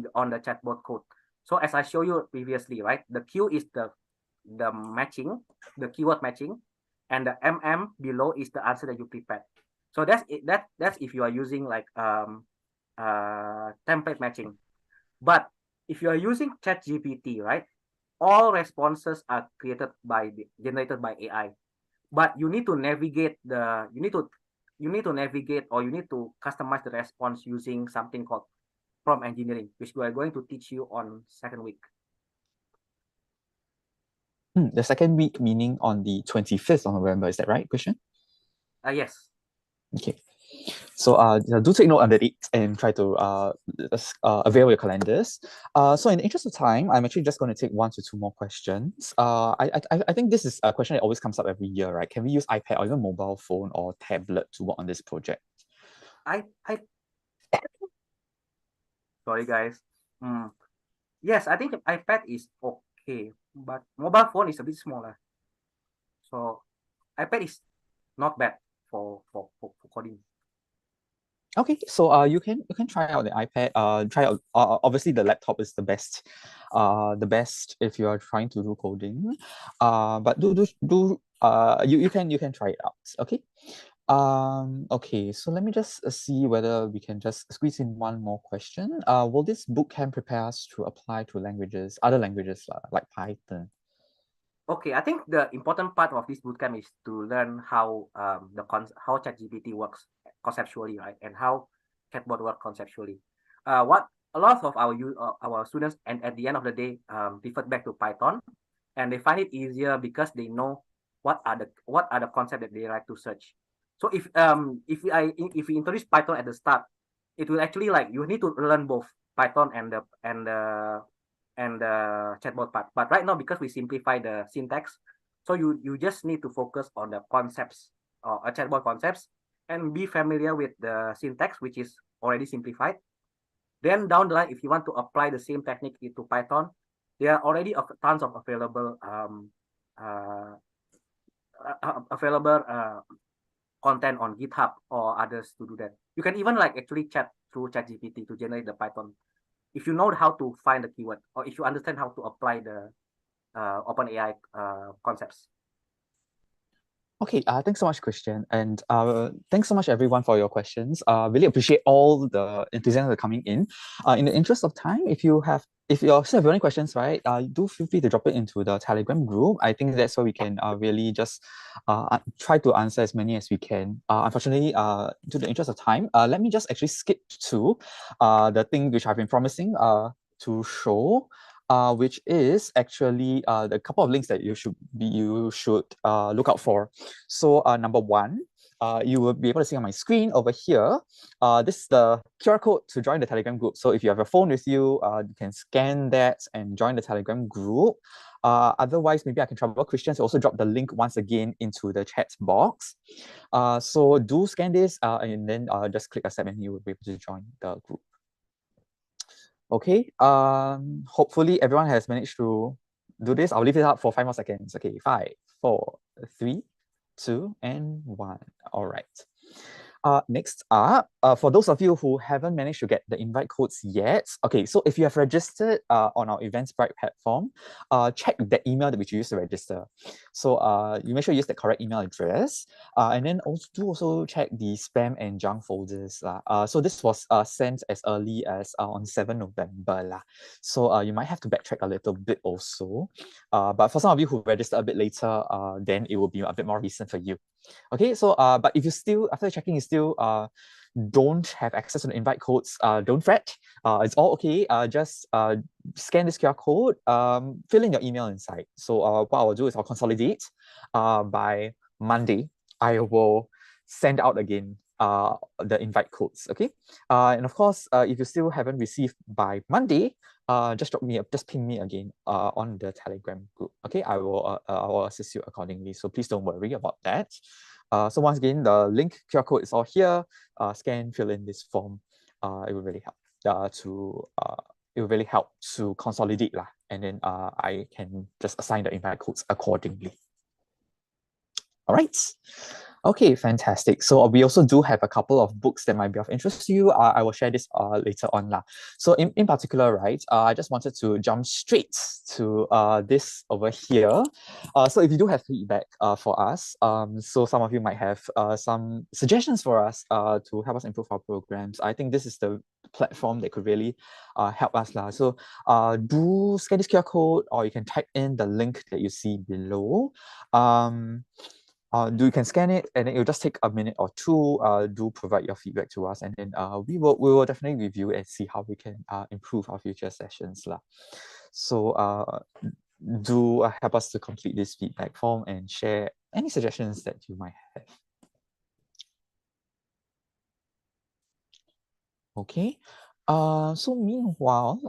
the chatbot code. So as I showed you previously, right, the Q is the matching, the keyword matching, and the below is the answer that you prepared. So that's it, that's if you are using like template matching. But if you are using ChatGPT, right, all responses are generated by AI. But you need to navigate you need to navigate, or you need to customize the response using something called prompt engineering, which we are going to teach you on second week. The second week, meaning on the 25th of November, is that right, Christian? Yes. Okay. So do take note on the date and try to avail your calendars. So in the interest of time, I'm actually just going to take 1 to 2 more questions. I think this is a question that always comes up every year, right? Can we use iPad or even mobile phone or tablet to work on this project? Sorry, guys. Yes, I think iPad is okay, but mobile phone is a bit smaller. So iPad is not bad for coding. Okay, so you can try out the iPad. Try out. Obviously, the laptop is the best. The best if you are trying to do coding. But you can try it out. Okay. Okay, so let me just see whether we can just squeeze in one more question. Will this bootcamp prepare us to apply to other languages like Python? Okay, I think the important part of this bootcamp is to learn how how ChatGPT works conceptually, right, and how chatbot works conceptually. What a lot of our students, and at the end of the day, refer back to Python, and they find it easier because they know what are the concepts that they like to search. So if we introduce Python at the start, it will actually like you need to learn both Python and the chatbot part. But right now, because we simplify the syntax, so you just need to focus on the concepts or chatbot concepts and be familiar with the syntax, which is already simplified. Then down the line, if you want to apply the same technique into Python, there are already tons of available content on GitHub or others to do that. You can even like actually chat through ChatGPT to generate the Python. If you know how to find the keyword, or if you understand how to apply the OpenAI concepts. Okay, thanks so much, Christian, and thanks so much, everyone, for your questions. Really appreciate all the enthusiasm coming in. In the interest of time, if you still have any questions, right, do feel free to drop it into the Telegram group. I think that's where we can really just try to answer as many as we can. Unfortunately, to the interest of time, let me just actually skip to the thing which I've been promising to show. Which is actually the couple of links that you should look out for. So number 1, you will be able to see on my screen over here. This is the QR code to join the Telegram group. So if you have a phone with you, you can scan that and join the Telegram group. Otherwise, maybe I can trouble Christian to also drop the link once again into the chat box. So do scan this and then just click accept and you will be able to join the group. Okay, hopefully everyone has managed to do this. I'll leave it up for 5 more seconds. Okay, 5, 4, 3, 2, and 1. All right. Next up, for those of you who haven't managed to get the invite codes yet, okay, so if you have registered on our Eventbrite platform, check the email that which you used to register. So you make sure you use the correct email address, and then also check the spam and junk folders. So this was sent as early as on 7 November. So you might have to backtrack a little bit also. But for some of you who registered a bit later, then it will be a bit more recent for you. Okay, so but if you still, after checking, you still don't have access to the invite codes, don't fret. It's all okay. Just scan this QR code, fill in your email inside. So what I'll do is I'll consolidate. By Monday, I will send out again the invite codes. Okay, and of course, if you still haven't received by Monday, just drop me, just ping me again on the Telegram group. Okay, I will assist you accordingly. So please don't worry about that. So once again, the link QR code is all here. Scan, fill in this form. It will really help to consolidate and then I can just assign the invite codes accordingly. All right. Okay, fantastic. So we also do have a couple of books that might be of interest to you. I will share this later on. So in particular, right, I just wanted to jump straight to this over here. So if you do have feedback for us, so some of you might have some suggestions for us to help us improve our programs. I think this is the platform that could really help us. So do scan this QR code, or you can type in the link that you see below. You can scan it, and then it'll just take a minute or two. Do provide your feedback to us, and then we will definitely review and see how we can improve our future sessions. So do help us to complete this feedback form and share any suggestions that you might have. Okay. So meanwhile,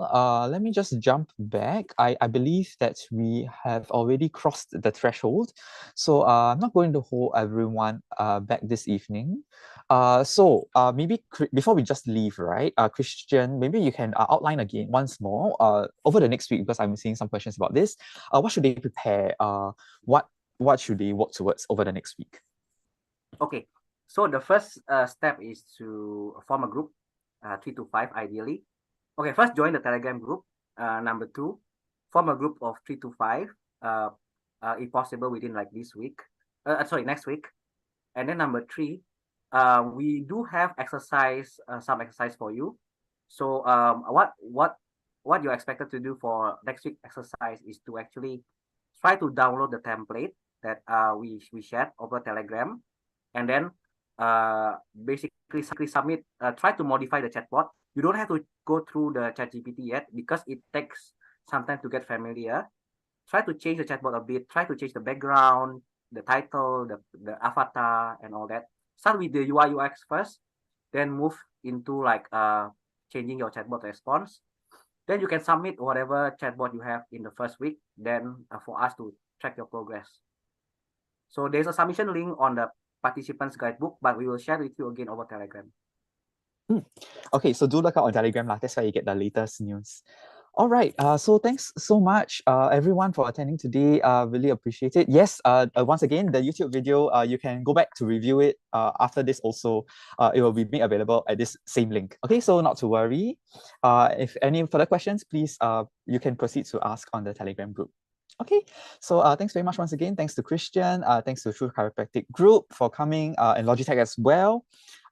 let me just jump back. I believe that we have already crossed the threshold. So I'm not going to hold everyone back this evening. So maybe before we just leave, right, Christian, maybe you can outline again once more over the next week, because I'm seeing some questions about this. What should they prepare? What should they work towards over the next week? Okay, so the first step is to form a group. 3 to 5 ideally. Okay, first join the Telegram group. Number 2, form a group of 3 to 5, if possible within like this week. Next week. And then number 3, we do have exercise, some exercise for you. So what you're expected to do for next week exercise is to actually try to download the template that we shared over Telegram, and then basically submit, try to modify the chatbot. You don't have to go through the ChatGPT yet, because it takes some time to get familiar. Try to change the chatbot a bit, try to change the background, the title, the avatar, and all that. Start with the UI UX first, then move into like changing your chatbot response. Then you can submit whatever chatbot you have in the first week, then for us to track your progress. So there's a submission link on the participants guidebook, but we will share with you again over Telegram. Okay, so do look out on Telegram. That's where you get the latest news. All right, so thanks so much everyone for attending today. Really appreciate it. Yes, once again, the YouTube video, you can go back to review it after this also. It will be made available at this same link. Okay, so not to worry. If any further questions, please, you can proceed to ask on the Telegram group. Okay, so thanks very much once again. Thanks to Christian, thanks to True Chiropractic Group for coming, and Logitech as well.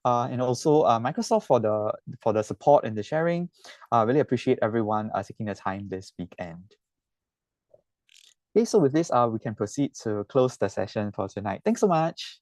And also Microsoft for the support and the sharing. Really appreciate everyone taking the time this weekend. Okay, so with this, we can proceed to close the session for tonight. Thanks so much.